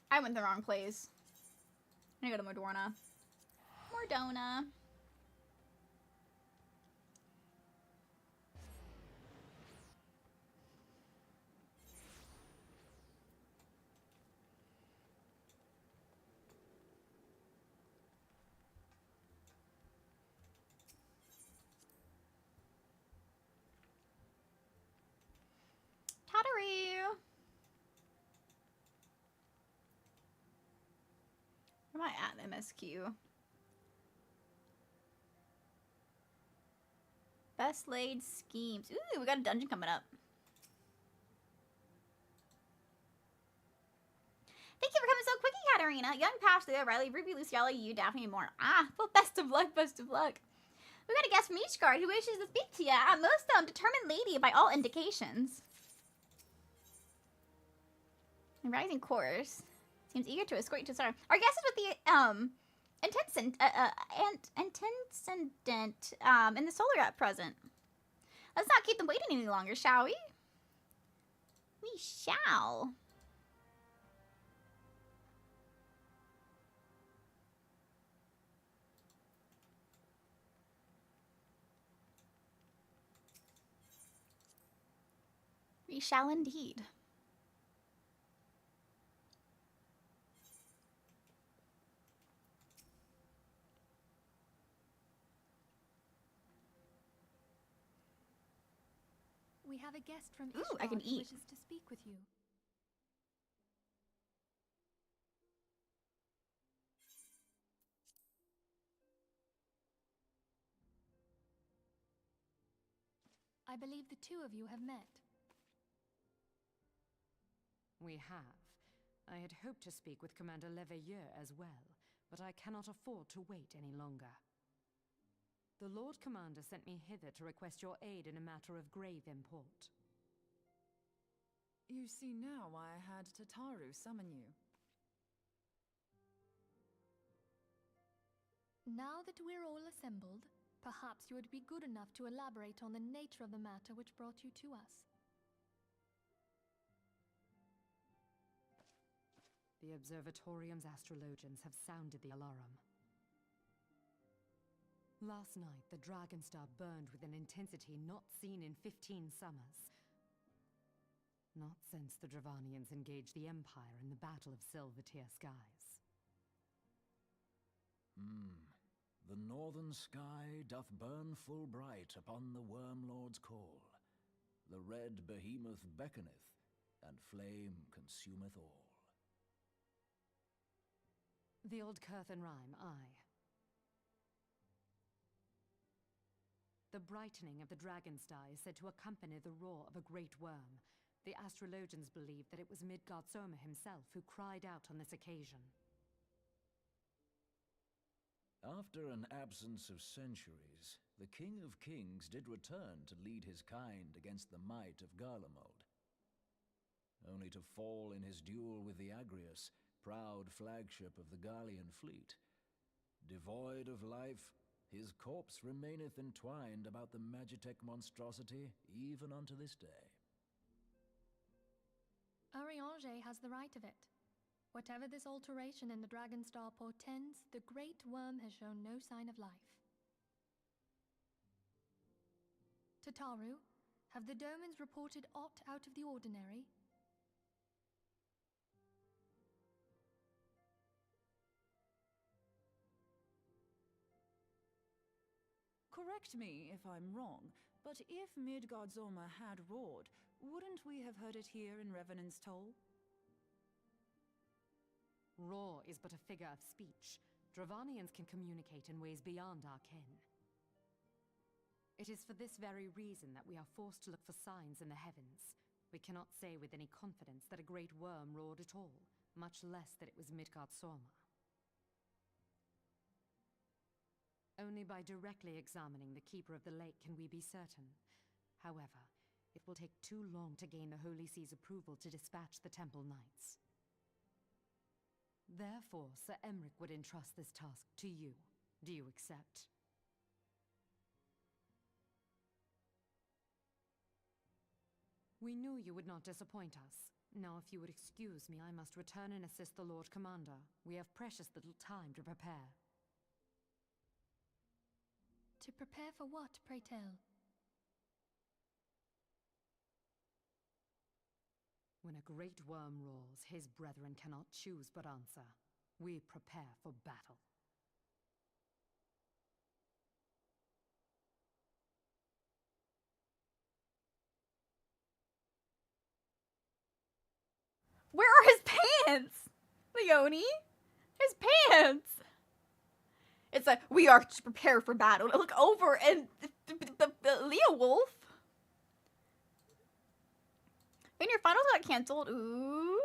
I went the wrong place. I'm gonna go to Modorna. Mordona. Tataru. Where am I at in MSQ? Best laid schemes. Ooh, we got a dungeon coming up. Thank you for coming so quickly, Katarina. Young Pastor, Riley, Ruby, Luciella, you, Daphne, and more. Well, best of luck, best of luck. We got a guest from Eachguard who wishes to speak to you. A most determined lady by all indications. The rising course seems eager to escort you to Star. Our guest is with the intendant in the solar at present. Let's not keep them waiting any longer, shall we? We shall. We shall indeed. We have a guest from Ooh, I can eat. who wishes to speak with you. I believe the two of you have met. We have. I had hoped to speak with Commander Lizzaylia as well, but I cannot afford to wait any longer. The Lord Commander sent me hither to request your aid in a matter of grave import. You see now why I had Tataru summon you. Now that we're all assembled, perhaps you would be good enough to elaborate on the nature of the matter which brought you to us. The Observatorium's astrologians have sounded the alarm. Last night, the Dragonstar burned with an intensity not seen in 15 summers. Not since the Dravanians engaged the Empire in the Battle of Silvertier Skies. The northern sky doth burn full bright upon the Wormlord's call. The red behemoth beckoneth, and flame consumeth all. The old Curthan rhyme, aye. The brightening of the Dragonstar is said to accompany the roar of a great worm. The astrologians believe that it was Midgard Soma himself who cried out on this occasion. After an absence of centuries, the King of Kings did return to lead his kind against the might of Garlemald. Only to fall in his duel with the Agrius, proud flagship of the Garlean fleet. Devoid of life, his corpse remaineth entwined about the Magitech monstrosity even unto this day. Ariange has the right of it. Whatever this alteration in the Dragonstar portends, the Great Worm has shown no sign of life. Tataru, have the Domans reported aught out of the ordinary? Correct me if I'm wrong, but if Midgardsormr had roared, wouldn't we have heard it here in Revenant's Toll? Roar is but a figure of speech. Dravanians can communicate in ways beyond our ken. It is for this very reason that we are forced to look for signs in the heavens. We cannot say with any confidence that a great worm roared at all, much less that it was Midgardsormr. Only by directly examining the Keeper of the Lake can we be certain. However, it will take too long to gain the Holy See's approval to dispatch the Temple Knights. Therefore, Sir Emric would entrust this task to you. Do you accept? We knew you would not disappoint us. Now, if you would excuse me, I must return and assist the Lord Commander. We have precious little time to prepare. To prepare for what, pray tell? When a great worm roars, his brethren cannot choose but answer. We prepare for battle. Where are his pants? Leone? His pants! It's like, we are to prepare for battle. I look over and Leo Wolf. And your finals got canceled. Ooh.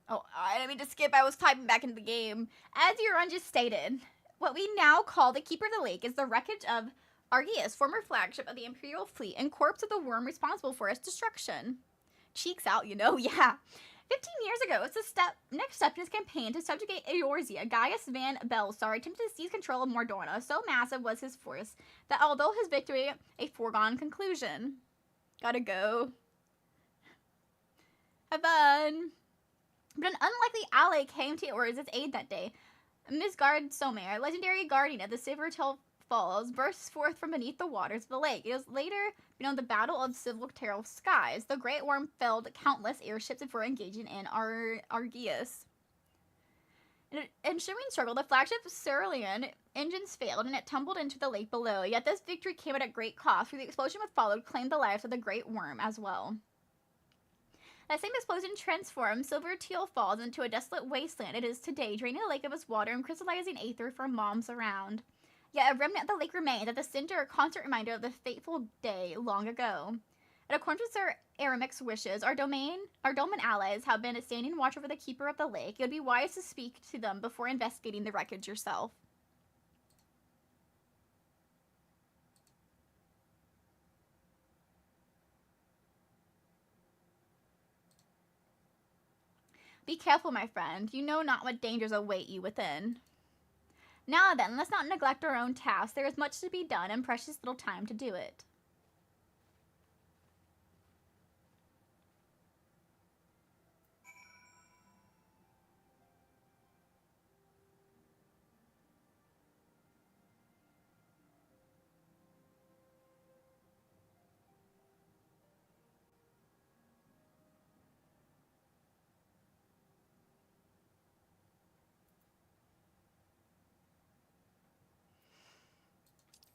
Oh, I didn't mean to skip. I was typing back into the game. As Euron just stated, what we now call the Keeper of the Lake is the wreckage of Argeus, former flagship of the Imperial fleet, and corpse of the worm responsible for its destruction. Cheeks out, you know, yeah. 15 years ago, it's the next step in his campaign to subjugate Eorzea. Gaius Van Belsar attempted to seize control of Mordorna. So massive was his force that although his victory a foregone conclusion. Gotta go. Have fun. But an unlikely ally came to Eorzea's aid that day. Midgardsormr, legendary guardian of the Silvertail Falls, bursts forth from beneath the waters of the lake. It was later known the Battle of Silvertail Skies. The Great Worm felled countless airships before engaging in Argeus. In an ensuing struggle, the flagship Cerulean engines failed and it tumbled into the lake below. Yet this victory came at a great cost, for the explosion that followed claimed the lives of the Great Worm as well. That same explosion transformed Silvertail Falls into a desolate wasteland it is today, draining the lake of its water and crystallizing aether for moms around. Yet a remnant of the lake remains at the center, a constant reminder of the fateful day long ago. And according to Sir Aramic's wishes, our Dolmen allies have been standing watch over the Keeper of the Lake. It would be wise to speak to them before investigating the wreckage yourself. Be careful, my friend. You know not what dangers await you within. Now then, let's not neglect our own tasks. There is much to be done and precious little time to do it.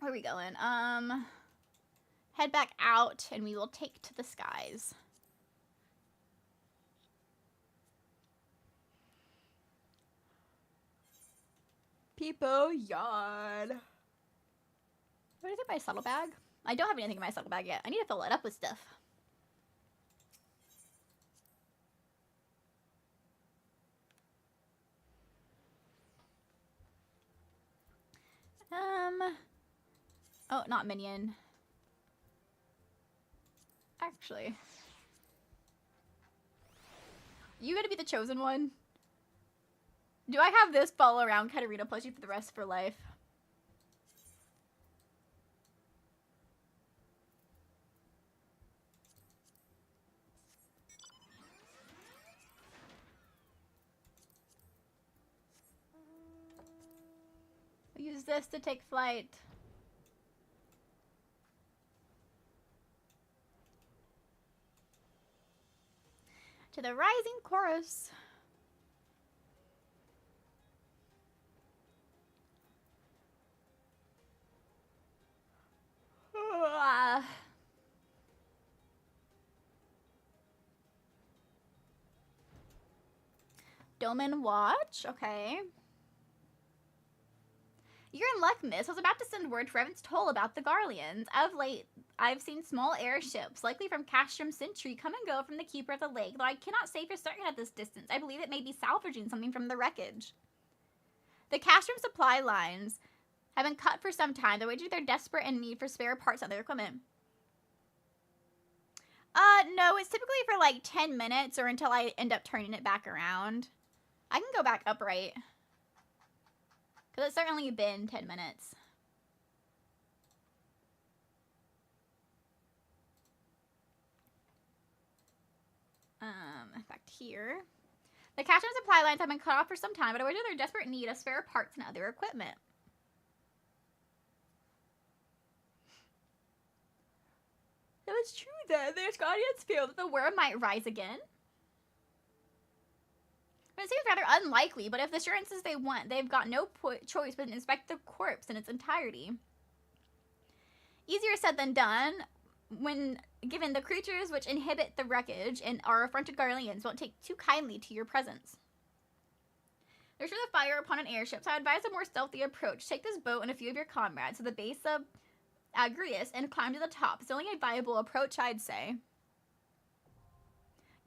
Where are we going? Head back out and we will take to the skies. People yawn. What is it, my saddle bag? I don't have anything in my saddle bag yet. I need to fill it up with stuff. Oh, not minion. Actually. You gotta be the chosen one. Do I have this follow around Katarina plushie for the rest of her life? I'll use this to take flight. To the rising chorus. Doman Watch. Okay. You're in luck, miss. I was about to send word to Revan's Toll about the Garleans. Of late, I've seen small airships, likely from Castrum Sentry, come and go from the Keeper of the Lake, though I cannot say for certain at this distance. I believe it may be salvaging something from the wreckage. The Castrum supply lines have been cut for some time, though they're desperate in need for spare parts on their equipment. No, it's typically for like 10 minutes or until I end up turning it back around. I can go back upright. Because it's certainly been 10 minutes. Back here. The Castrum supply lines have been cut off for some time, but I wonder they're desperate in need of spare parts and other equipment. That was true then. Their guardians feel that the worm might rise again. But it seems rather unlikely, but if the assurances they want, they've got no choice but to inspect the corpse in its entirety. Easier said than done, when given the creatures which inhabit the wreckage and are affronted Garleans won't take too kindly to your presence. They're sure to fire upon an airship, so I advise a more stealthy approach. Take this boat and a few of your comrades to the base of Agrius and climb to the top. It's only a viable approach, I'd say.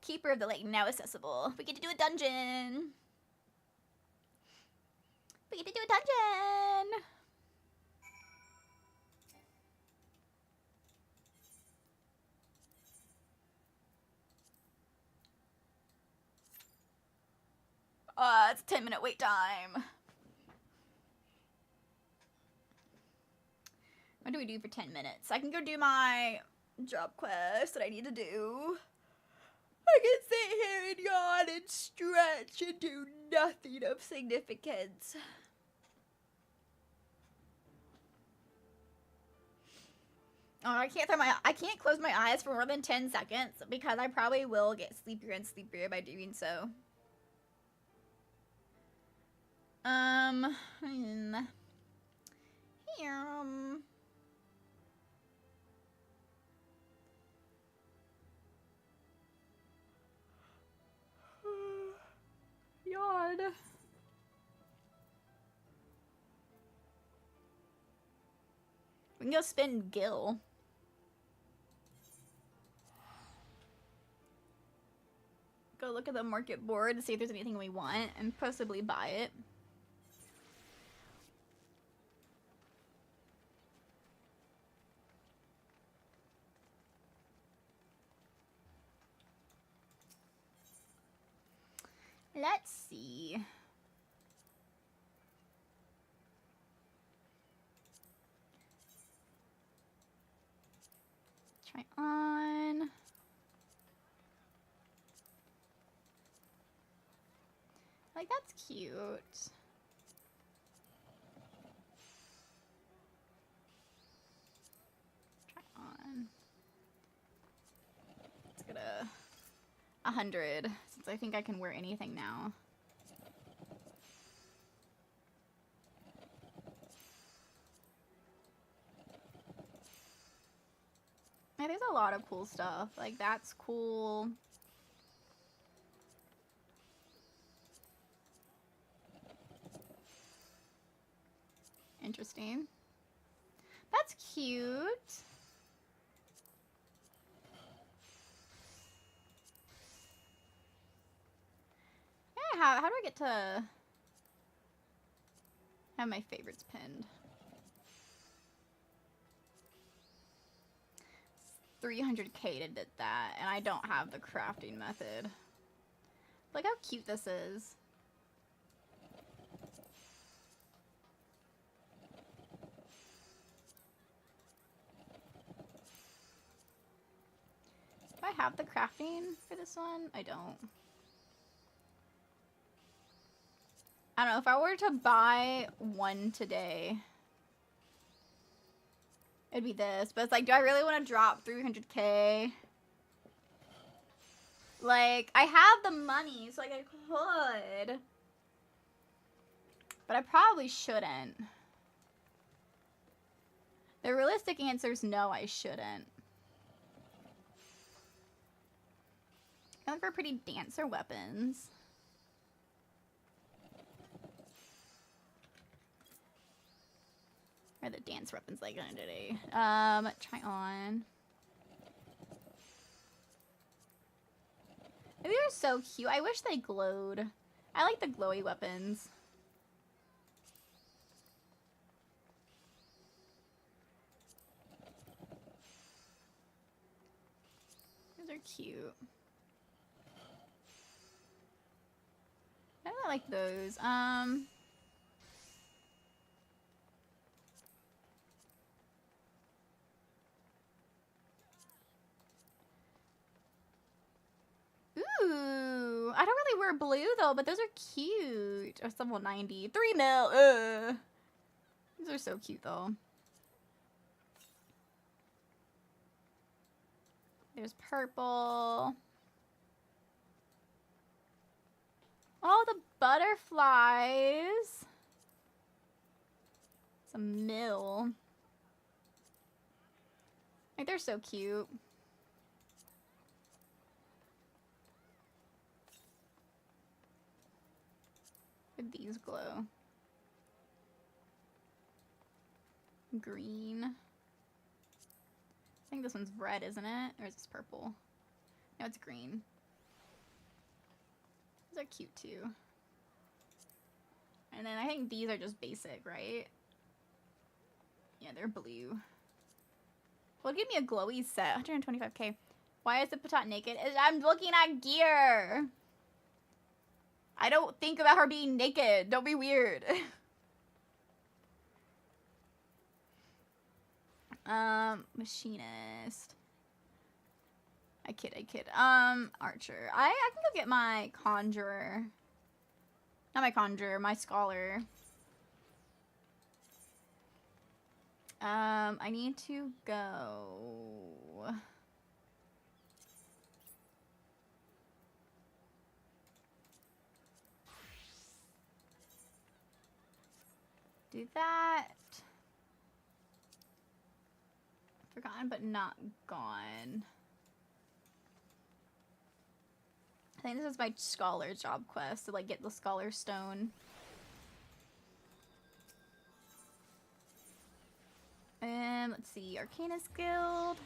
Keeper of the Lake now accessible. We get to do a dungeon. We get to do a dungeon. It's a 10-minute wait time. What do we do for 10 minutes? I can go do my job quest that I need to do. I can sit here and yawn and stretch and do nothing of significance. Oh, I can't close my eyes for more than 10 seconds because I probably will get sleepier and sleepier by doing so. Yawn. We can go spin Gil. Go look at the market board to see if there's anything we want and possibly buy it. Let's see. Try on. Like, that's cute. Try on. Let's get a 100, since I think I can wear anything now. Yeah, there's a lot of cool stuff. Like, that's cool. Interesting. That's cute. Yeah, how do I get to have my favorites pinned? 300k to did that, and I don't have the crafting method. Look how cute this is. Do I have the crafting for this one? I don't. I don't know, if I were to buy one today, it'd be this. But it's like, do I really want to drop 300k? Like, I have the money, so like I could. But I probably shouldn't. The realistic answer is no, I shouldn't. I look for pretty dancer weapons. Or the dance weapons like today. Try on. These are so cute. I wish they glowed. I like the glowy weapons. These are cute. I don't like those. Ooh, I don't really wear blue though, but those are cute. Oh, level 90. 3 mil. Ugh. These are so cute though. There's purple. Oh, the butterflies. It's a mill. Like, they're so cute. Where'd these glow? Green. I think this one's red, isn't it? Or is this purple? No, it's green. These are cute too. And then I think these are just basic, right? Yeah, they're blue. Well, give me a glowy set. 125k. Why is the Patat naked? I'm looking at gear. I don't think about her being naked. Don't be weird. Machinist. I kid. Archer. I can go get my conjurer. Not my conjurer, my scholar. I need to go. Do that. Forgotten but not gone. I think this is my scholar job quest to like get the scholar stone. Let's see, Arcanist Guild.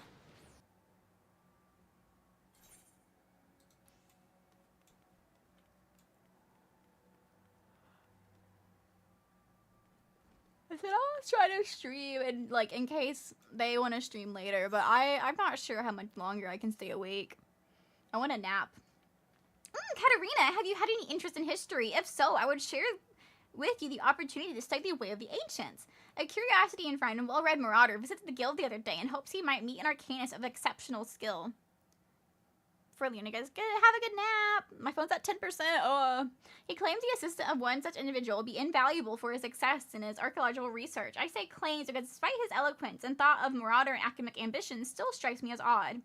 I said I'll try to stream and like in case they want to stream later, but I'm not sure how much longer I can stay awake. I want a nap. Katarina, have you had any interest in history? If so, I would share with you the opportunity to study the way of the ancients. A curiosity and friend and well-read marauder visited the guild the other day in hopes he might meet an arcanist of exceptional skill. For Luna, guys, have a good nap. My phone's at 10%. He claims the assistant of one such individual will be invaluable for his success in his archaeological research. I say claims because despite his eloquence and thought of marauder and academic ambitions still strikes me as odd.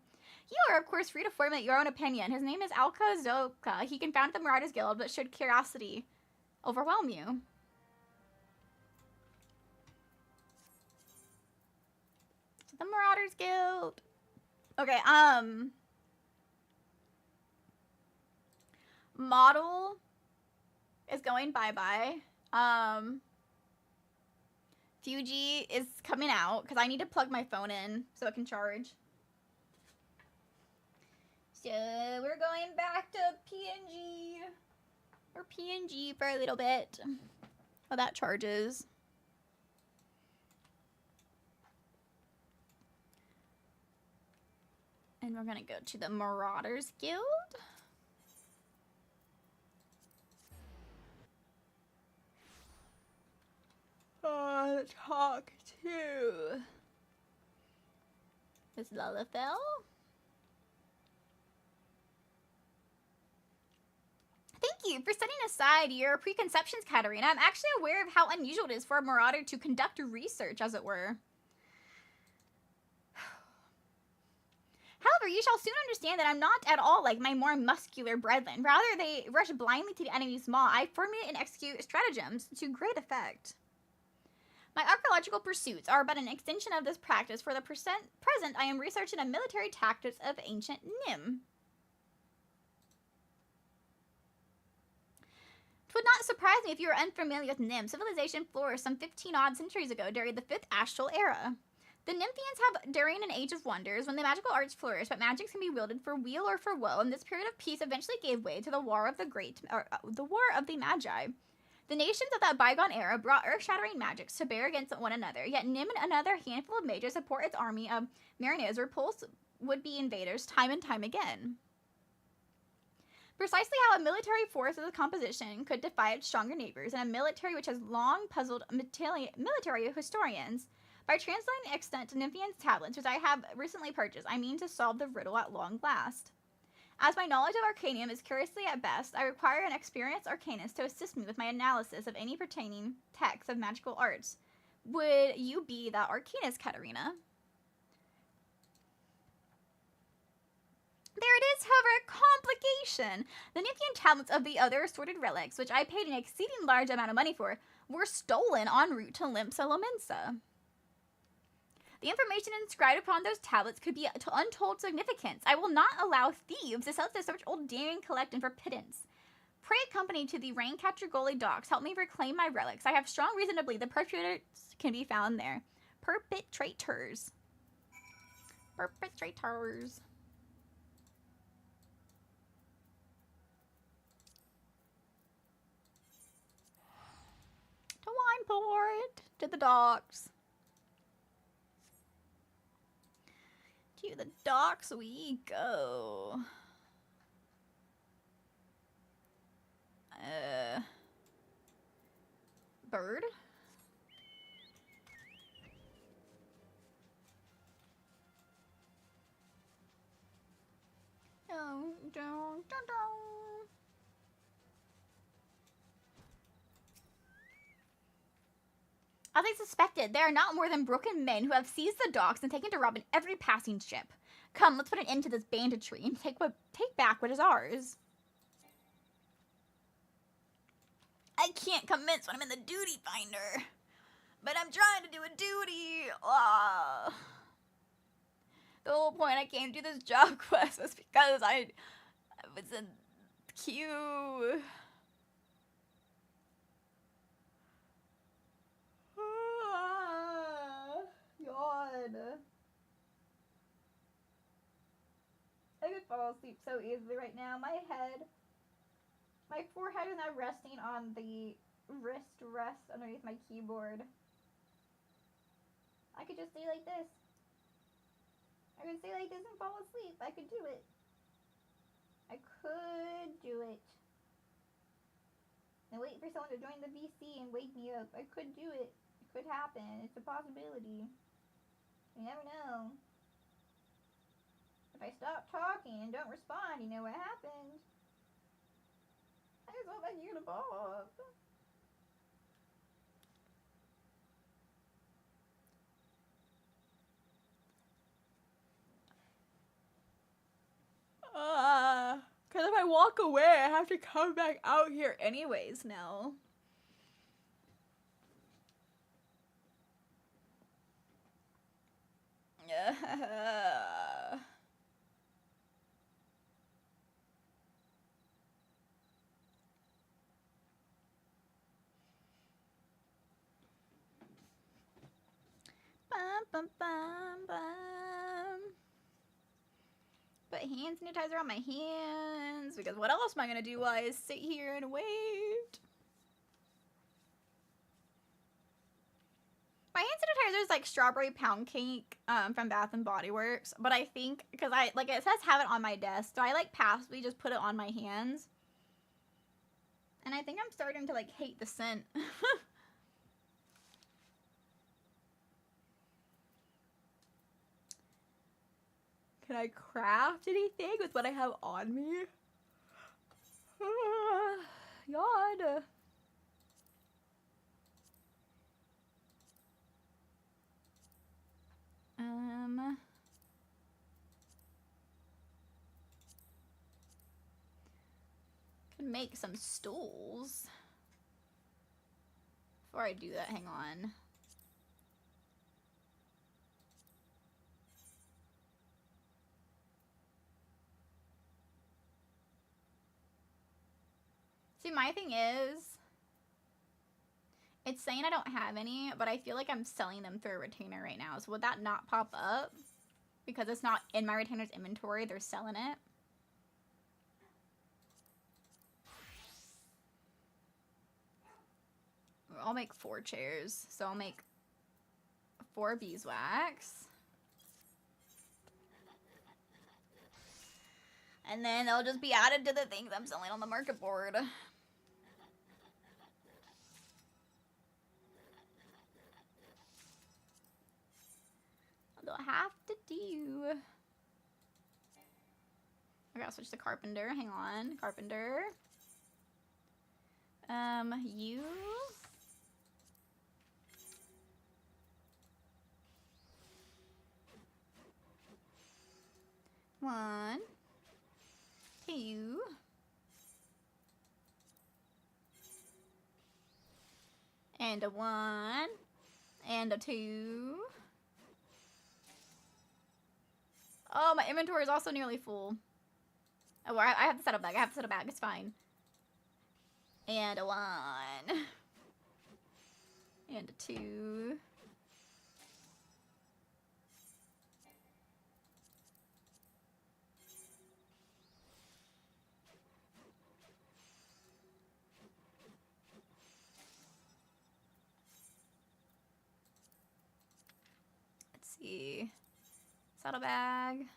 You are, of course, free to formulate your own opinion. His name is Alka Zoka. He can found the Marauders Guild, but should curiosity overwhelm you? The Marauders Guild. Okay, Model is going bye-bye. Fuji is coming out because I need to plug my phone in so it can charge. So we're going back to PNG. Or PNG for a little bit. Oh, that charges. And we're gonna go to the Marauders Guild. Talk to Miss Lullafell. Thank you for setting aside your preconceptions, Katarina. I'm actually aware of how unusual it is for a marauder to conduct research, as it were. However, you shall soon understand that I'm not at all like my more muscular brethren. Rather, they rush blindly to the enemy's maw. I formulate and execute stratagems to great effect. My archaeological pursuits are but an extension of this practice. For the present, I am researching the military tactics of ancient Nim. It would not surprise me if you were unfamiliar with Nim. Civilization flourished some 15-odd centuries ago during the 5th astral era. The Nymphians have during an age of wonders when the magical arts flourish, but magics can be wielded for weal or for woe, and this period of peace eventually gave way to the War of the War of the Magi. The nations of that bygone era brought earth-shattering magics to bear against one another, yet Nim and another handful of mages support its army of Mariners repulse would-be invaders time and time again. Precisely how a military force as a composition could defy its stronger neighbors, and a military which has long puzzled military historians. By translating extant Nymphian's tablets, which I have recently purchased, I mean to solve the riddle at long last. As my knowledge of Arcanium is curiously at best, I require an experienced arcanist to assist me with my analysis of any pertaining texts of magical arts. Would you be that arcanist, Katarina? There it is, however, a complication. The Nymphian tablets of the other assorted relics, which I paid an exceeding large amount of money for, were stolen en route to Limpsa Lomensa. The information inscribed upon those tablets could be to untold significance. I will not allow thieves to sell to such old daring collecting for pittance. Pray accompany to the Raincatcher Gully docks. Help me reclaim my relics. I have strong reason to believe the perpetrators can be found there. Perpetrators. Perpetrators. To Wineport. To the docks. To the docks we go. Bird? Oh, don't. As I suspected, there are not more than broken men who have seized the docks and taken to robbing every passing ship. Come, let's put an end to this banditry and take back what is ours. I can't commence when I'm in the duty finder. But I'm trying to do a duty. The whole point I came to this job quest was because I was in queue. God. I could fall asleep so easily right now. My forehead is now resting on the wrist rest underneath my keyboard. I could just stay like this. I could stay like this and fall asleep. I could do it. I could do it. And wait for someone to join the VC and wake me up. I could do it. It could happen. It's a possibility. You never know. If I stop talking and don't respond, you know what happens. I just want my gear to fall off. Because if I walk away, I have to come back out here anyways now. Bum, bum, bum, bum. Put hand sanitizer on my hands, because what else am I gonna do while I sit here and wait? My hand sanitizer is like strawberry pound cake from Bath and Body Works, but I think because it says have it on my desk, so I like passively just put it on my hands, and I think I'm starting to like hate the scent. Can I craft anything with what I have on me? God. Can make some stools. Before I do that, hang on. See, my thing is, it's saying I don't have any, but I feel like I'm selling them through a retainer right now. So would that not pop up? Because it's not in my retainer's inventory, they're selling it. I'll make 4 chairs. So I'll make 4 beeswax. And then they'll just be added to the things I'm selling on the market board. They'll have to do. I gotta switch to carpenter. Hang on. Carpenter. You. One. 2. And a 1. And a 2. Oh, my inventory is also nearly full. Oh, I have to set a bag. I have to set a bag. It's fine. And a 1. And a 2. Let's see. Saddlebag.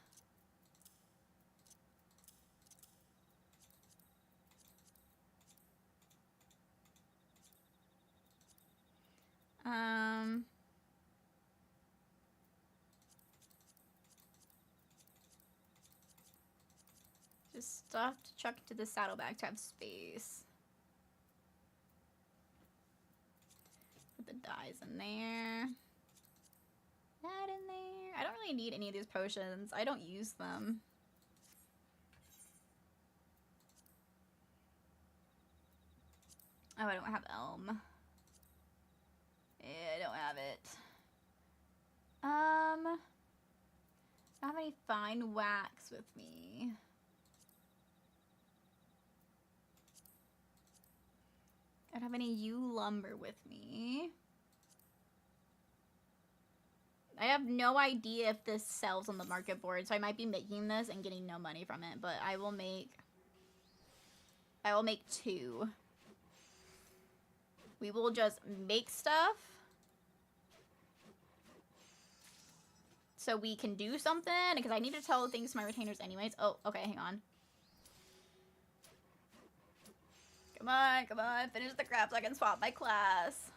Just stuff to chuck to the saddlebag to have space. Put the dyes in there. That in there. I don't really need any of these potions. I don't use them. Oh, I don't have elm. Yeah, I don't have it. I don't have any fine wax with me. I don't have any yew lumber with me. I have no idea if this sells on the market board, so I might be making this and getting no money from it, but I will make 2. We will just make stuff so we can do something, because I need to tell things to my retainers anyways. Oh, okay, hang on. Come on, come on, finish the craft so I can swap my class.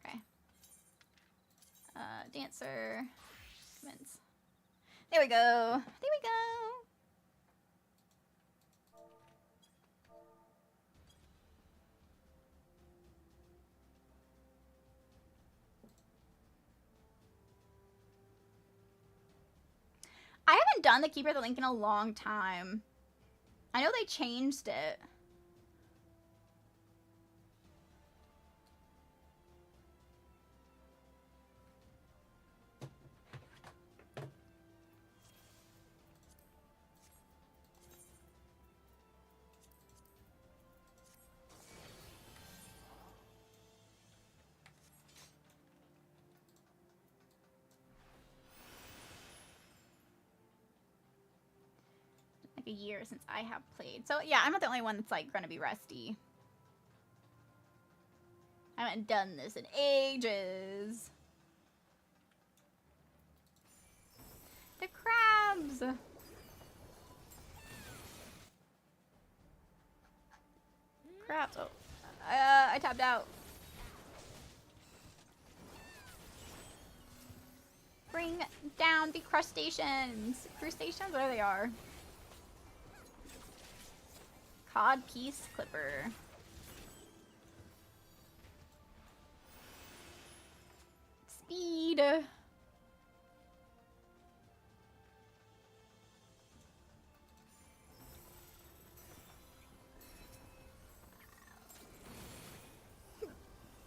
Okay. Dancer. Commence. There we go. There we go. I haven't done the Keeper of the Link in a long time. I know they changed it. A year since I have played. So yeah, I'm not the only one that's like gonna be rusty. I haven't done this in ages. The crabs. Crabs. Oh, I tapped out. Bring down the crustaceans. Crustaceans, whatever they are. Cod piece clipper. Speed.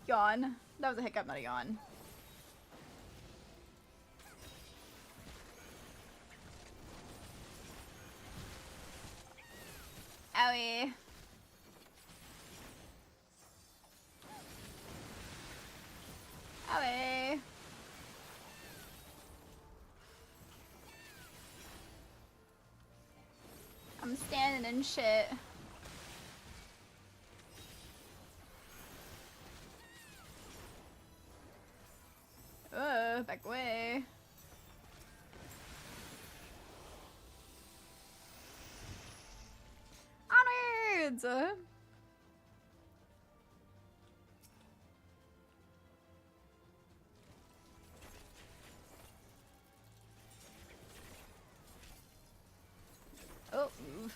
Yawn. That was a hiccup, not a yawn. Owie. Owie. I'm standing in shit. Back away. Onwards! Oh, move.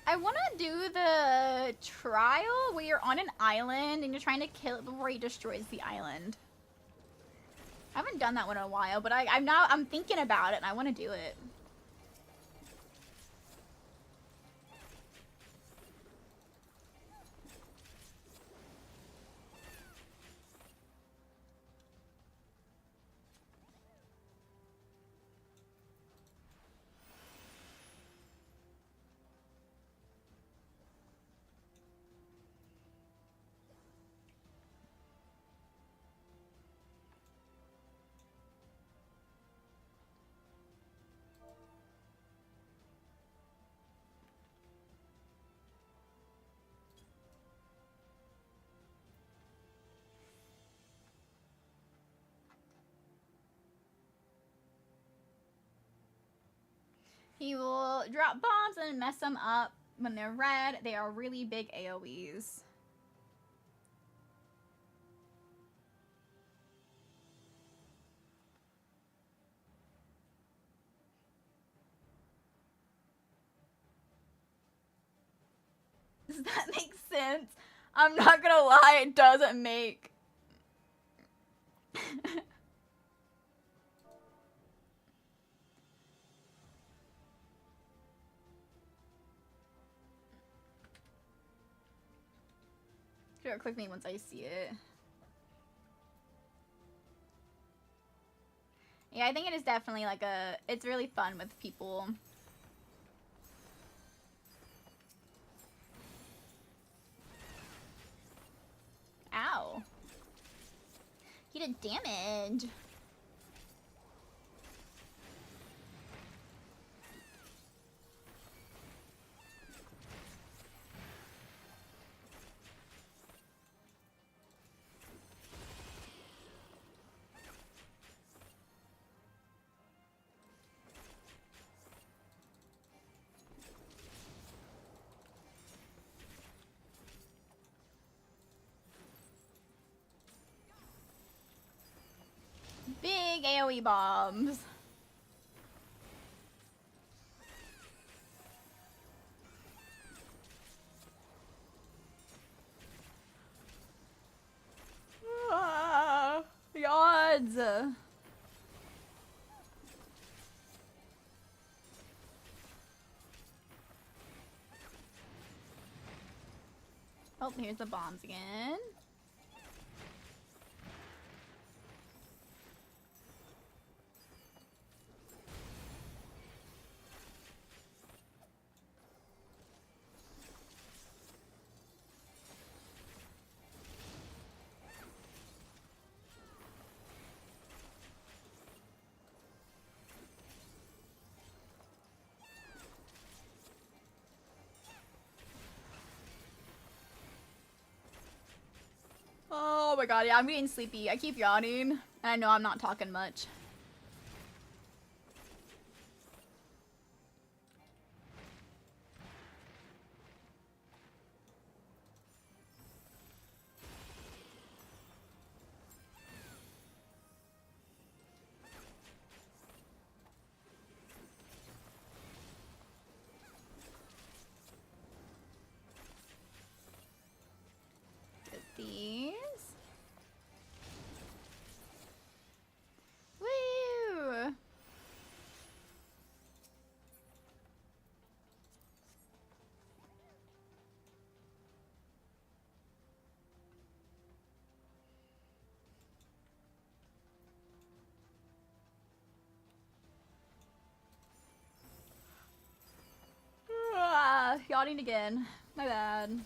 I want to do the trial where you're on an island and you're trying to kill it before he destroys the island. I haven't done that one in a while, but I'm thinking about it and I want to do it. He will drop bombs and mess them up. When they're red, they are really big AoEs. Does that make sense? I'm not gonna lie, it doesn't make. Sure, click me once I see it. Yeah, I think it is definitely like it's really fun with people. Ow. He did damage. Big AoE bombs. Ah, the odds. Oh, here's the bombs again. Oh my god, yeah, I'm getting sleepy. I keep yawning, and I know I'm not talking much. Get these. Whee! yawning again. My bad.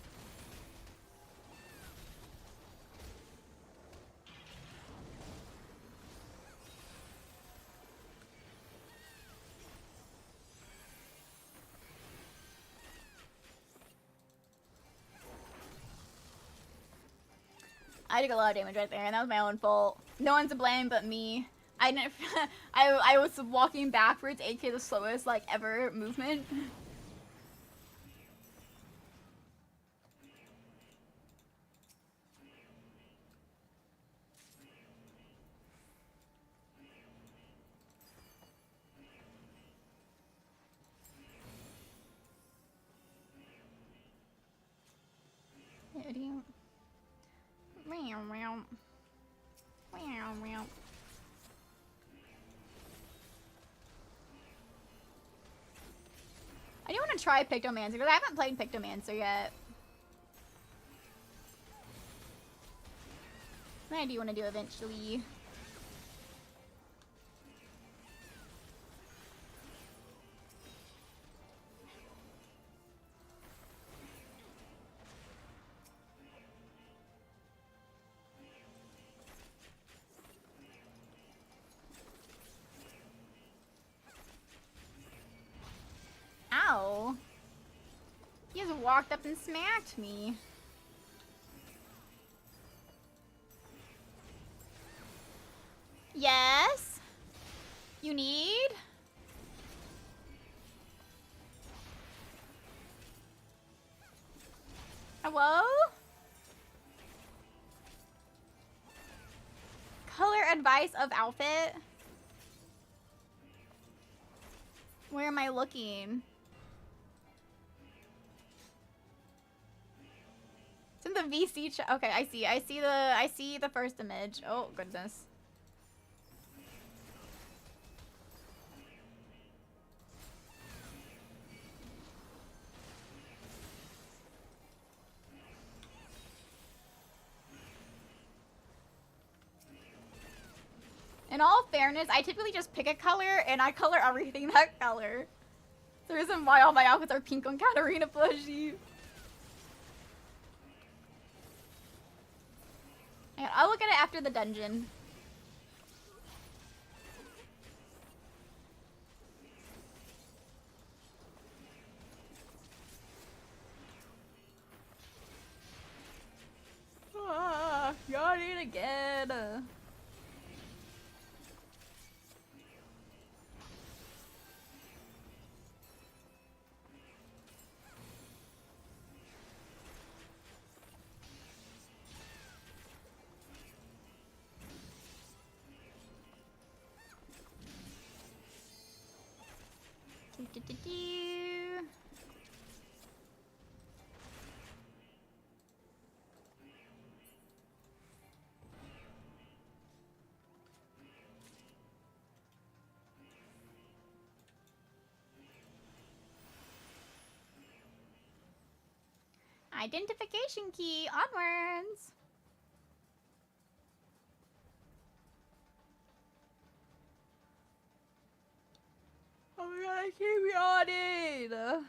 I took a lot of damage right there, and that was my own fault. No one's to blame but me. I didn't. I was walking backwards, aka the slowest like ever movement. Meow meow. Meow meow. I do want to try Pictomancer because I haven't played Pictomancer yet. I do want to do eventually. Ow. He just walked up and smacked me. Yes? You need? Hello? Color advice of outfit? Where am I looking? It's in the VC chat. Okay, I see. I see the first image. Oh goodness. In all fairness, I typically just pick a color and I color everything that color. It's the reason why all my outfits are pink on Katarina plushie. And I'll look at it after the dungeon. Ah, yawning again. Identification key, onwards. Oh my god, I keep yawning.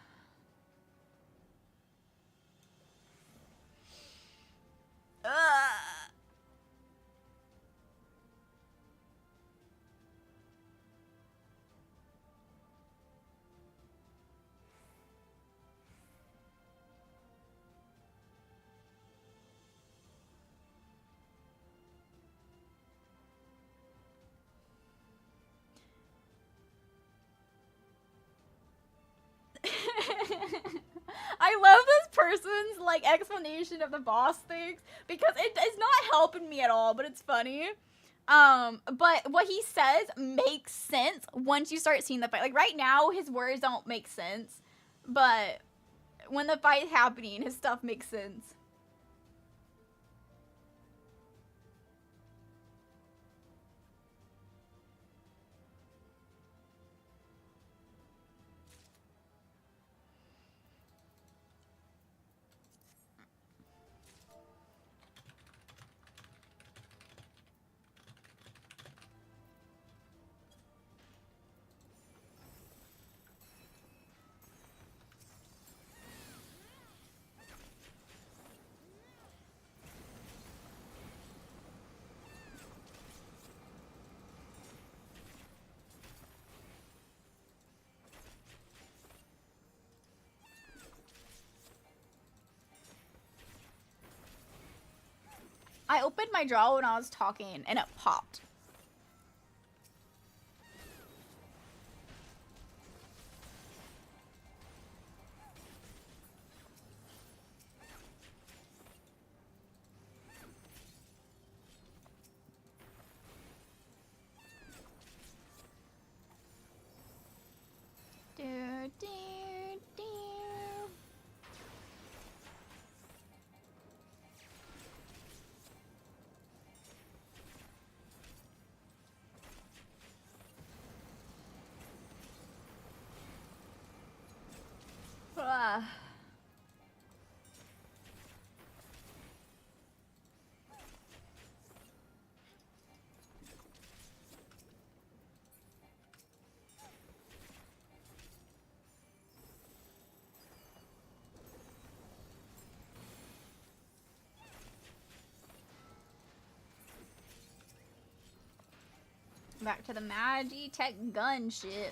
I love this person's like explanation of the boss things because it is not helping me at all, but it's funny. But what he says makes sense once you start seeing the fight. Like right now, his words don't make sense, but when the fight is happening, his stuff makes sense. I opened my drawer when I was talking and it popped. Do, do, do. Ah. Back to the Magitech gunship.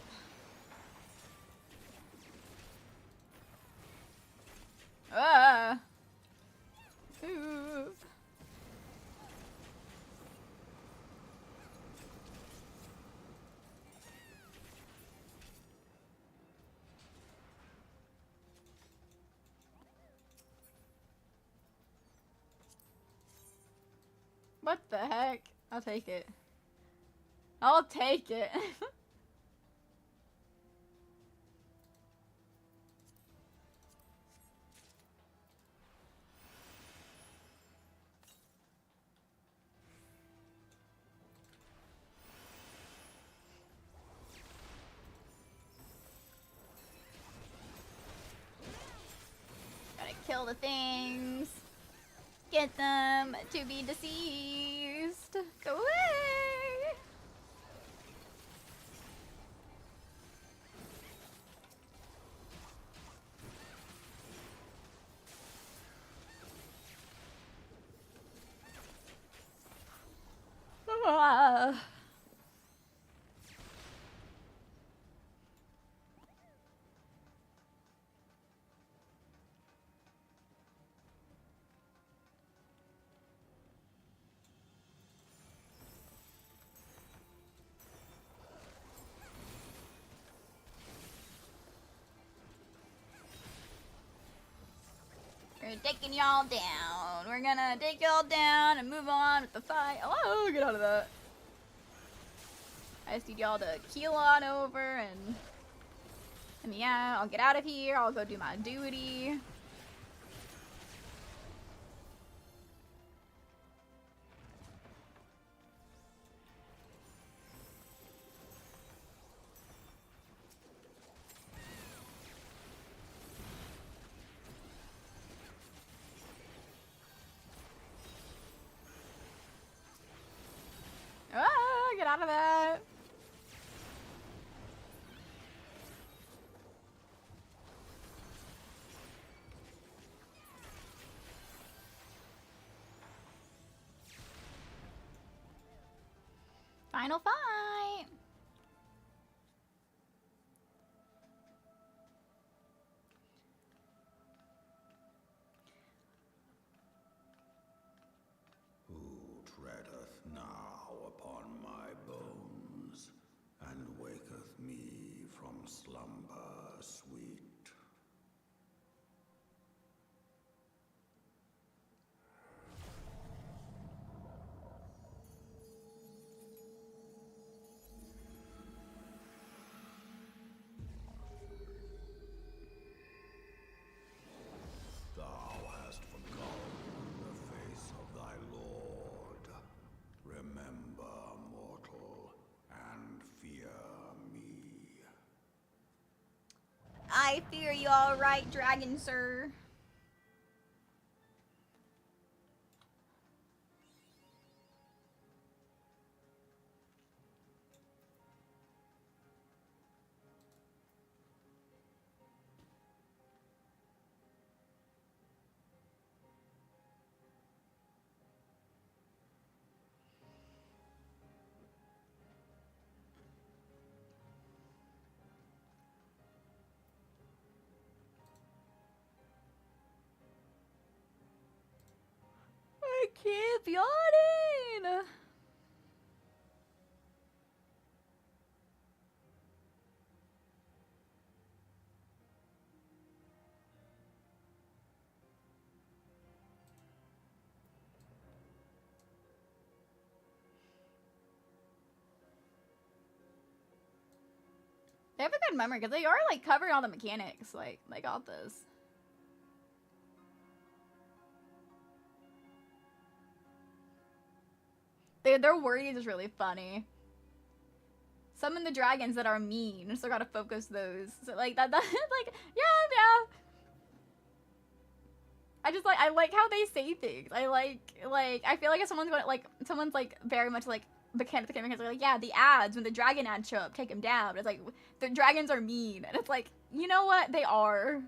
Ah. Ooh. What the heck? I'll take it. I'll take it. Gotta kill the things. Get them to be deceased. Go away. Ah. We're taking y'all down. We're gonna take y'all down and move on with the fight. Oh, get out of that. I just need y'all to keel on over and yeah, I'll get out of here. I'll go do my duty. Ah, get out of that. Final fight. Who treadeth now upon my bones, and waketh me from slumber sweet? Thou hast forgotten the face of thy Lord. Remember, mortal, and fear me. I fear you all right, dragon sir. Keep yawning. They have a good memory because they are like covering all the mechanics. Like they got this. Their wording is really funny. Summon the dragons that are mean, so gotta focus those. So like that like yeah. I like how they say things. I feel like if someone's like very much like mechanics are like, yeah, the ads, when the dragon ads show up, take them down. It's like the dragons are mean, and it's like, you know what, they are.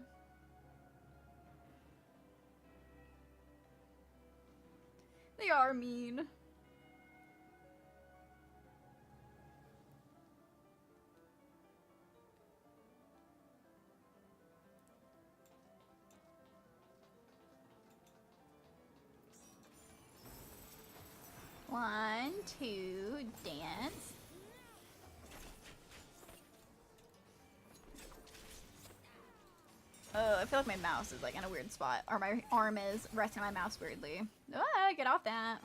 They are mean. One, two, dance. Oh, I feel like my mouse is like in a weird spot. Or my arm is resting on my mouse weirdly. Ah, get off that.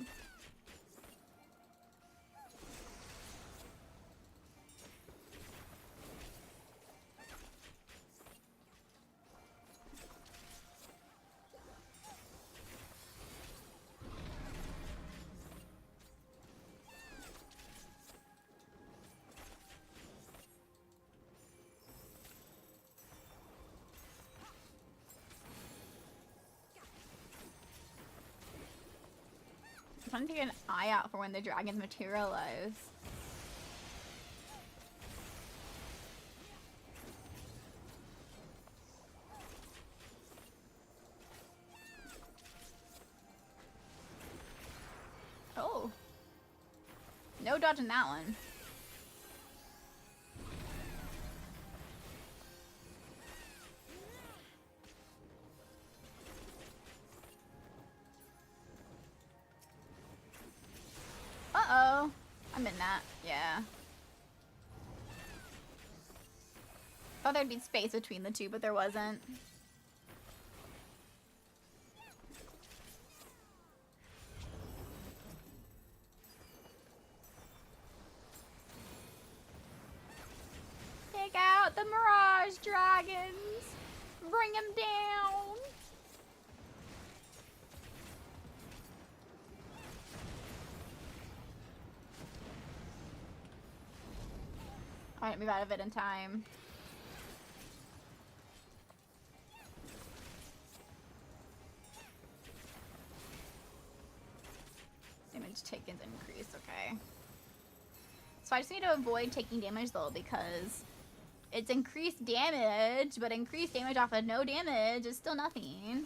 I'm trying to take an eye out for when the dragons materialize. Oh. No dodging that one. Uh-oh. I'm in that. Yeah. Thought there'd be space between the two, but there wasn't. Take out the Mirage Dragons! Bring them down! I didn't move out of it in time. Damage taken's increased, okay. So I just need to avoid taking damage though, because it's increased damage, but increased damage off of no damage is still nothing.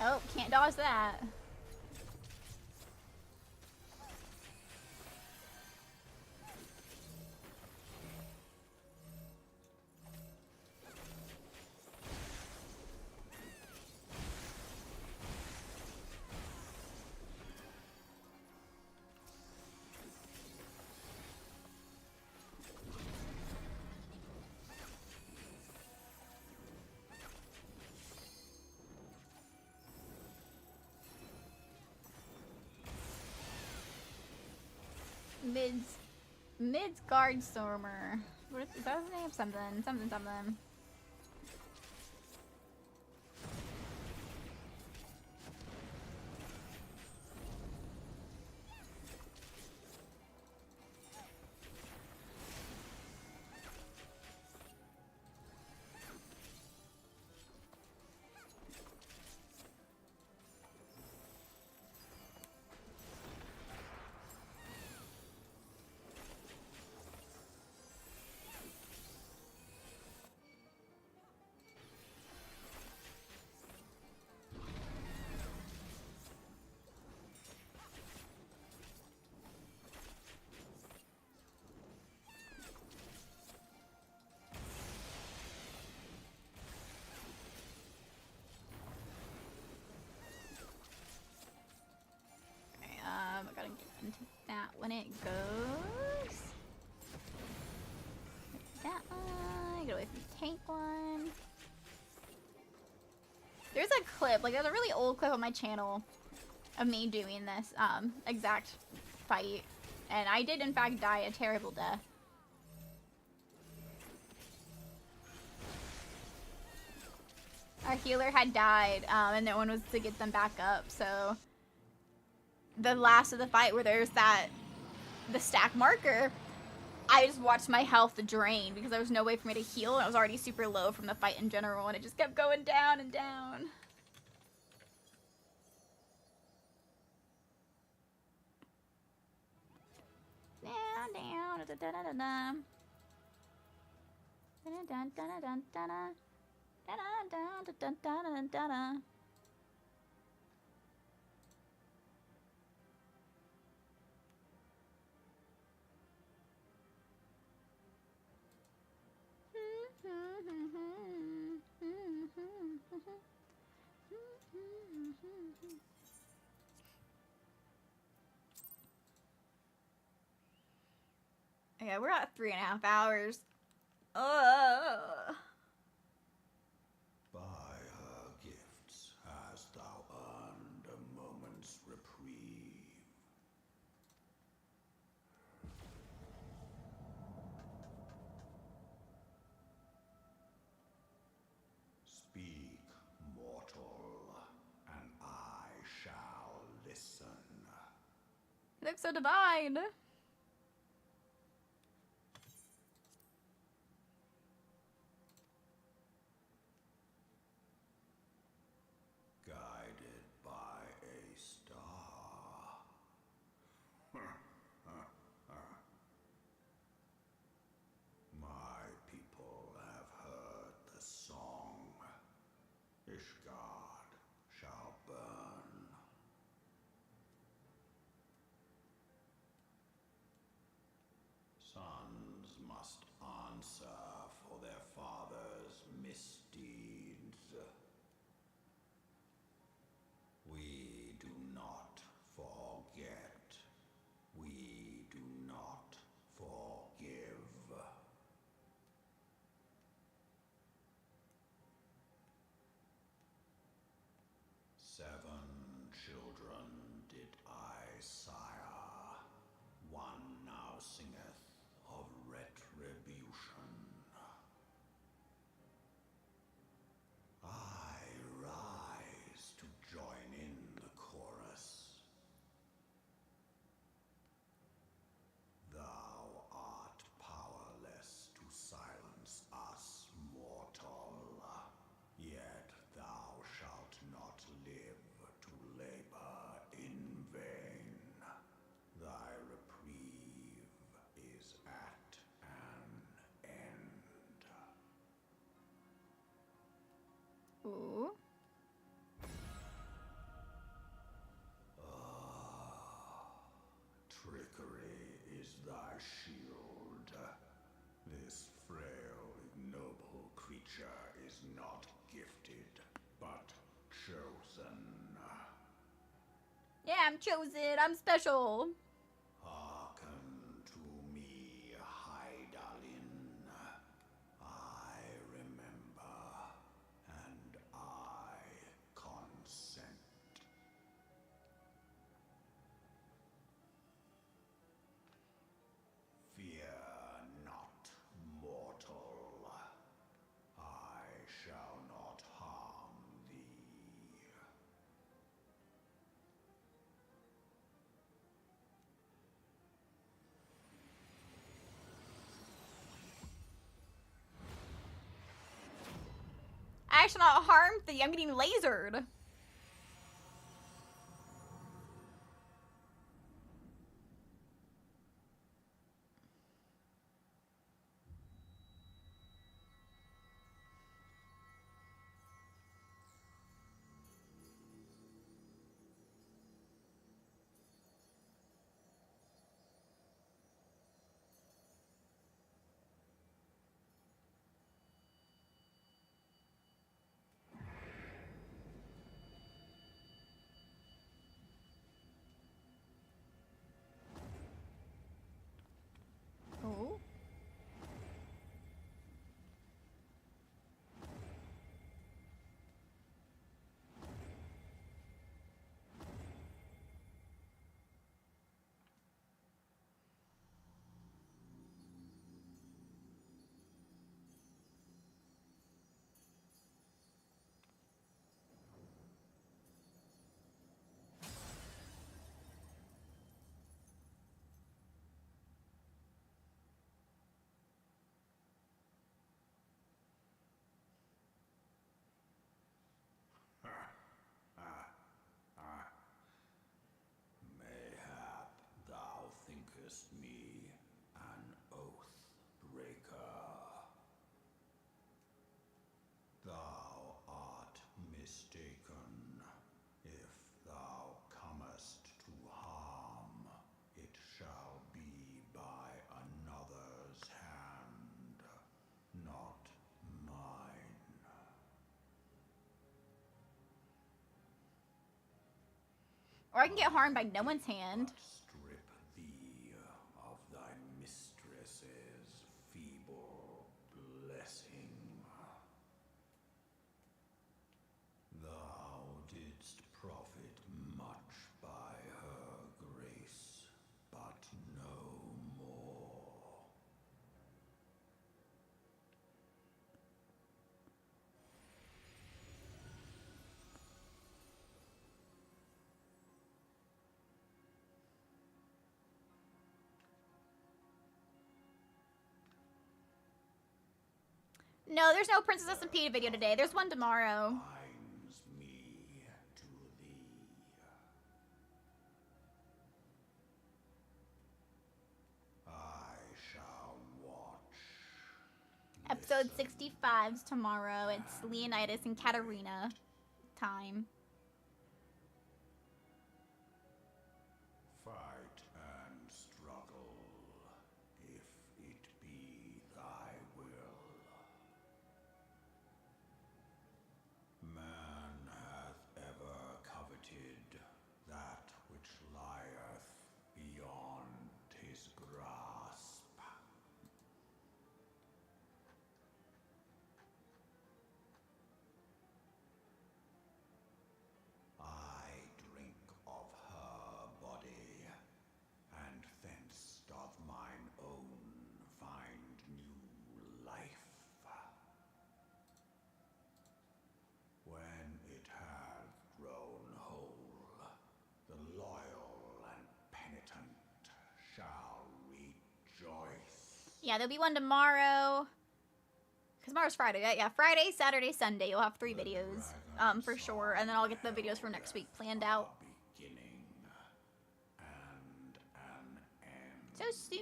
Oh, can't dodge that. Mid's Guard Stormer. What is that his name? Something. when it goes. That one. Get away from the tank one. There's a clip, like there's a really old clip on my channel of me doing this exact fight. And I did in fact die a terrible death. Our healer had died, and no one was to get them back up, so the last of the fight where there's the stack marker, I just watched my health drain because there was no way for me to heal, and I was already super low from the fight in general, and it just kept going down and down. Down, down, da da da da da. Da da da da da da da. Da da da da da da da da. Okay, we're at 3.5 hours. By her gifts hast thou earned a moment's reprieve. Speak, mortal, and I shall listen. You look so divine. Guided by a star. My people have heard the song. Ishgard shall burn. Sons must answer for their father's misdeeds. We do not forget. We do not forgive. Seven children did I sire. One now singeth of retribution. I rise to join in the chorus. Thou art powerless to silence us, mortal. Yet thou shalt not live to labor in vain. Thy reprieve is at an end. Ooh. Trickery is thy shield. This frail, ignoble creature is not gifted, but chosen. Yeah, I'm chosen. I'm special. Hearken to me, Hydaelyn. I remember, and I consent. Fear not, mortal. I shall not harm thee. I shall not harm thee. I'm getting lasered. Or I can get harmed by no one's hand. Strip thee of thy mistress's feeble blessing. Thou didst profit much by her grace, but no more. No, there's no Princess SMP video today. There's one tomorrow. Binds me to thee. I shall watch. Episode listen, 65's tomorrow. It's Leonidas and Katarina time. Fight and struggle, if it be thy will. Man hath ever coveted that which lieth beyond his grasp. I drink of her body, and thence doth mine own find new life. When it hath grown whole, the loyal and penitent shall rejoice. Yeah, there'll be one tomorrow. Because tomorrow's Friday, right? Yeah, Friday, Saturday, Sunday. You'll have 3 videos, for sure. And then I'll get the videos for next week planned out. A beginning and an end. So soon.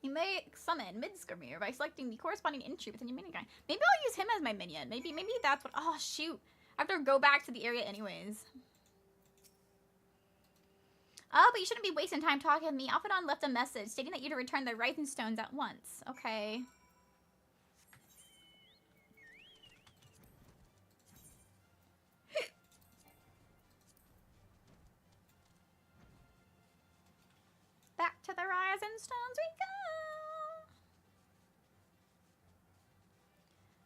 You may summon Midskirmir by selecting the corresponding entry within your minion guide. Maybe I'll use him as my minion. Maybe that's what. Oh shoot! I have to go back to the area anyways. Oh, but you shouldn't be wasting time talking with me. Alphadon left a message stating that you to return the Rising Stones at once. Okay. Back to the Rising Stones we go.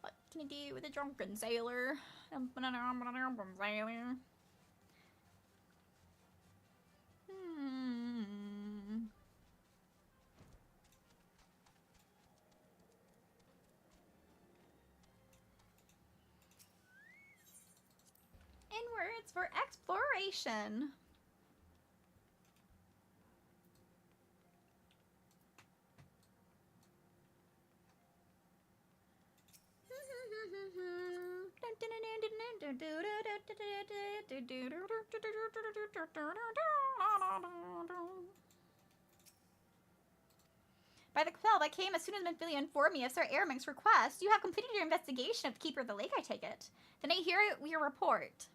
What can you do with a drunken sailor? Inwards for exploration. By the Quell, that came as soon as Minfilia informed me of Sir Aramic's request. You have completed your investigation of the Keeper of the Lake, I take it. Then I hear your report.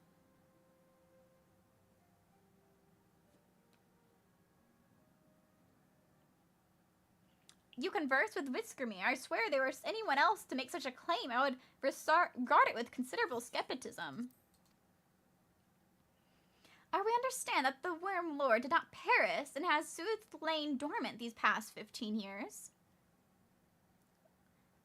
You conversed with Midskirmir. I swear there was anyone else to make such a claim, I would regard it with considerable skepticism. We understand that the Worm Lord did not perish and has soothed lain dormant these past 15 years.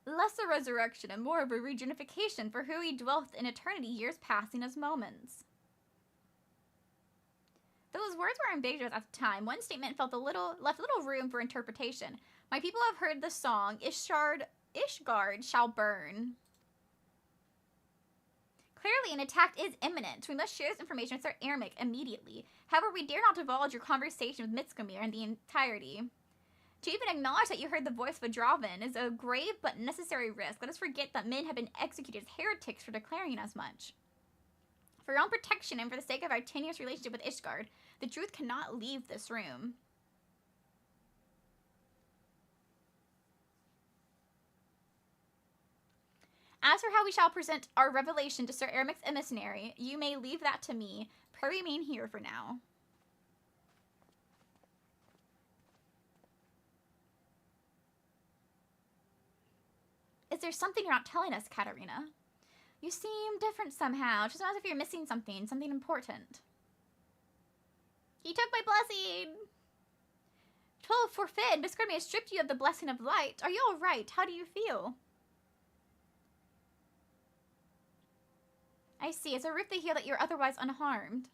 Less a resurrection and more of a regeneration for who he dwelt in eternity, years passing as moments. Those words were ambiguous at the time. One statement left little room for interpretation. My people have heard the song, Ishgard shall burn. Clearly, an attack is imminent. We must share this information with Sir Aramic immediately. However, we dare not divulge your conversation with Midskirmir in the entirety. To even acknowledge that you heard the voice of a Draven is a grave but necessary risk. Let us forget that men have been executed as heretics for declaring as much. For your own protection and for the sake of our tenuous relationship with Ishgard, the truth cannot leave this room. As for how we shall present our revelation to Sir Aramic's emissary, you may leave that to me. Pray remain here for now. Is there something you're not telling us, Katarina? You seem different somehow, just as if you're missing something, something important. He took my blessing! 12 forfeit, Miss Grimmy has stripped you of the blessing of light. Are you alright? How do you feel? I see. It's a relief to hear that you're otherwise unharmed.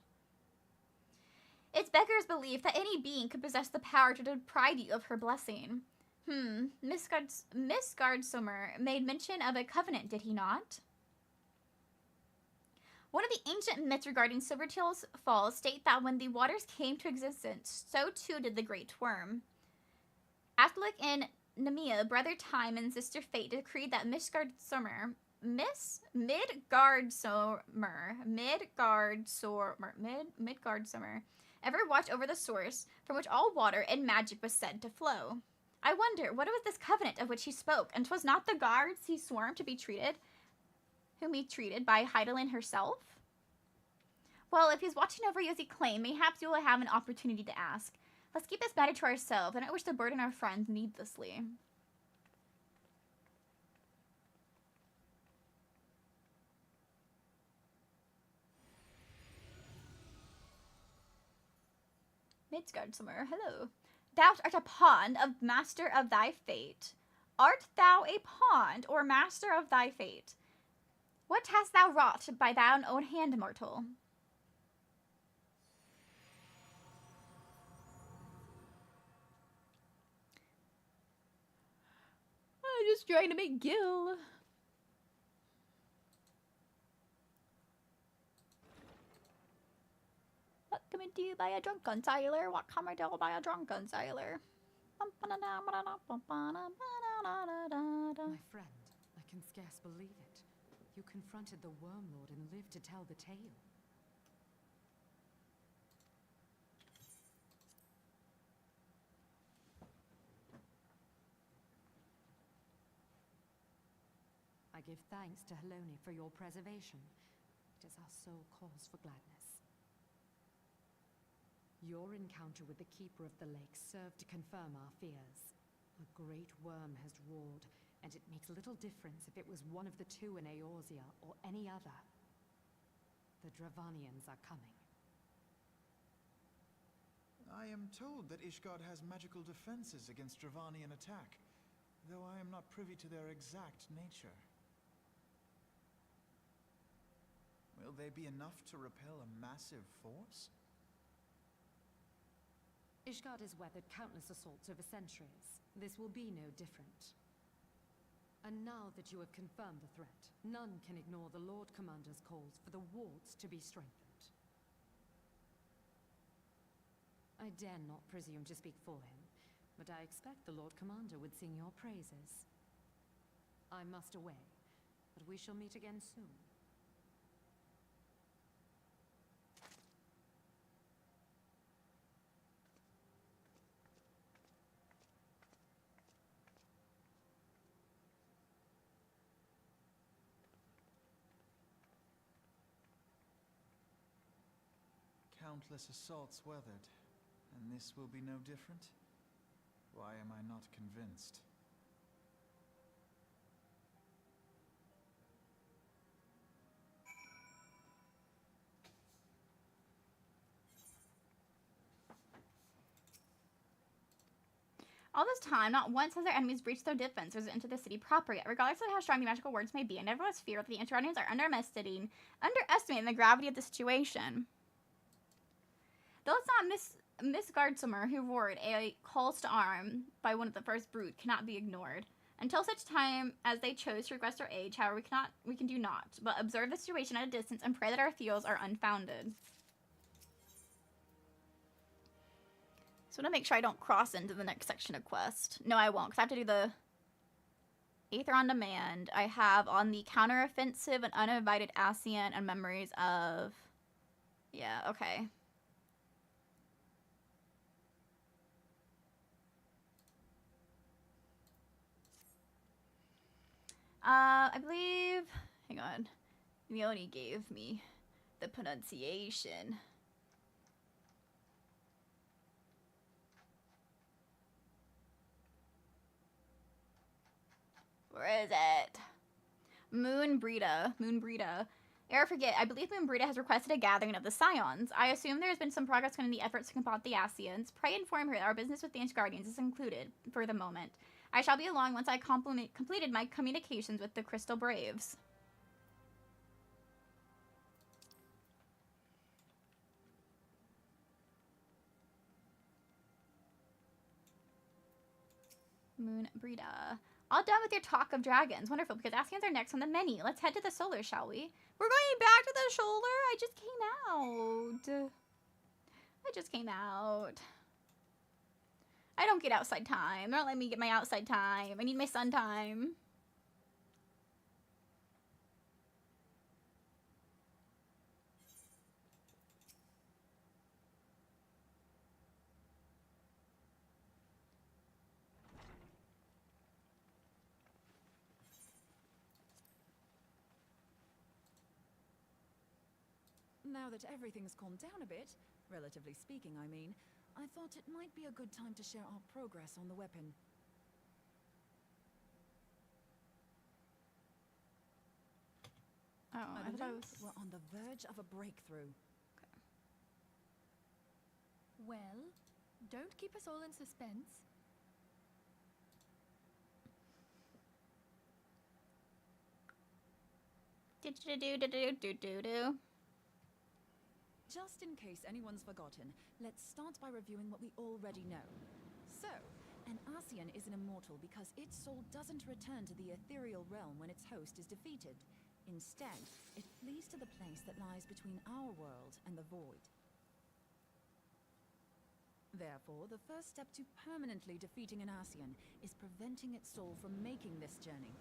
It's Becker's belief that any being could possess the power to deprive you of her blessing. Miss Gardsummer made mention of a covenant, did he not? One of the ancient myths regarding Silvertail's fall state that when the waters came to existence, so too did the Great Worm. Atlic and Nemea, brother Time and sister Fate, decreed that Midgardsormr ever watch over the source from which all water and magic was said to flow. I wonder, what was this covenant of which he spoke, and 'twas not the guards he swore to be treated, whom he treated by Heidelin herself? Well, if he's watching over you as he claimed, mayhaps you will have an opportunity to ask. Let's keep this matter to ourselves. I don't wish to burden our friends needlessly. Midgardsormr, hello. Thou art a pawn of master of thy fate. Art thou a pawn or master of thy fate? What hast thou wrought by thine own hand, mortal? I'm just trying to make Gil. What can we do by a drunken sailor? What can we do by a drunken sailor? My friend, I can scarce believe it. You confronted the Worm Lord and lived to tell the tale. I give thanks to Helone for your preservation. It is our sole cause for gladness. Your encounter with the Keeper of the Lake served to confirm our fears. A great worm has roared, and it makes little difference if it was one of the two in Eorzea or any other. The Dravanians are coming. I am told that Ishgard has magical defenses against Dravanian attack, though I am not privy to their exact nature. Will they be enough to repel a massive force? Ishgard has weathered countless assaults over centuries. This will be no different. And now that you have confirmed the threat, none can ignore the Lord Commander's calls for the wards to be strengthened. I dare not presume to speak for him, but I expect the Lord Commander would sing your praises. I must away, but we shall meet again soon. Countless assaults weathered, and this will be no different? Why am I not convinced? All this time, not once has their enemies breached their defenses into the city proper yet, regardless of how strong the magical words may be, and everyone's fear that the Antaronians are underestimating the gravity of the situation. Though it's not Miss Gardsummer who roared a calls to arm by one of the first brood cannot be ignored. Until such time as they chose to request our aid, however, we can do naught but observe the situation at a distance and pray that our fears are unfounded. So I want to make sure I don't cross into the next section of quest. No, I won't, because I have to do the Aether on Demand. I have on the counteroffensive an uninvited Ascian and memories of... Yeah, okay. I believe god. He only gave me the pronunciation. Where is it? Moonbrita. Ere forget, I believe Moonbrita has requested a gathering of the Scions. I assume there has been some progress in the efforts to combat the Ascians. Pray inform her that our business with the Ancient Guardians is included for the moment. I shall be along once I completed my communications with the Crystal Braves. Moonbrita. All done with your talk of dragons. Wonderful, because Ascians are next on the menu. Let's head to the solar, shall we? We're going back to the shoulder? I just came out. I don't get outside time. They don't let me get my outside time. I need my sun time. Now that everything's calmed down a bit, relatively speaking, I mean, I thought it might be a good time to share our progress on the weapon. Oh, I I thought it believe was... we're on the verge of a breakthrough. Well, don't keep us all in suspense. Do-do-do-do-do-do-do-do. Just in case anyone's forgotten, let's start by reviewing what we already know. So, an Ascian is an immortal because its soul doesn't return to the ethereal realm when its host is defeated. Instead, it flees to the place that lies between our world and the void. Therefore, the first step to permanently defeating an Ascian is preventing its soul from making this journey.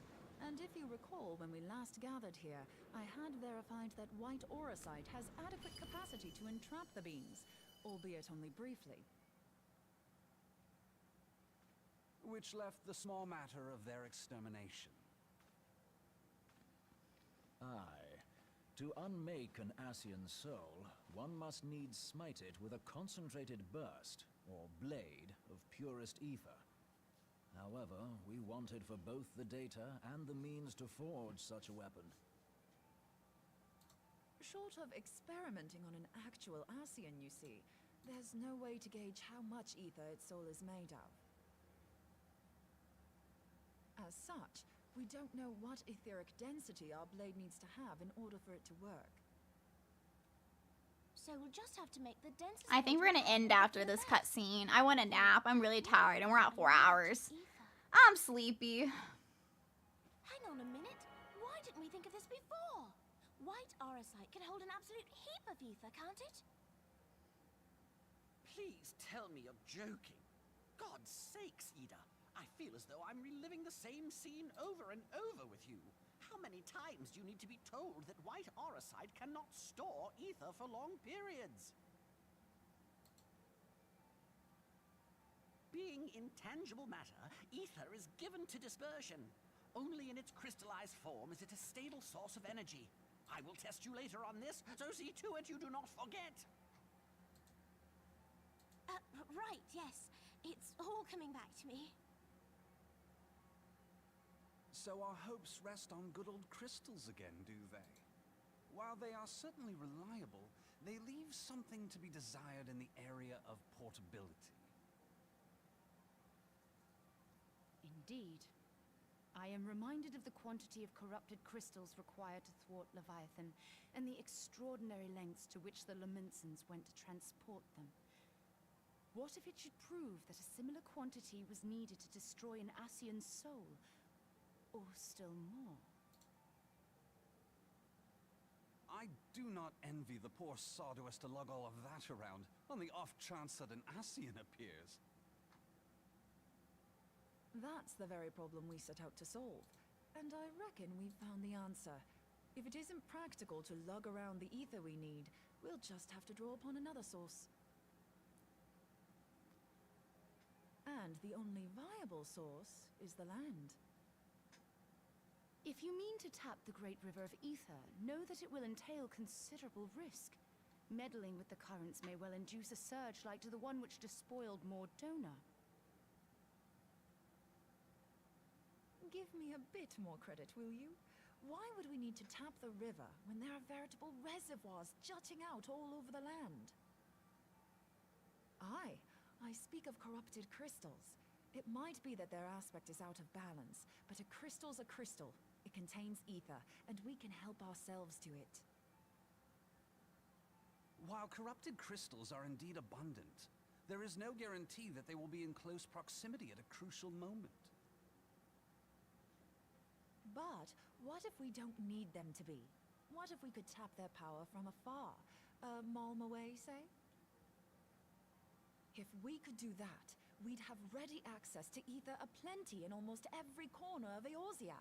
And if you recall, when we last gathered here, I had verified that white auracite has adequate capacity to entrap the beings, albeit only briefly. Which left the small matter of their extermination. Aye. To unmake an Ascian soul, one must needs smite it with a concentrated burst, or blade, of purest ether. However, we wanted for both the data and the means to forge such a weapon. Short of experimenting on an actual Ascian, you see, there's no way to gauge how much ether its soul is made of. As such, we don't know what etheric density our blade needs to have in order for it to work. So we'll just have to make the densest... I think we're gonna end after this cutscene. I want a nap. I'm really tired, and we're at 4 hours. I'm sleepy. Hang on a minute. Why didn't we think of this before? White auracite can hold an absolute heap of ether, can't it? Please tell me you're joking. God's sakes, Ida. I feel as though I'm reliving the same scene over and over with you. How many times do you need to be told that white auracite cannot store ether for long periods? Being intangible matter, ether is given to dispersion. Only in its crystallized form is it a stable source of energy. I will test you later on this, so see to it you do not forget. Right, yes. It's all coming back to me. So our hopes rest on good old crystals again, do they? While they are certainly reliable, they leave something to be desired in the area of portability. Indeed. I am reminded of the quantity of corrupted crystals required to thwart Leviathan, and the extraordinary lengths to which the Laminsons went to transport them. What if it should prove that a similar quantity was needed to destroy an Ascian's soul? Or still more? I do not envy the poor sod who has to lug all of that around, on the off chance that an Ascian appears. That's the very problem we set out to solve. And I reckon we've found the answer. If it isn't practical to lug around the ether we need, we'll just have to draw upon another source. And the only viable source is the land. If you mean to tap the Great River of Ether, know that it will entail considerable risk. Meddling with the currents may well induce a surge like to the one which despoiled Mordona. Give me a bit more credit, will you? Why would we need to tap the river when there are veritable reservoirs jutting out all over the land? Aye, I speak of corrupted crystals. It might be that their aspect is out of balance, but a crystal's a crystal. It contains ether, and we can help ourselves to it. While corrupted crystals are indeed abundant, there is no guarantee that they will be in close proximity at a crucial moment. But what if we don't need them to be? What if we could tap their power from afar? A malm away, say? If we could do that, we'd have ready access to ether aplenty in almost every corner of Eorzea.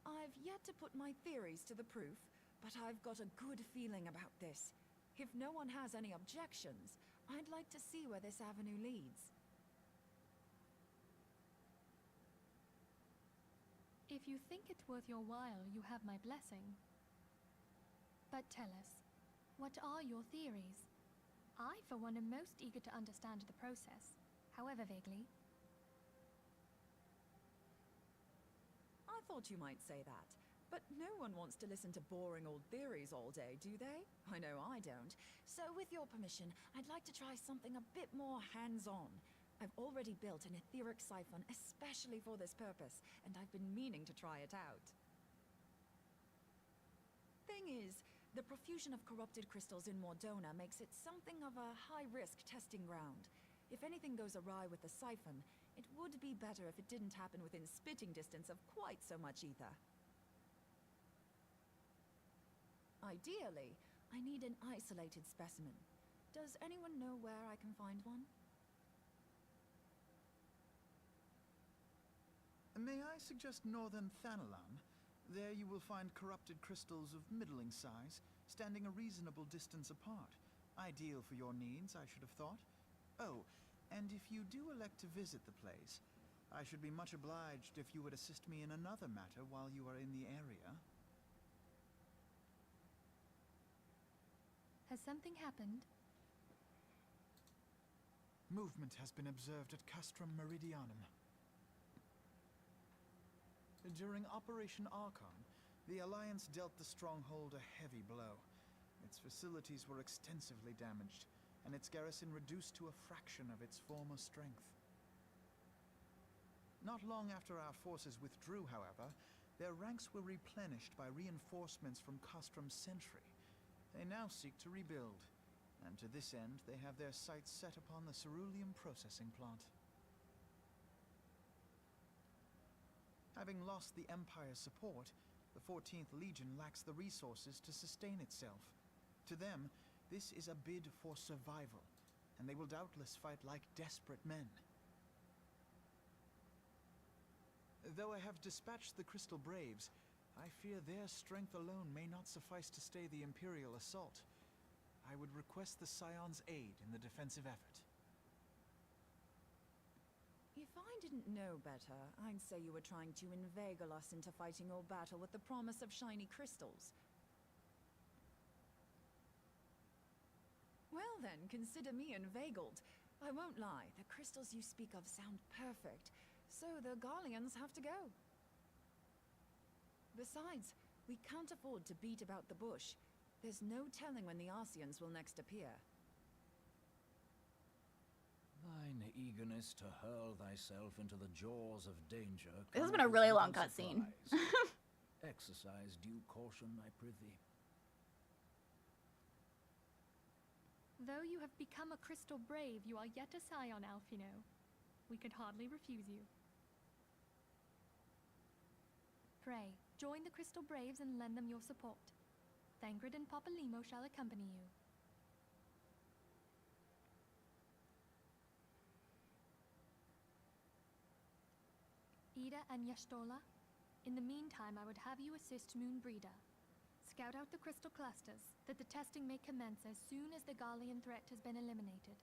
I've yet to put my theories to the proof, but I've got a good feeling about this. If no one has any objections, I'd like to see where this avenue leads. If you think it's worth your while, you have my blessing. But tell us, what are your theories? I, for one, am most eager to understand the process, however vaguely. I thought you might say that, but no one wants to listen to boring old theories all day, do they? I know I don't. So with your permission, I'd like to try something a bit more hands-on. I've already built an etheric siphon especially for this purpose, and I've been meaning to try it out. Thing is, the profusion of corrupted crystals in Mordona makes it something of a high-risk testing ground. If anything goes awry with the siphon, it would be better if it didn't happen within spitting distance of quite so much ether. Ideally, I need an isolated specimen. Does anyone know where I can find one? May I suggest northern Thanalan? There you will find corrupted crystals of middling size, standing a reasonable distance apart. Ideal for your needs, I should have thought. Oh, and if you do elect to visit the place, I should be much obliged if you would assist me in another matter while you are in the area. Has something happened? Movement has been observed at Castrum Meridianum. During Operation Archon, the Alliance dealt the stronghold a heavy blow. Its facilities were extensively damaged, and its garrison reduced to a fraction of its former strength. Not long after our forces withdrew, however, their ranks were replenished by reinforcements from Castrum's sentry. They now seek to rebuild, and to this end they have their sights set upon the ceruleum processing plant. Having lost the Empire's support, the 14th Legion lacks the resources to sustain itself. To them, this is a bid for survival, and they will doubtless fight like desperate men. Though I have dispatched the Crystal Braves, I fear their strength alone may not suffice to stay the Imperial assault. I would request the Scion's aid in the defensive effort. If I didn't know better, I'd say you were trying to inveigle us into fighting your battle with the promise of shiny crystals. Well then, consider me inveigled. I won't lie, the crystals you speak of sound perfect, so the Garleans have to go. Besides, we can't afford to beat about the bush. There's no telling when the Arsians will next appear. Thine eagerness to hurl thyself into the jaws of danger. This has been a really long cutscene. Exercise due caution, I prithee. Though you have become a crystal brave, you are yet a scion, Alphino. We could hardly refuse you. Pray, join the Crystal Braves and lend them your support. Thangred and Papalymo shall accompany you. Ida and Yashtola, in the meantime I would have you assist Moonbreeder. Scout out the crystal clusters, that the testing may commence as soon as the Garlean threat has been eliminated.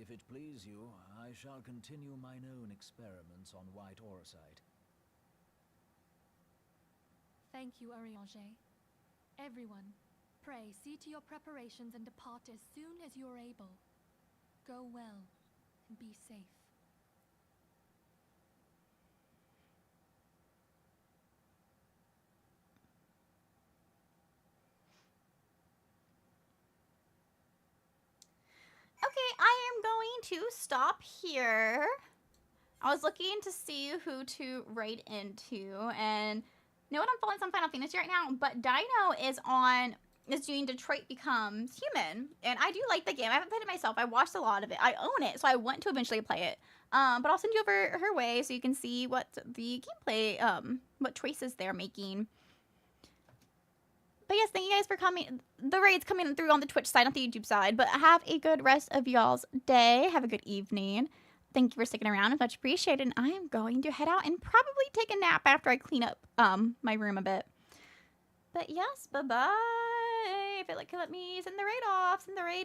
If it please you, I shall continue mine own experiments on white auricite. Thank you, Arianger. Everyone, pray see to your preparations and depart as soon as you're able. Go well, and be safe. Okay, I am going to stop here. I was looking to see who to write into, and know what, I'm following some Final Fantasy right now, but Dino is doing Detroit Becomes Human, and I do like the game. I haven't played it myself. I watched a lot of it. I own it, so I want to eventually play it. But I'll send you over her way so you can see what the gameplay, what choices they're making. But yes, thank you guys for coming. The raid's coming through on the Twitch side, not the YouTube side. But have a good rest of y'all's day. Have a good evening. Thank you for sticking around. It's much appreciated. And I am going to head out and probably take a nap after I clean up my room a bit. But yes, bye-bye. If it could let me send the raid off, send the raid